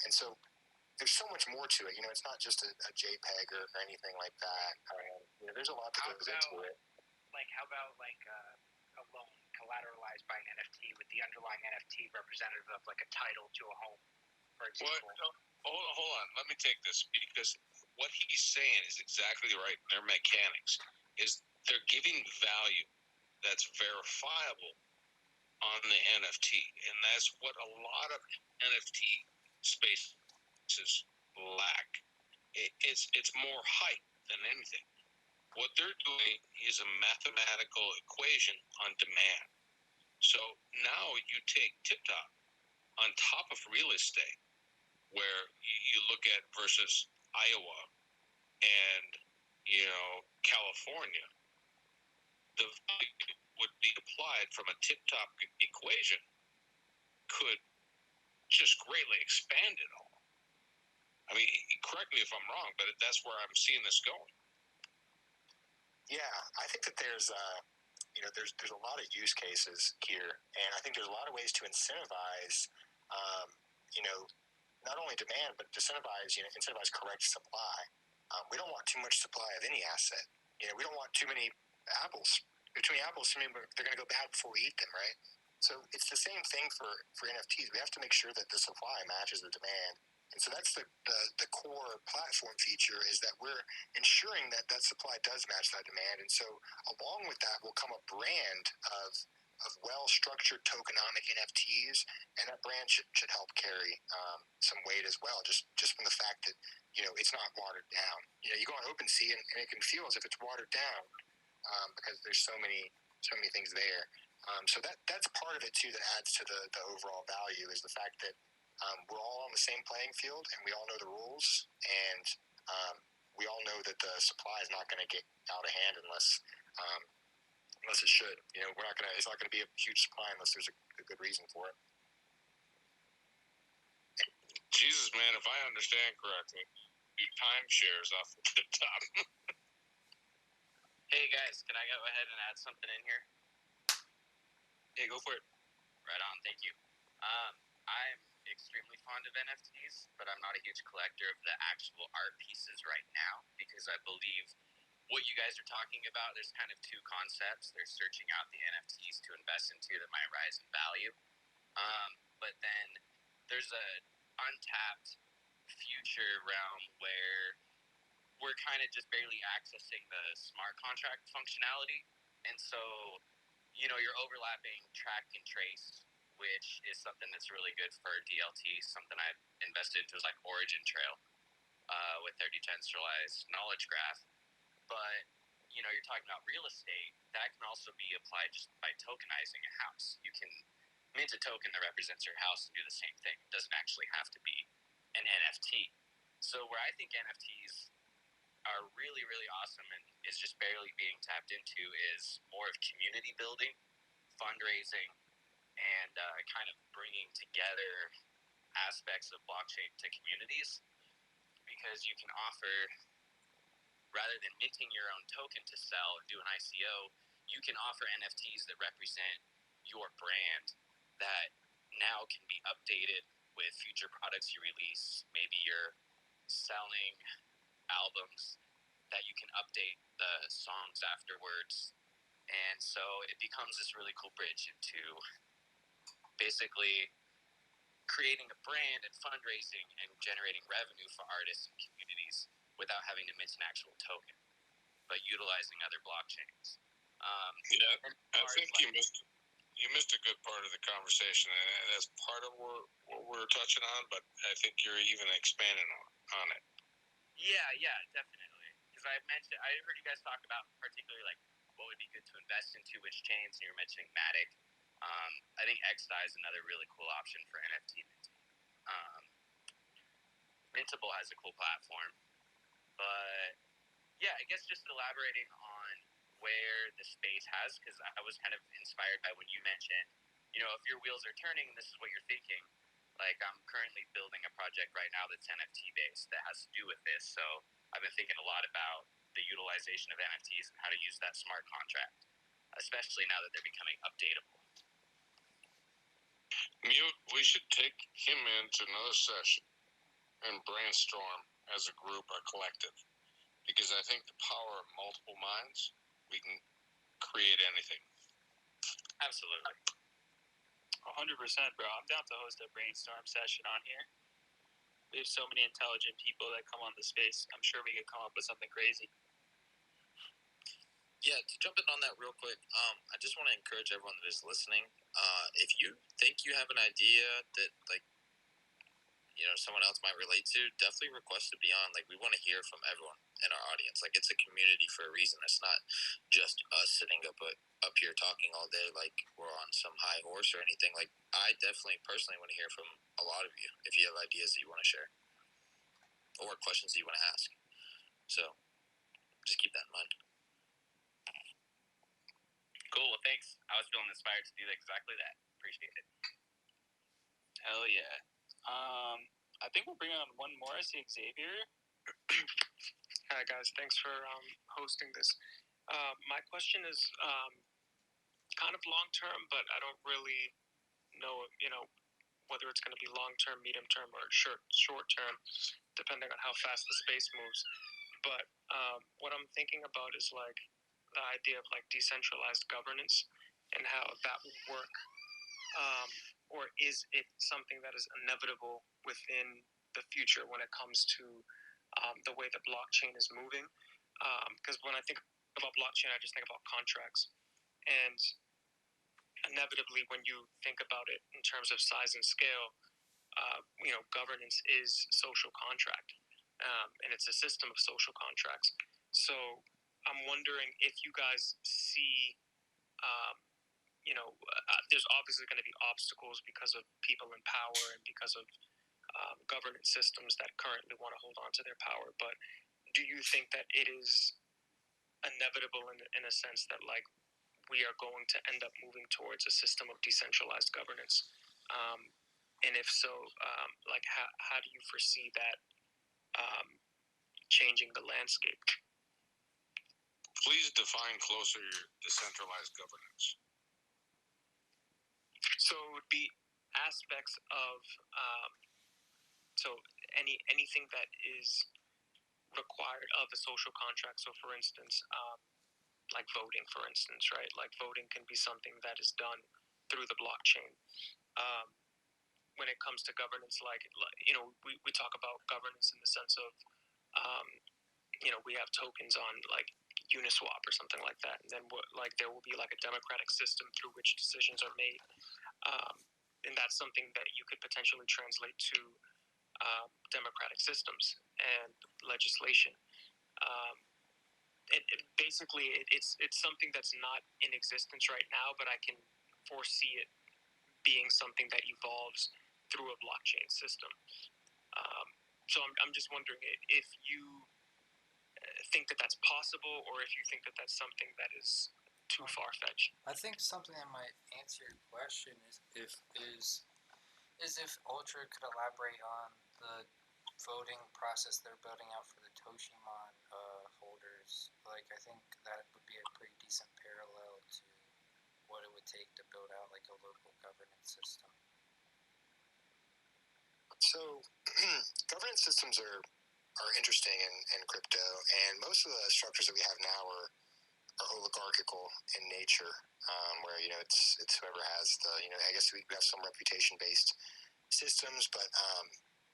And so there's so much more to it. It's not just a JPEG or anything like that. There's a lot that goes into it.
How about a loan collateralized by an NFT with the underlying NFT representative of a title to a home, for example?
Hold on. Let me take this, because what he's saying is exactly right. Their mechanics is they're giving value that's verifiable on the NFT, and that's what a lot of NFT spaces lack. It's more hype than anything. What they're doing is a mathematical equation on demand. So now you take TipTop on top of real estate, where you look at versus Iowa and California, the value would be applied from a TipTop equation could just greatly expand it all. I mean, correct me if I'm wrong, but that's where I'm seeing this going.
Yeah, I think that there's a lot of use cases here, and I think there's a lot of ways to incentivize, not only demand but incentivize correct supply. We don't want too much supply of any asset. We don't want too many apples. Too many apples, they're going to go bad before we eat them, right? So it's the same thing for NFTs. We have to make sure that the supply matches the demand. And so that's the core platform feature, is that we're ensuring that supply does match that demand. And so along with that will come a brand of well-structured tokenomic NFTs, and that brand should help carry some weight as well, just from the fact that it's not watered down. You go on OpenSea and it can feel as if it's watered down because there's so many things there. So that's part of it too that adds to the overall value, is the fact that we're all on the same playing field, and we all know the rules, and we all know that the supply is not going to get out of hand unless it should. It's not going to be a huge supply unless there's a good reason for it.
Jesus, man, if I understand correctly, you timeshares off the TipTop.
Hey guys, can I go ahead and add something in here?
Yeah, go for it.
Right on, thank you. I'm extremely fond of NFTs, but I'm not a huge collector of the actual art pieces right now, because I believe what you guys are talking about, there's kind of two concepts. There's searching out the NFTs to invest into that might rise in value. But then there's a untapped future realm where we're kind of just barely accessing the smart contract functionality. And so, you're overlapping track and trace, which is something that's really good for DLT. Something I've invested into is like Origin Trail with their decentralized knowledge graph. But you're talking about real estate, that can also be applied just by tokenizing a house. You can mint a token that represents your house and do the same thing. It doesn't actually have to be an NFT. So where I think NFTs are really, really awesome and is just barely being tapped into is more of community building, fundraising, and kind of bringing together aspects of blockchain to communities, because you can offer, rather than minting your own token to sell and do an ICO, you can offer NFTs that represent your brand that now can be updated with future products you release. Maybe you're selling albums that you can update the songs afterwards. And so it becomes this really cool bridge into basically creating a brand and fundraising and generating revenue for artists and communities without having to mint an actual token, but utilizing other blockchains.
I think you missed a good part of the conversation, and that's part of what we're touching on. But I think you're even expanding on it.
Yeah, definitely. Because I heard you guys talk about particularly like what would be good to invest into, which chains, and you were mentioning Matic. I think XDAI is another really cool option for NFT minting. Mintable has a cool platform, but yeah, I guess just elaborating on where the space has, because I was kind of inspired by when you mentioned, if your wheels are turning and this is what you're thinking. Like, I'm currently building a project right now that's NFT based that has to do with this. So I've been thinking a lot about the utilization of NFTs and how to use that smart contract, especially now that they're becoming updatable.
We should take him into another session and brainstorm as a group, a collective, because I think the power of multiple minds, we can create anything.
Absolutely.
100%, bro. I'm down to host a brainstorm session on here. We have so many intelligent people that come on the space. I'm sure we could come up with something crazy.
Yeah, to jump in on that real quick, I just want to encourage everyone that is listening. If you think you have an idea that, like, someone else might relate to, definitely request to be on. Like, we want to hear from everyone in our audience. Like, it's a community for a reason. It's not just us sitting up here talking all day like we're on some high horse or anything. Like, I definitely personally want to hear from a lot of you if you have ideas that you want to share or questions that you want to ask. So just keep that in mind.
Cool. Well, thanks. I was feeling inspired to do exactly that. Appreciate it.
Hell yeah. I think we'll bring on one more. I see Xavier.
Hi guys, thanks for hosting this. My question is kind of long term, but I don't really know, whether it's going to be long term, medium term, or short term, depending on how fast the space moves. But what I'm thinking about is like the idea of like decentralized governance and how that would work. Or is it something that is inevitable within the future when it comes to the way the blockchain is moving? Because when I think about blockchain, I just think about contracts. And inevitably, when you think about it in terms of size and scale, governance is social contract. And it's a system of social contracts. So I'm wondering if you guys see... there's obviously going to be obstacles because of people in power and because of governance systems that currently want to hold on to their power. But do you think that it is inevitable in a sense that like we are going to end up moving towards a system of decentralized governance? And if so, like how do you foresee that changing the landscape?
Please define closer your decentralized governance.
So it would be aspects of anything that is required of a social contract. So for instance, like voting, for instance, right? Like voting can be something that is done through the blockchain. When it comes to governance, we talk about governance in the sense of, we have tokens on like Uniswap or something like that. And then there will be like a democratic system through which decisions are made. And that's something that you could potentially translate to democratic systems and legislation. basically it's something that's not in existence right now, but I can foresee it being something that evolves through a blockchain system. So I'm just wondering if you think that that's possible, or if you think that that's something that is too far-fetched.
I think something that might answer your question is if Ultra could elaborate on the voting process they're building out for the Toshimon holders. Like, I think that would be a pretty decent parallel to what it would take to build out like a local governance system.
So, governance systems are interesting in crypto, and most of the structures that we have now are oligarchical in nature, where it's whoever has the I guess we have some reputation based systems, but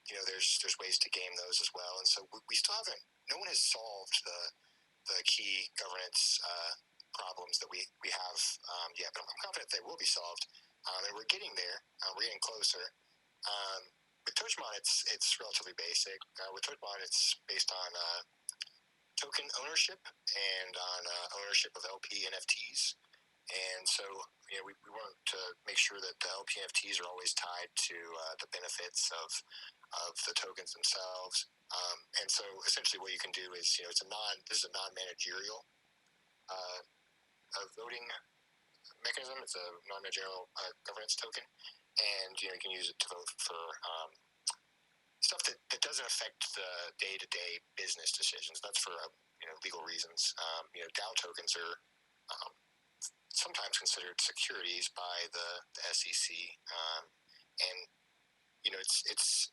there's ways to game those as well, and so we still haven't. No one has solved the key governance problems that we have yet, but I'm confident they will be solved, and we're getting there. We're getting closer. With Toshimon, it's relatively basic. With Toshimon, it's based on token ownership and on ownership of LP NFTs. And so, we want to make sure that the LP NFTs are always tied to the benefits of the tokens themselves. And so, essentially, what you can do is, this is a non-managerial voting mechanism. It's a non-managerial governance token, and you can use it to vote for stuff that doesn't affect the day-to-day business decisions. That's for legal reasons. DAO tokens are sometimes considered securities by the SEC, and it's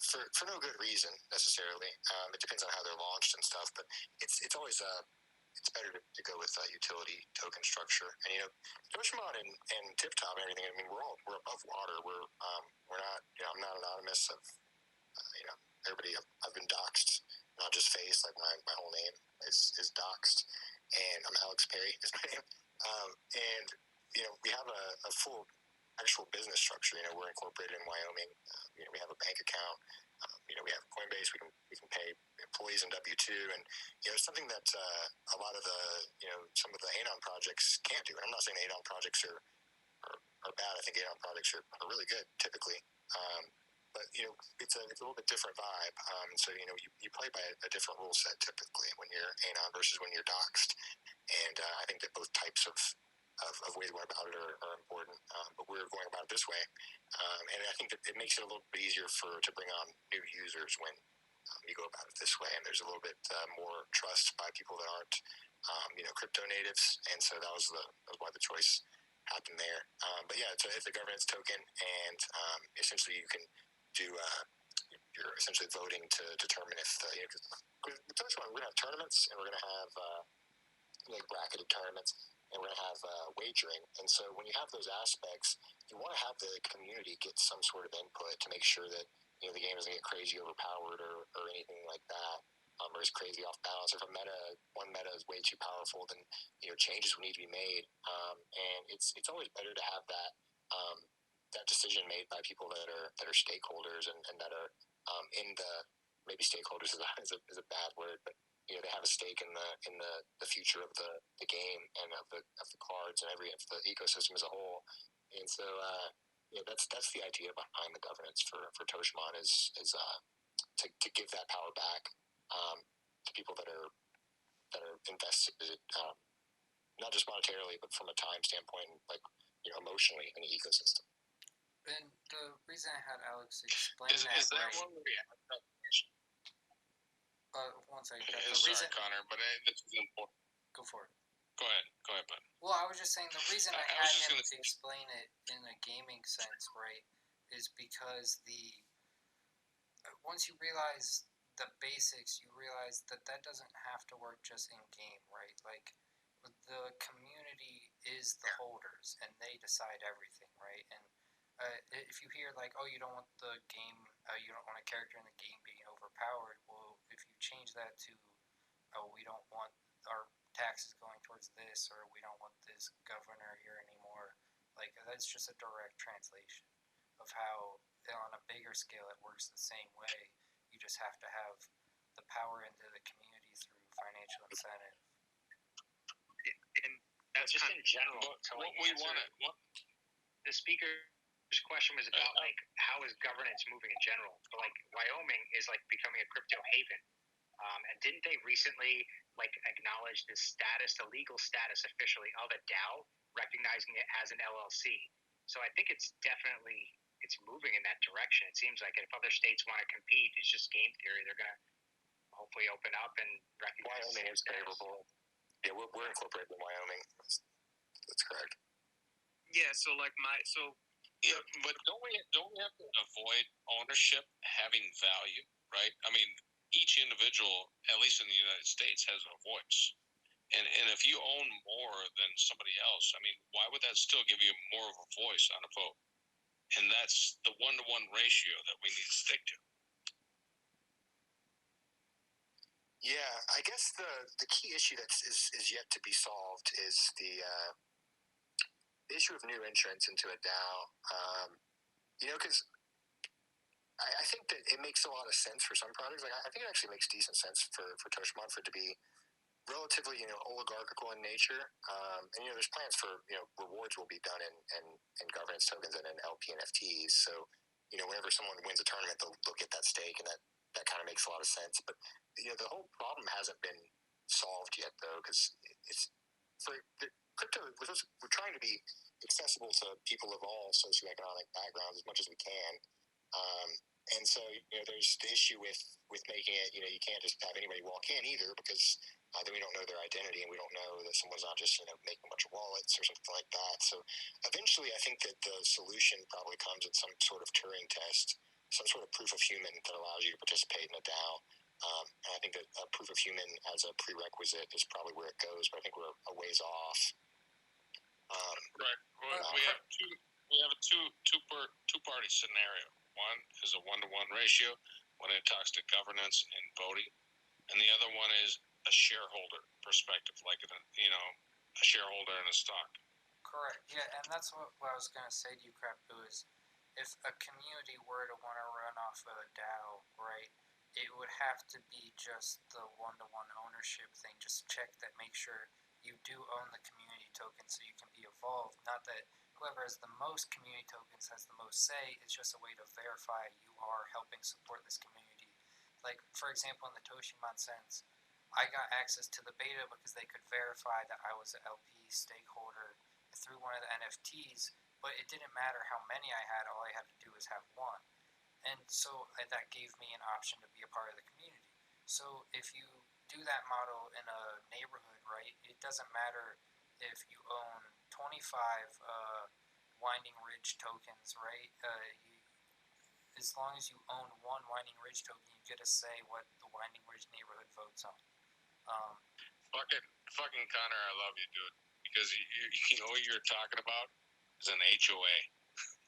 for no good reason necessarily. It depends on how they're launched and stuff, but it's always it's better to go with utility token structure. And Toshimon and TipTop and everything. I mean, we're above water. We're not. I'm not anonymous. Everybody. I've been doxxed, not just face. Like my whole name is doxxed, and I'm Alex Perry is my name. And we have a full actual business structure. We're incorporated in Wyoming. We have a bank account. We have Coinbase. We can pay employees in W-2, and it's something that a lot of the some of the Anon projects can't do. And I'm not saying the Anon projects are bad. I think Anon projects are really good typically. But it's a little bit different vibe. So you play by a different rule set typically when you're Anon versus when you're doxxed. And I think that both types of ways going about it are important. But we're going about it this way, and I think that it makes it a little bit easier to bring on new users when you go about it this way. And there's a little bit more trust by people that aren't crypto natives, and so that was why the choice happened there. But yeah, it's a governance token, and essentially you can do you're essentially voting to determine if with Toshimon we're gonna have tournaments, and we're gonna have like bracketed tournaments, and we're gonna have wagering. And so when you have those aspects, you want to have the community get some sort of input to make sure that the game doesn't get crazy overpowered or anything like that, or is crazy off balance. Or if one meta is way too powerful, then changes will need to be made. And it's always better to have that decision made by people that are stakeholders and that are in the maybe stakeholders is a bad word, but they have a stake in the future of the game and of the cards and of the ecosystem as a whole. And so that's the idea behind the governance for Toshimon is to give that power back to people that are invested, not just monetarily, but from a time standpoint, like emotionally in the ecosystem.
And the reason I had Alex explain
is that
right,
one where you have that question?
one second.
Sorry, Connor, but this is important.
Go for it.
Go ahead, bud.
Well, I was just saying the reason I had him explain it in a gaming sense, right, is because once you realize the basics, you realize that doesn't have to work just in game, right? Like the community is the holders, and they decide everything, right? And if you hear like, oh, you don't want the game, you don't want a character in the game being overpowered, well, if you change that to, oh, we don't want our taxes going towards this, or we don't want this governor here anymore, like that's just a direct translation of how on a bigger scale it works the same way. You just have to have the power into the community through financial incentive.
And that's just in general.
But what we want to,
the speaker's question was about like how is governance moving in general. But like Wyoming is like becoming a crypto haven, and didn't they recently like acknowledge the status, the legal status officially of a DAO, recognizing it as an LLC? So I think it's moving in that direction. It seems like if other states want to compete, it's just game theory. They're gonna hopefully open up and recognize.
Wyoming is favorable. Yeah, we're incorporated in Wyoming. That's correct.
Yeah, so like
yeah, but don't we have to avoid ownership having value, right? I mean, each individual, at least in the United States, has a voice. And if you own more than somebody else, I mean, why would that still give you more of a voice on a vote? And that's the 1-to-1 ratio that we need to stick to.
Yeah, I guess the key issue that is yet to be solved is the issue of new entrants into a DAO. Because I think that it makes a lot of sense for some projects. Like I think it actually makes decent sense for Toshimon for it to be relatively oligarchical in nature. And there's plans for rewards will be done in governance tokens and in LP NFTs. So whenever someone wins a tournament, they'll get that stake, and that kind of makes a lot of sense. But the whole problem hasn't been solved yet, though, because it's for the crypto. We're trying to be accessible to people of all socioeconomic backgrounds as much as we can. And so there's the issue with making it. You can't just have anybody walk in either, because then we don't know their identity, and we don't know that someone's not just making a bunch of wallets or something like that. So eventually, I think that the solution probably comes in some sort of Turing test, some sort of proof of human that allows you to participate in a DAO. And I think that a proof of human as a prerequisite is probably where it goes, but I think we're a ways off.
Right. We have a two-party scenario. One is a 1-to-1 ratio when it talks to governance and voting, and the other one is a shareholder perspective, like a shareholder in a stock.
Correct. Yeah, and that's what I was going to say to you, Crapu, is if a community were to want to run off of a DAO, right, it would have to be just the 1-to-1 ownership thing. Just check that, make sure you do own the community token so you can be involved. Not that whoever has the most community tokens has the most say. It's just a way to verify you are helping support this community. Like, for example, in the Toshimon sense, I got access to the beta because they could verify that I was an LP stakeholder through one of the NFTs, but it didn't matter how many I had. All I had to do was have one. And so that gave me an option to be a part of the community. So if you do that model in a neighborhood, right, it doesn't matter if you own 25 Winding Ridge tokens, right? As long as you own one Winding Ridge token, you get to say what the Winding Ridge neighborhood votes on.
Fucking Connor, I love you, dude, because you know what you're talking about is an HOA.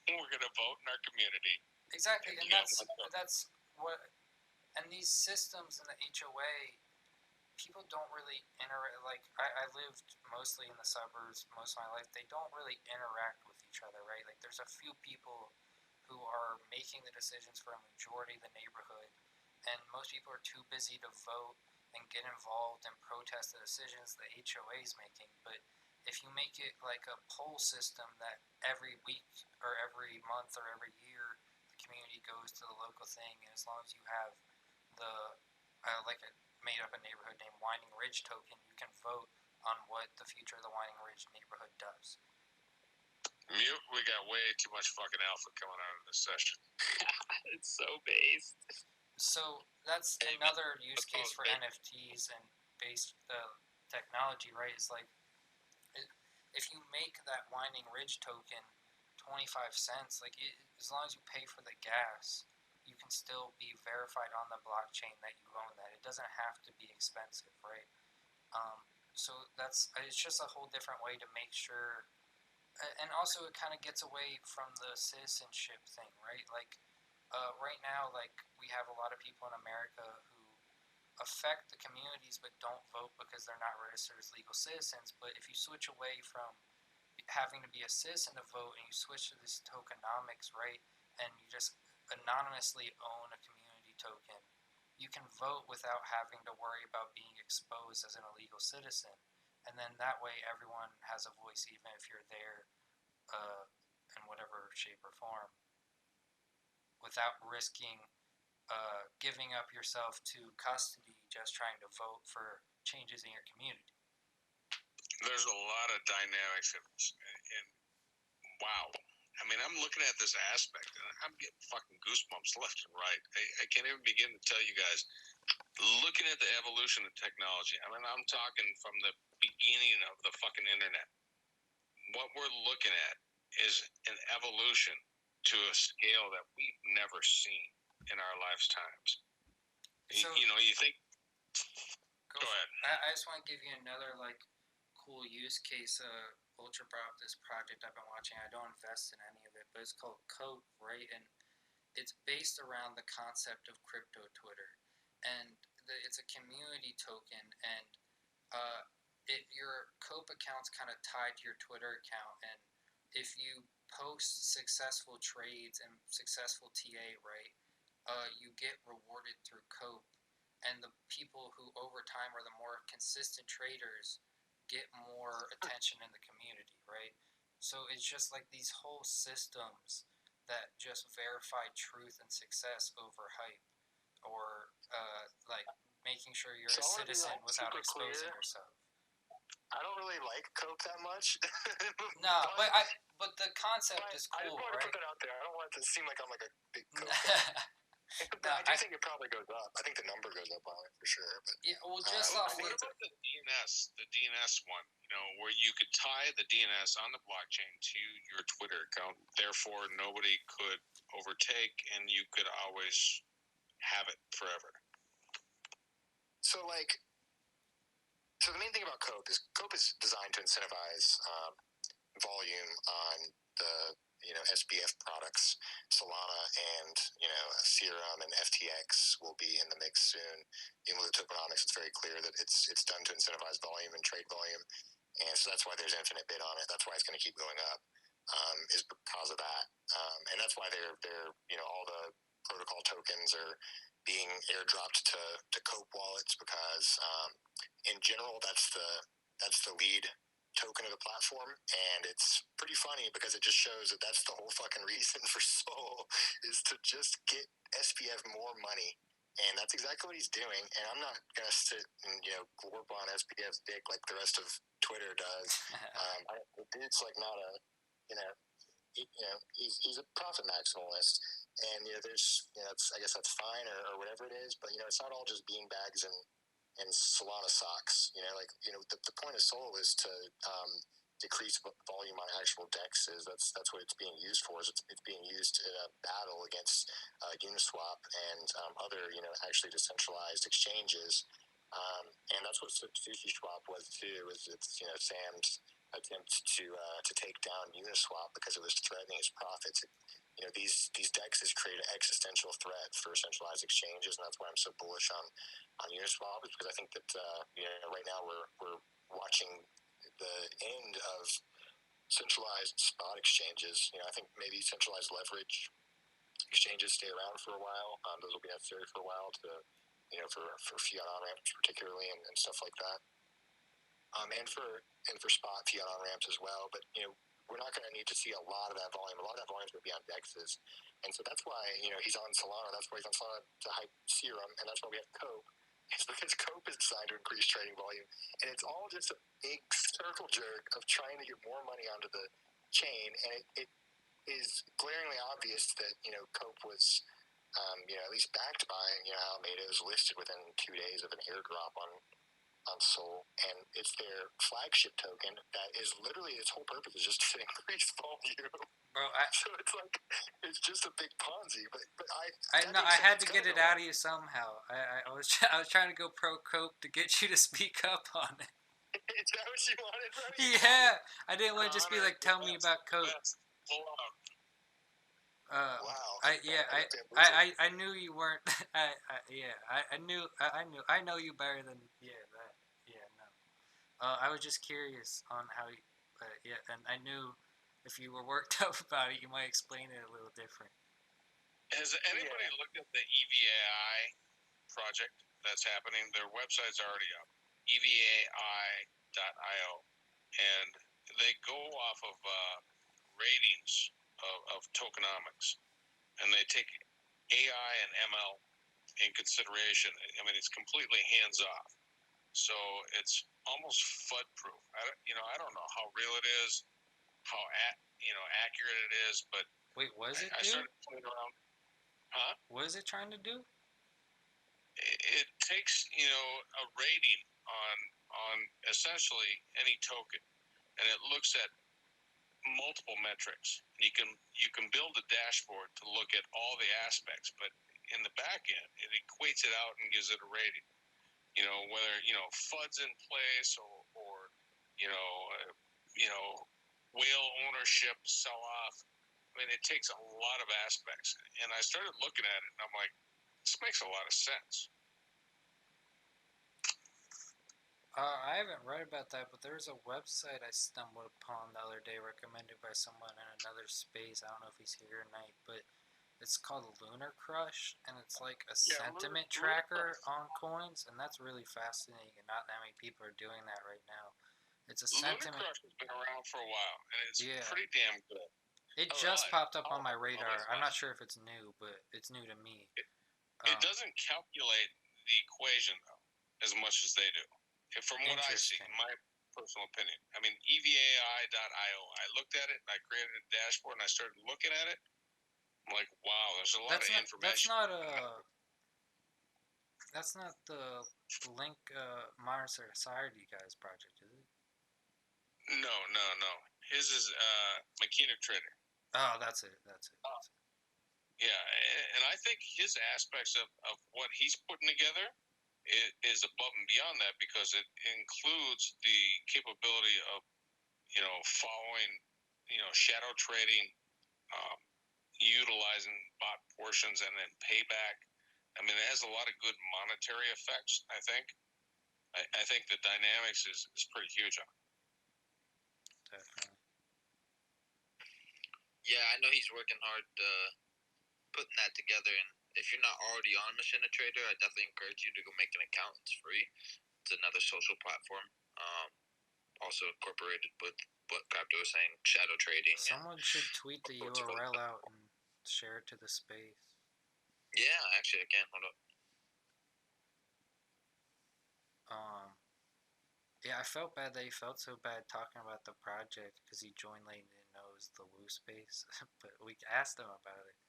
We're gonna vote in our community.
Exactly, and that's what. And these systems in the HOA, people don't really interact. Like I lived mostly in the suburbs most of my life. They don't really interact with each other, right? Like there's a few people who are making the decisions for a majority of the neighborhood, and most people are too busy to vote and get involved and protest the decisions the HOA is making. But if you make it like a poll system that every week or every month or every year the community goes to the local thing, and as long as you have the made up a neighborhood named Winding Ridge token, you can vote on what the future of the Winding Ridge neighborhood does.
Mute, we got way too much fucking alpha coming out of this session.
It's so based.
So that's another use case for NFTs and based technology, right? It's like if you make that Winding Ridge token 25 cents, as long as you pay for the gas, you can still be verified on the blockchain that you own that. It doesn't have to be expensive, right? So it's just a whole different way to make sure, and also it kind of gets away from the citizenship thing, right? Right now, we have a lot of people in America who affect the communities but don't vote because they're not registered as legal citizens. But if you switch away from having to be a citizen to vote and you switch to this tokenomics, right, and you just anonymously own a community token, you can vote without having to worry about being exposed as an illegal citizen, and then that way everyone has a voice, even if you're there in whatever shape or form, without risking giving up yourself to custody just trying to vote for changes in your community.
There's a lot of dynamics in this, and wow. I mean, I'm looking at this aspect, and I'm getting fucking goosebumps left and right. I can't even begin to tell you guys. Looking at the evolution of technology, I mean, I'm talking from the beginning of the fucking internet. What we're looking at is an evolution to a scale that we've never seen in our lifetimes.
So,
you think... Go ahead.
I just want to give you another, cool use case. Ultra brought up this project I've been watching. I don't invest in any of it, but it's called Cope, right? And it's based around the concept of crypto Twitter. And it's a community token, and your Cope account's kind of tied to your Twitter account, and if you post successful trades and successful TA, right, you get rewarded through Cope, and the people who over time are the more consistent traders get more attention in the community, right? So it's just like these whole systems that just verify truth and success over hype, or making sure you're a citizen without exposing yourself.
I don't really like Coke that much.
No, but the concept is cool,
I just want
right?
to put that out there. I don't want it to seem like I'm like a big Coke guy. But I do think it probably goes up. I think the number goes up on it for sure. But
yeah, well, just off
what about the DNS one? Where you could tie the DNS on the blockchain to your Twitter account, therefore nobody could overtake, and you could always have it forever.
So the main thing about Cope is designed to incentivize volume on the SBF products. Solana and Ethereum and FTX will be in the mix soon. Even with the tokenomics, it's very clear that it's done to incentivize volume and trade volume, and so that's why there's infinite bid on it. That's why it's going to keep going up, is because of that, and that's why they're all the protocol tokens are being airdropped to Cope wallets, because in general that's the lead token of the platform, and it's pretty funny because it just shows that that's the whole fucking reason for Sol is to just get SBF more money, and that's exactly what he's doing. And I'm not gonna sit and glorp on SBF's dick like the rest of Twitter does. The dude's not a he's a profit maximalist, and there's I guess that's fine or whatever it is, but it's not all just beanbags and Solana socks. The point of Sol is to decrease volume on actual dexes. That's what it's being used for. It's being used in a battle against Uniswap and other actually decentralized exchanges. And that's what Sushi Swap was too. It's Sam's attempt to take down Uniswap because it was threatening his profits. These dexes create an existential threat for centralized exchanges, and that's why I'm so bullish on Uniswap, is because I think that right now we're watching the end of centralized spot exchanges. I think maybe centralized leverage exchanges stay around for a while. Those will be necessary for a while to for fiat on ramps particularly and stuff like that. And for spot fiat on ramps as well. But we're not going to need to see a lot of that volume. A lot of that volume is going to be on dexes, and so that's why he's on Solana. That's why he's on Solana to hype Serum, and that's why we have Cope. It's because Cope is designed to increase trading volume, and it's all just a big circle jerk of trying to get more money onto the chain. And it is glaringly obvious that Cope was at least backed by Alameda. It was listed within 2 days of an airdrop on Sol, and it's their flagship token that is literally its whole purpose is just to increase volume.
Bro,
so it's just a big Ponzi. But
I had to get it out of you somehow. I was trying to go pro Cope to get you to speak up on it.
Is that what you wanted, bro?
Yeah, I didn't want to just be like, tell me about Cope.
Wow.
I knew you weren't. I know you better than that. Yeah, no. I was just curious on how. And I knew if you were worked up about it, you might explain it a little different.
Has anybody looked at the EVAI project that's happening. Their website's already up, evai.io, and they go off of ratings of tokenomics, and they take AI and ML in consideration. I mean, it's completely hands off, so it's almost FUD proof. I don't know how real it is, how accurate it is, but
wait, what does it
I
do?
started playing around. Huh?
What is it trying to do?
It takes a rating on essentially any token, and it looks at multiple metrics. And you can build a dashboard to look at all the aspects, but in the back end, it equates it out and gives it a rating. Whether FUD's in place or whale ownership sell off. I mean, it takes a lot of aspects, and I started looking at it, and I'm like, this makes a lot of sense.
I haven't read about that, but there's a website I stumbled upon the other day recommended by someone in another space. I don't know if he's here tonight, but it's called Lunar Crush, and it's like a sentiment tracker on coins, and that's really fascinating, and not that many people are doing that right now. It's a sentiment.
Lunar Crush has been around for a while, and it's pretty damn good.
It just popped up on my radar. I'm not sure if it's new, but it's new to me.
It doesn't calculate the equation, though, as much as they do. From what I see, in my personal opinion. I mean, evai.io, I looked at it, and I created a dashboard, and I started looking at it. I'm like, wow, there's a lot of information.
That's not the Link Modern Society guys project, is it?
No. His is Mechanic Trader.
Oh, that's it.
Yeah, and I think his aspects of what he's putting together is above and beyond that, because it includes the capability of following shadow trading, utilizing bot portions, and then payback. I mean, it has a lot of good monetary effects. I think the dynamics is pretty huge on it.
Definitely.
Yeah, I know he's working hard putting that together, and if you're not already on Machina Trader, I definitely encourage you to go make an account. It's free. It's another social platform, also incorporated with what Crypto was saying, shadow trading.
Someone should tweet the URL out and share it to the space.
Yeah, actually, I can. Hold up.
Yeah, I felt bad that he felt so bad talking about the project because he joined late and didn't know it was the Woo space. But we asked him about it.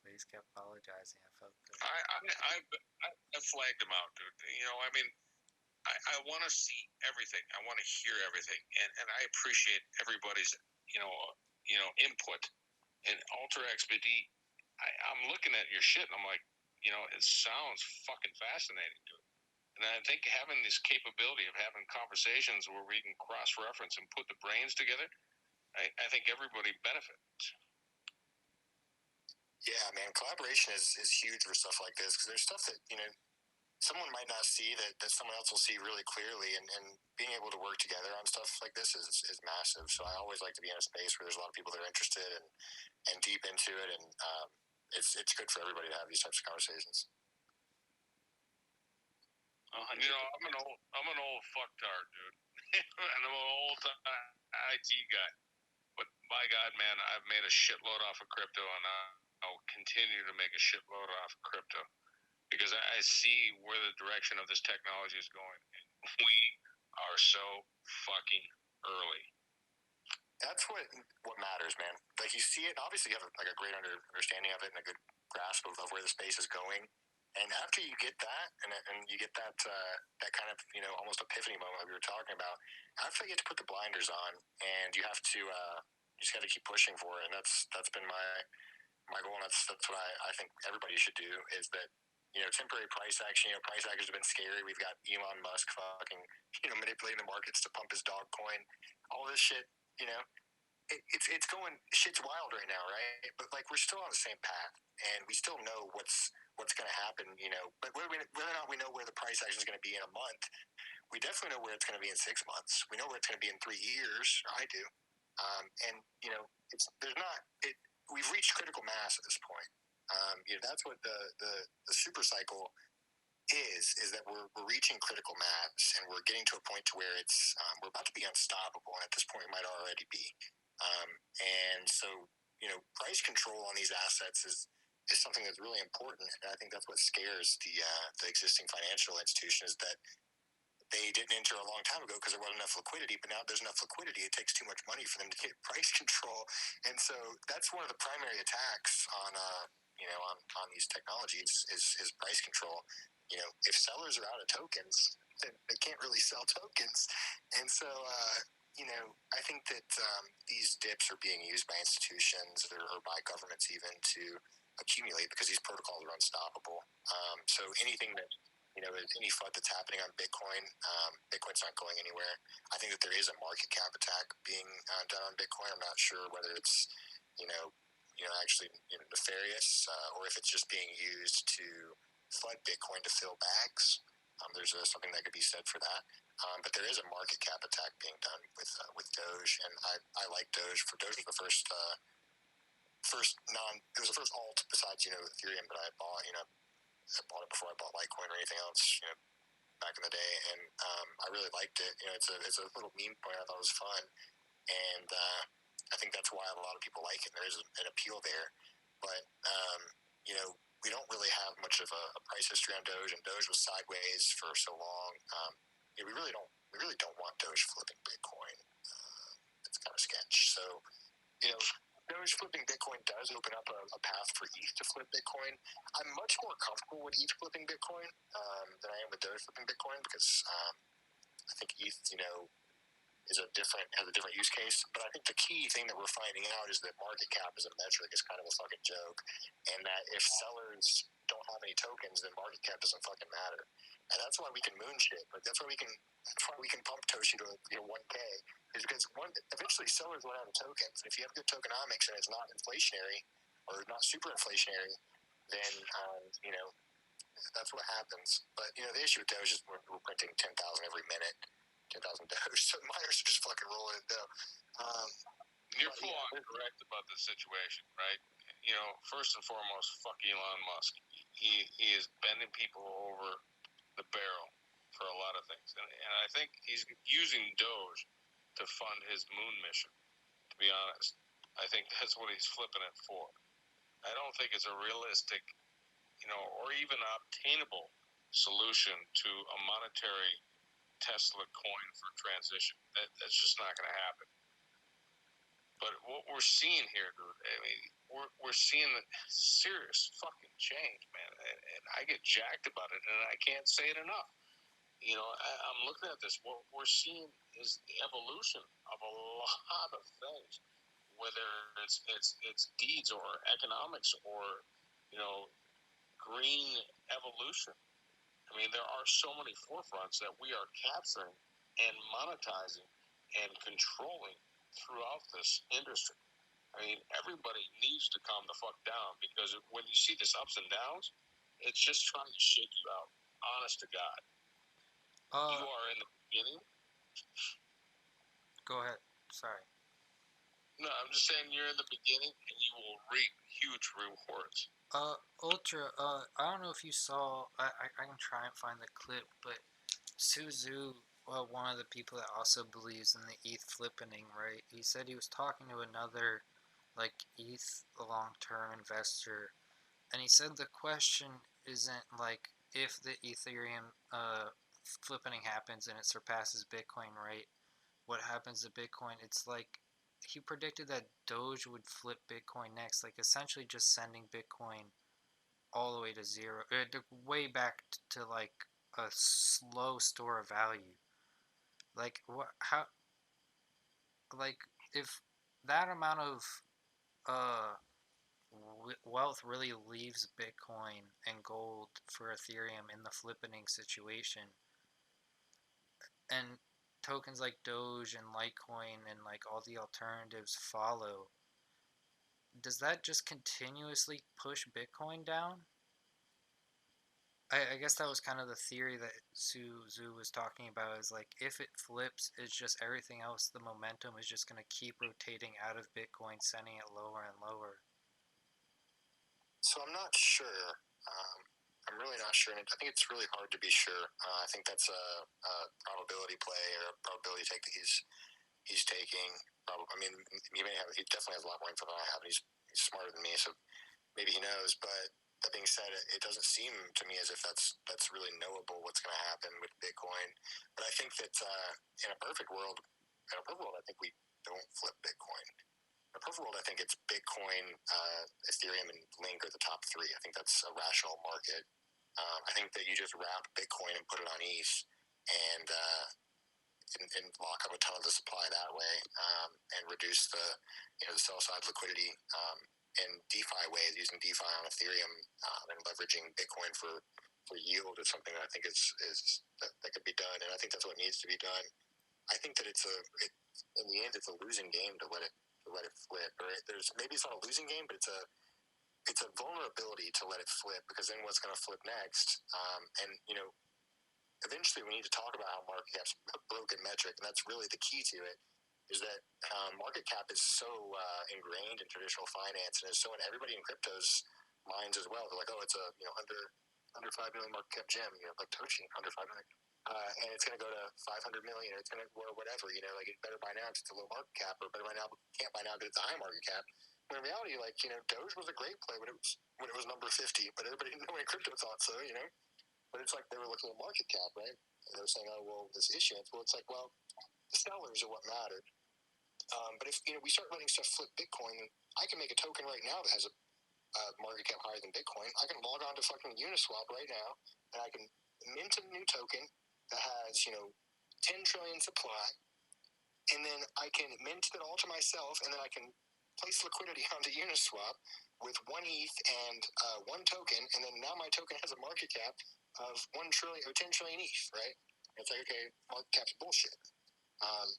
But he just kept apologizing. I felt good.
I flagged him out, dude. I want to see everything. I want to hear everything, and I appreciate everybody's input. And Ultra XBD, I'm looking at your shit, and I'm like, it sounds fucking fascinating, dude. And I think having this capability of having conversations where we can cross-reference and put the brains together, I think everybody benefits.
Yeah, man, collaboration is huge for stuff like this, because there's stuff that someone might not see that someone else will see really clearly, and being able to work together on stuff like this is massive. So I always like to be in a space where there's a lot of people that are interested and deep into it, and it's good for everybody to have these types of conversations.
I'm an old fucktard, dude. And I'm an old IT guy. But by God, man, I've made a shitload off of crypto, and I'll continue to make a shitload off of crypto, because I see where the direction of this technology is going. And we are so fucking early.
That's what matters, man. Like, you see it, and obviously you have a great understanding of it and a good grasp of where the space is going. And after you get that, and you get that kind of almost epiphany moment that we were talking about, after you get to put the blinders on, and you have to you just got to keep pushing for it. And that's been my goal, and that's what I think everybody should do, is that temporary price action. Price actions have been scary. We've got Elon Musk fucking manipulating the markets to pump his dog coin. All this shit, it's going, shit's wild right now, right? But we're still on the same path, and we still know what's going to happen, But whether or not we know where the price action is going to be in a month, we definitely know where it's going to be in 6 months. We know where it's going to be in 3 years. I do, and we've reached critical mass at this point. That's what the super cycle is that we're reaching critical mass, and we're getting to a point to where it's we're about to be unstoppable, and at this point, we might already be. And so, price control on these assets is something that's really important, and I think that's what scares the existing financial institution, is that they didn't enter a long time ago because there wasn't enough liquidity, but now there's enough liquidity. It takes too much money for them to get price control, and so that's one of the primary attacks on on these technologies is price control. If sellers are out of tokens, then they can't really sell tokens, and so I think that these dips are being used by institutions or by governments even to accumulate, because these protocols are unstoppable. So anything that any FUD that's happening on Bitcoin, Bitcoin's not going anywhere. I think that there is a market cap attack being done on Bitcoin. I'm not sure whether it's actually nefarious, or if it's just being used to flood Bitcoin to fill bags. There's something that could be said for that. But there is a market cap attack being done with Doge, and I like Doge. For Doge was the first it was the first alt besides Ethereum that I bought. I bought it before I bought Litecoin or anything else. Back in the day, and I really liked it. It's a little meme point. I thought it was fun, and I think that's why a lot of people like it. There is an appeal there, but we don't really have much of a price history on Doge, and Doge was sideways for so long. We really don't want Doge flipping Bitcoin. It's kind of sketch. So Doge flipping Bitcoin does open up a path for ETH to flip Bitcoin. I'm much more comfortable with ETH flipping Bitcoin than I am with Doge flipping Bitcoin, because I think ETH, has a different use case. But I think the key thing that we're finding out is that market cap as a metric is kind of a fucking joke, and that if sellers don't have any tokens, then market cap doesn't fucking matter. And that's why we can moon shit. Like that's why we can pump Toshi to 1K, is because eventually sellers run out of tokens. And if you have good tokenomics and it's not inflationary or not super inflationary, then that's what happens. But the issue with Doge is we're printing 10,000 every minute. 10,000 Doge. So miners are just fucking rolling it down.
You're full on correct about this situation, right? First and foremost, fuck Elon Musk. He is bending people over the barrel for a lot of things, and I think he's using Doge to fund his moon mission. To be honest, I think that's what he's flipping it for. I don't think it's a realistic, or even obtainable solution to a monetary Tesla coin for transition. That's just not going to happen. But what we're seeing here, dude, I mean, we're seeing a serious fucking change, man. And I get jacked about it, and I can't say it enough. I'm looking at this. What we're seeing is the evolution of a lot of things, whether it's deeds or economics or green evolution. I mean, there are so many forefronts that we are capturing and monetizing and controlling throughout this industry. I mean, everybody needs to calm the fuck down, because when you see this ups and downs, it's just trying to shake you out. Honest to God. You are in the beginning.
Go ahead. Sorry.
No, I'm just saying you're in the beginning, and you will reap huge rewards.
Ultra, I don't know if you saw, I can try and find the clip, but Suzu, one of the people that also believes in the ETH flippening, right? He said he was talking to another, ETH long-term investor, and he said the question isn't, if the Ethereum, flippening happens and it surpasses Bitcoin, right? What happens to Bitcoin? It's he predicted that Doge would flip Bitcoin next, essentially just sending Bitcoin all the way to zero, way back to a slow store of value. If that amount of wealth really leaves Bitcoin and gold for Ethereum in the flippening situation, and tokens like Doge and Litecoin and all the alternatives follow, does that just continuously push Bitcoin down? I guess that was kind of the theory that Suzu was talking about, is if it flips, it's just everything else, the momentum is just going to keep rotating out of Bitcoin, sending it lower and lower.
So I'm not sure. I'm really not sure. And I think it's really hard to be sure. I think that's a probability play or a probability take that he's taking. I mean, he definitely has a lot more info than I have. And he's smarter than me, so maybe he knows. But that being said, it doesn't seem to me as if that's really knowable what's going to happen with Bitcoin. But I think that in a perfect world, I think we don't flip Bitcoin. In a perfect world, I think it's Bitcoin, Ethereum, and Link are the top three. I think that's a rational market. I think that you just wrap Bitcoin and put it on ETH and lock up a ton of the supply that way, and reduce the sell side liquidity, and DeFi ways, using DeFi on Ethereum, and leveraging Bitcoin for yield is something that I think is that could be done, and I think that's what needs to be done. I think that in the end, it's a losing game to let it flip. Or maybe it's not a losing game, but it's a vulnerability to let it flip, because then what's going to flip next? And eventually we need to talk about how market cap's a broken metric, and that's really the key to it. Is that market cap is so ingrained in traditional finance, and is so in everybody in crypto's minds as well. They're like, oh, it's a under 5 million market cap gem, like Toshi, under 5 million. And it's going to go to 500 million, or it's going to, or whatever, like it better buy now because it's a low market cap, or better buy now, can't buy now because it's a high market cap. When in reality, Doge was a great play when it was number 50, but everybody in crypto thought so, But it's like they were looking at market cap, right? And they were saying, oh, well, this issuance. Well, it's like, well, the sellers are what mattered. But if we start letting stuff flip Bitcoin, I can make a token right now that has a market cap higher than Bitcoin. I can log on to fucking Uniswap right now, and I can mint a new token that has 10 trillion supply, and then I can mint it all to myself, and then I can place liquidity onto Uniswap with 1 ETH and 1 token, and then now my token has a market cap of 1 trillion or 10 trillion ETH, right? And it's like, okay, market cap's bullshit.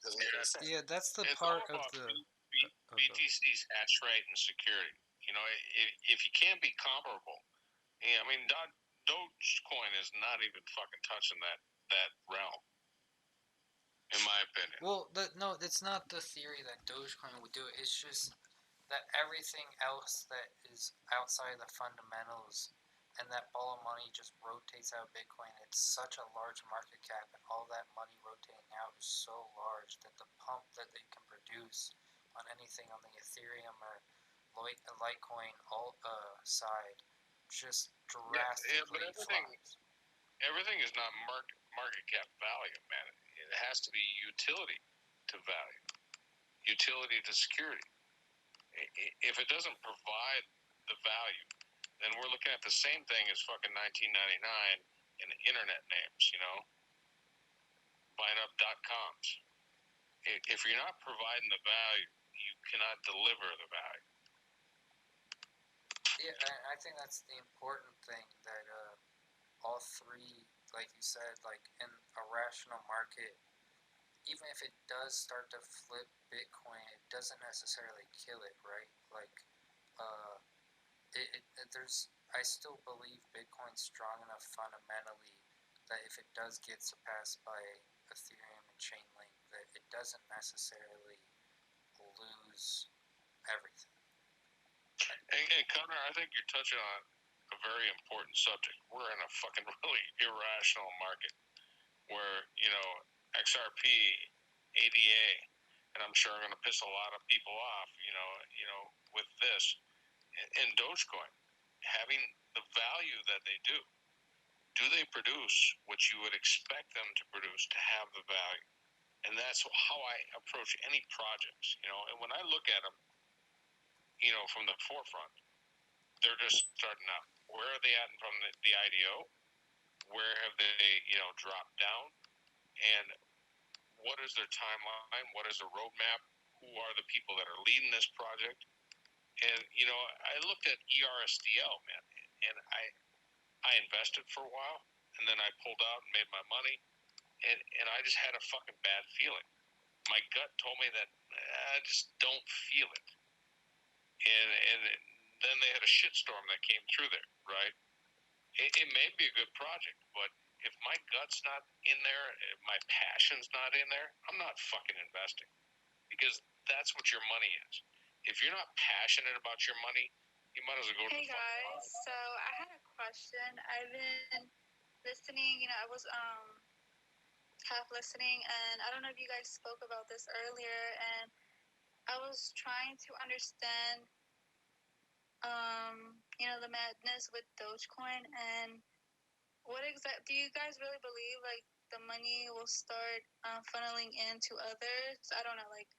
Doesn't make any sense.
Yeah, that's the
It's
part
all
of
about
the
BTC's hash rate and security. If you can't be comparable, I mean, Dogecoin is not even fucking touching that realm, in my opinion.
Well, no, it's not the theory that Dogecoin would do it. It's just that everything else that is outside the fundamentals and that ball of money just rotates out of Bitcoin. It's such a large market cap, and all that money rotating out is so large that the pump that they can produce on anything on the Ethereum or Litecoin side just drastically flies.
Everything is not market cap value, man. It has to be utility to value, utility to security. If it doesn't provide the value, then we're looking at the same thing as fucking 1999 in internet names, buying up .coms. If you're not providing the value, you cannot deliver the value.
Yeah, I think that's the important thing, that all three, like you said, like in a rational market, even if it does start to flip Bitcoin, it doesn't necessarily kill it, right? Like, I still believe Bitcoin's strong enough fundamentally that if it does get surpassed by Ethereum and Chainlink, that it doesn't necessarily lose everything.
And Connor, I think you're touching on a very important subject. We're in a fucking really irrational market where, XRP, ADA, and I'm sure I'm going to piss a lot of people off, with this, and Dogecoin, having the value that they do they produce what you would expect them to produce to have the value? And that's how I approach any projects, and when I look at them, from the forefront, they're just starting out. Where are they at from the IDO? Where have they, dropped down? And what is their timeline? What is the roadmap? Who are the people that are leading this project? And, I looked at ERSDL, man, and I invested for a while, and then I pulled out and made my money, and I just had a fucking bad feeling. My gut told me that I just don't feel it. And then they had a shitstorm that came through there, right? It may be a good project, but if my gut's not in there, if my passion's not in there, I'm not fucking investing, because that's what your money is. If you're not passionate about your money, You might as well go to
Hey
the fucking
guys, so I had a question. I've been listening, I was half listening, and I don't know if you guys spoke about this earlier, and I was trying to understand the madness with Dogecoin, and do you guys really believe like the money will start funneling into others? I don't know, like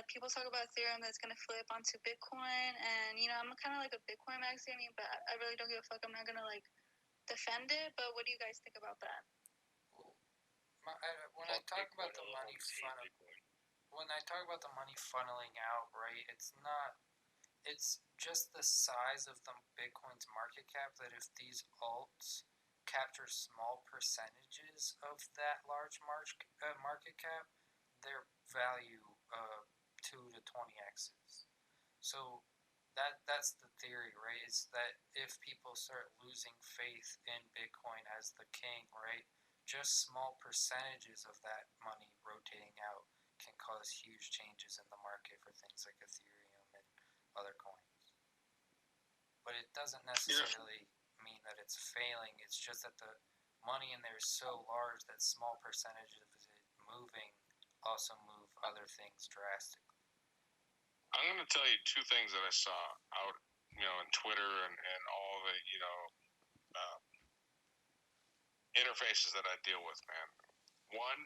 people talk about Ethereum that's gonna flip onto Bitcoin, and I'm kind of like a Bitcoin maxi. I mean, but I really don't give a fuck. I'm not gonna like defend it. But what do you guys think about that?
When I talk about the money funneling out, right? It's just the size of the Bitcoin's market cap that if these alts capture small percentages of that large market cap, their value 2 to 20x's. So that's the theory, right? Is that if people start losing faith in Bitcoin as the king, right? Just small percentages of that money rotating out can cause huge changes in the market for things like Ethereum and other coins. But it doesn't necessarily mean that it's failing. It's just that the money in there is so large that small percentages of it moving also move other things drastically.
I'm going to tell you two things that I saw out, in Twitter and all the, interfaces that I deal with, man. One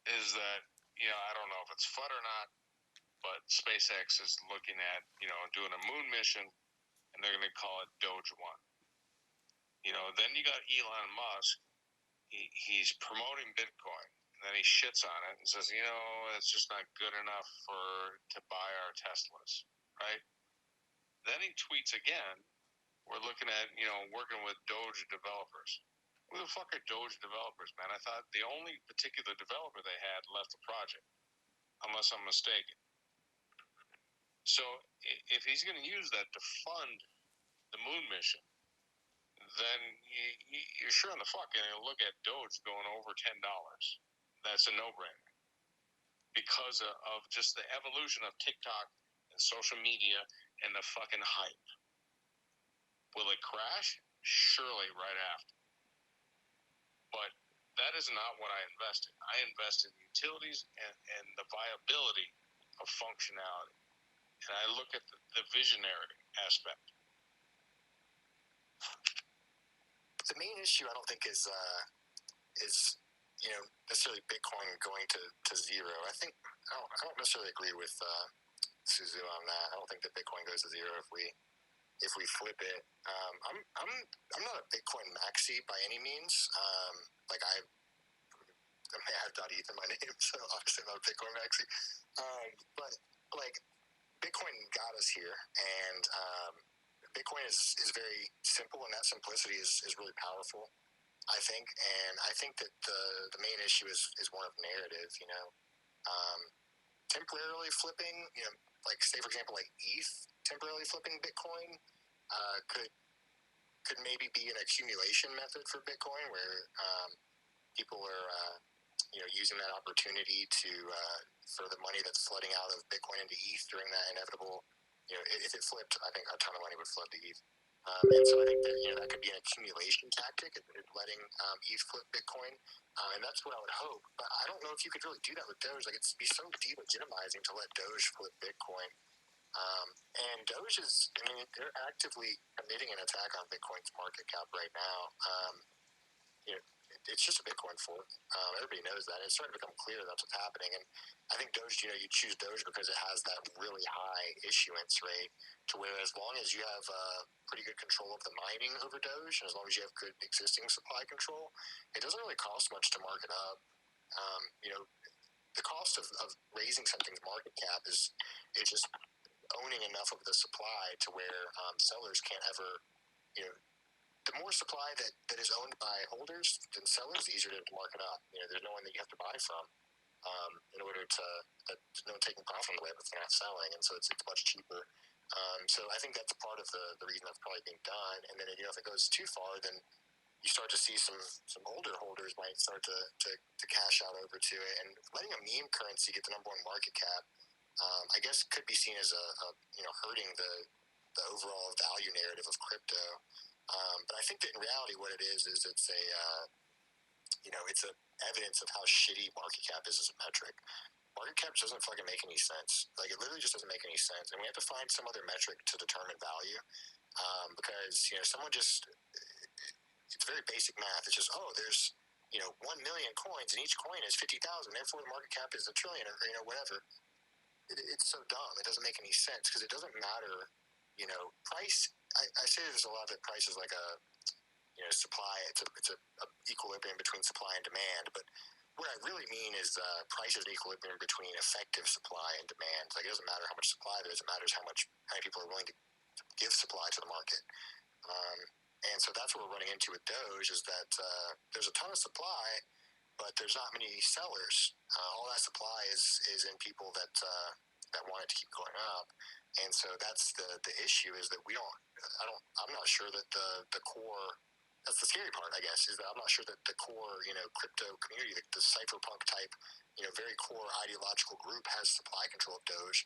is that, I don't know if it's FUD or not, but SpaceX is looking at, doing a moon mission, and they're going to call it Doge 1. Then you got Elon Musk. He's promoting Bitcoin, and then he shits on it and says, it's just not good enough to buy our Teslas, right? Then he tweets again, we're looking at, working with Doge developers. Who the fuck are Doge developers, man? I thought the only particular developer they had left the project, unless I'm mistaken. So if he's going to use that to fund the moon mission, then you're sure in the fuck going to look at Doge going over $10. That's a no-brainer. Because of just the evolution of TikTok and social media and the fucking hype. Will it crash? Surely right after. But that is not what I invest in. I invest in utilities and the viability of functionality. And I look at the visionary aspect.
The main issue I don't think is necessarily Bitcoin going to zero. I don't necessarily agree with Suzu on that. I don't think that Bitcoin goes to zero if we flip it. I'm not a Bitcoin maxi by any means. I have .eth in my name, so obviously I'm not a Bitcoin maxi. But Bitcoin got us here, and Bitcoin is very simple, and that simplicity is really powerful, I think. And I think that the main issue is one of narrative. Temporarily flipping, say for example, ETH temporarily flipping Bitcoin could maybe be an accumulation method for Bitcoin, where people are using that opportunity to for the money that's flooding out of Bitcoin into ETH during that inevitable. If it flipped, I think a ton of money would flood to ETH. And so I think that that could be an accumulation tactic, letting ETH flip Bitcoin, and that's what I would hope. But I don't know if you could really do that with Doge. It'd be so delegitimizing to let Doge flip Bitcoin. And Doge they're actively committing an attack on Bitcoin's market cap right now. It's just a Bitcoin fork. Everybody knows that. It's starting to become clear that's what's happening. And I think Doge, you choose Doge because it has that really high issuance rate, to where as long as you have pretty good control of the mining over Doge, and as long as you have good existing supply control, it doesn't really cost much to mark it up. The cost of raising something's market cap is just owning enough of the supply to where sellers can't ever, the more supply that is owned by holders than sellers, the easier to mark it up. There's no one that you have to buy from in order to, there's no taking profit on the way if they're not selling, and so it's much cheaper. So I think that's part of the reason that's probably being done. And then if it goes too far, then you start to see some older holders might start to cash out over to it, and letting a meme currency get the #1 market cap, I guess could be seen as a hurting the the overall value narrative of crypto. But I think that in reality, what it is it's a it's a evidence of how shitty market cap is as a metric. Market cap doesn't fucking make any sense. Like, it literally just doesn't make any sense. And we have to find some other metric to determine value, because someone just, it's very basic math. It's just, there's 1 million coins and each coin is 50,000, therefore the market cap is $1 trillion, or whatever. It's so dumb. It doesn't make any sense, because it doesn't matter. Price. I say there's a lot of price is like a supply. It's a equilibrium between supply and demand. But what I really mean is price is an equilibrium between effective supply and demand. Like, it doesn't matter how much supply there is. It matters how many people are willing to give supply to the market. And so that's what we're running into with Doge, is that there's a ton of supply, but there's not many sellers. All that supply is in people that want it to keep going up. And so that's the issue, is that I'm not sure that the core, that's the scary part, I guess, is that I'm not sure that the core, crypto community, the cypherpunk type, very core ideological group has supply control of Doge.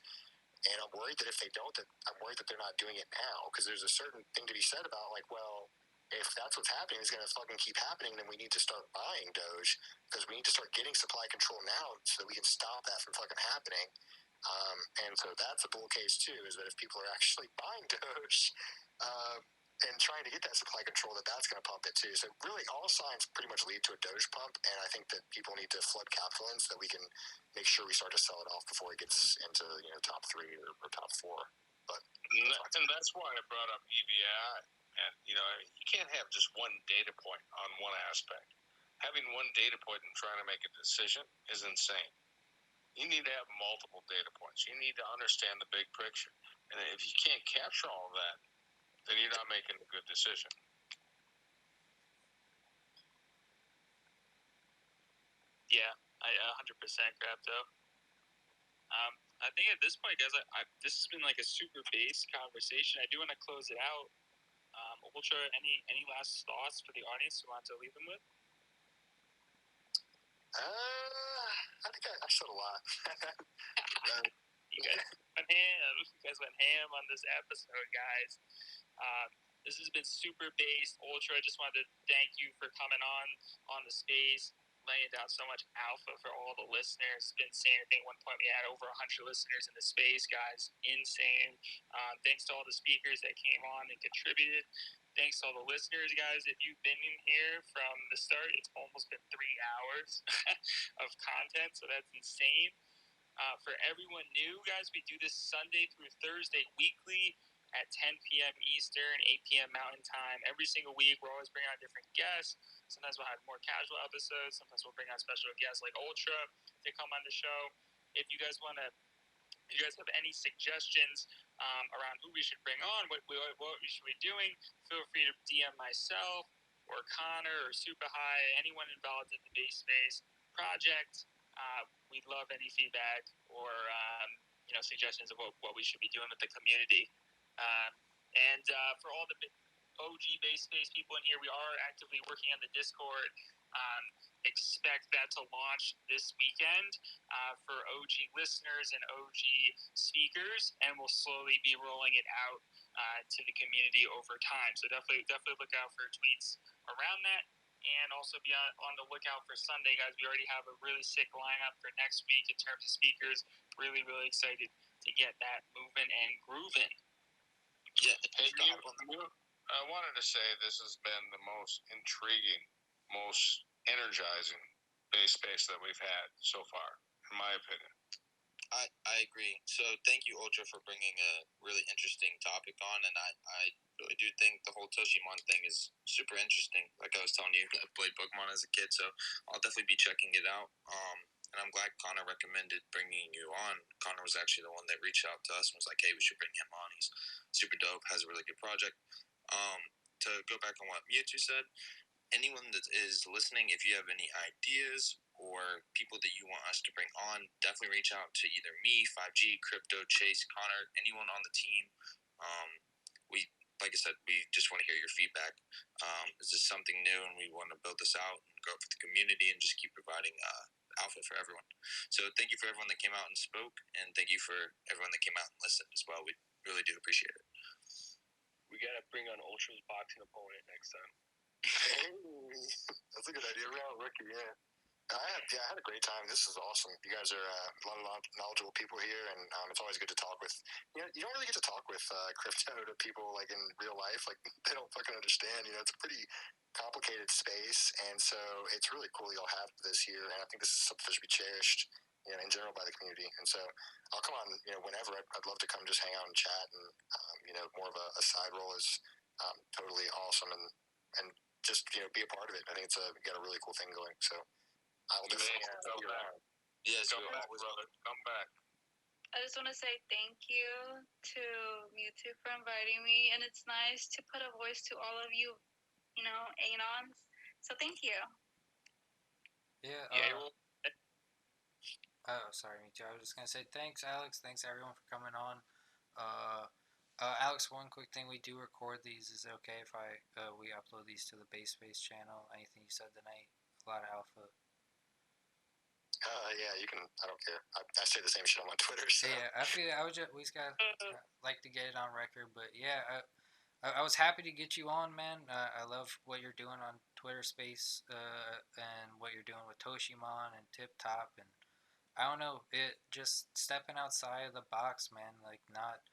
And I'm worried that if they don't, I'm worried that they're not doing it now, because there's a certain thing to be said about, like, well, if that's what's happening, it's going to fucking keep happening, then we need to start buying Doge, because we need to start getting supply control now so that we can stop that from fucking happening. And so that's a bull case too, is that if people are actually buying Doge, and trying to get that supply control, that's going to pump it too. So really, all signs pretty much lead to a Doge pump, and I think that people need to flood capital in so that we can make sure we start to sell it off before it gets into top 3 or top 4. But
and that's why I brought up EVI. And you can't have just one data point on one aspect. Having one data point and trying to make a decision is insane. You need to have multiple data points. You need to understand the big picture. And if you can't capture all of that, then you're not making a good decision.
Yeah, I 100% Crypto. I think at this point, guys, this has been like a super base conversation. I do want to close it out. Ultra, any last thoughts for the audience you want to leave them with?
I think I said a lot.
You guys went ham on this episode, guys. This has been super based. Ultra, I just wanted to thank you for coming on the space, laying down so much alpha for all the listeners. It's been insane. I think at one point we had over 100 listeners in the space, guys. Insane. Thanks to all the speakers that came on and contributed. Thanks to all the listeners, guys. If you've been in here from the start, it's almost been 3 hours of content, so that's insane. For everyone new, guys, we do this Sunday through Thursday weekly at 10 p.m. Eastern, 8 p.m. Mountain Time. Every single week, we're always bringing on different guests. Sometimes we'll have more casual episodes. Sometimes we'll bring on special guests like Ultra to come on the show. If you guys have any suggestions around who we should bring on, what we should be doing, feel free to DM myself or Connor or Super High, anyone involved in the base space project. We'd love any feedback or suggestions of what we should be doing with the community. And for all the OG base space people in here, we are actively working on the Discord. Expect that to launch this weekend for OG listeners and OG speakers, and we'll slowly be rolling it out to the community over time. So definitely look out for tweets around that, and also be on the lookout for Sunday, guys. We already have a really sick lineup for next week in terms of speakers. Really, really excited to get that moving and grooving.
Yeah, I wanted to say this has been the most intriguing, most energizing base space that we've had so far, in my opinion.
I agree. So thank you, Ultra, for bringing a really interesting topic on, and I really do think the whole Toshimon thing is super interesting. Like I was telling you, I played Pokemon as a kid, so I'll definitely be checking it out. And I'm glad Connor recommended bringing you on. Connor was actually the one that reached out to us and was like, hey, we should bring him on. He's super dope, has a really good project. To go back on what Mewtwo said, anyone that is listening, if you have any ideas or people that you want us to bring on, definitely reach out to either me, 5G, Crypto, Chase, Connor, anyone on the team. Like I said, we just want to hear your feedback. This is something new, and we want to build this out and grow for the community and just keep providing alpha for everyone. So thank you for everyone that came out and spoke, and thank you for everyone that came out and listened as well. We really do appreciate it.
We gotta bring on Ultra's boxing opponent next time.
That's a good idea. Real rookie, yeah. I had a great time. This is awesome. You guys are a lot of knowledgeable people here, and it's always good to talk with. You don't really get to talk with crypto to people like in real life. Like they don't fucking understand. It's a pretty complicated space, and so it's really cool you'll have this here. And I think this is something that should be cherished, in general by the community. And so I'll come on, whenever. I'd love to come just hang out and chat, and more of a side role is totally awesome, and just be a part of it. I think you got a really cool thing going. So. I'll definitely
come back.
Yes,
come back, brother. Come back.
I just want to say thank you to you two for inviting me, and it's nice to put a voice to all of you, Anons. So thank you.
Yeah. Sorry, me too. I was just gonna say thanks, Alex. Thanks everyone for coming on. Alex, one quick thing: we do record these. Is it okay if we upload these to the Base Space channel? Anything you said tonight, a lot of alpha.
Yeah, you can. I don't care. I say the same shit on my Twitter. So.
Yeah, I feel we just got like to get it on record. But yeah, I was happy to get you on, man. I love what you're doing on Twitter Space and what you're doing with Toshimon and TipTop, and I don't know, it just stepping outside of the box, man. Like not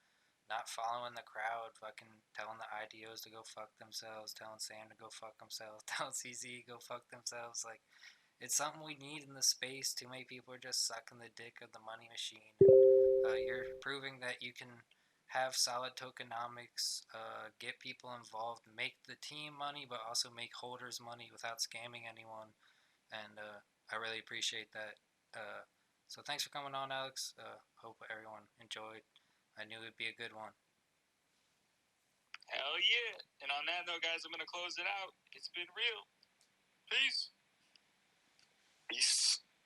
following the crowd, fucking telling the IDOs to go fuck themselves, telling Sam to go fuck themselves, telling CZ to go fuck themselves. Like, it's something we need in the space. Too many people are just sucking the dick of the money machine. You're proving that you can have solid tokenomics, get people involved, make the team money, but also make holders money without scamming anyone. And I really appreciate that. So thanks for coming on, Alex. Hope everyone enjoyed. I knew it'd be a good one.
Hell yeah. And on that note, guys, I'm going to close it out. It's been real.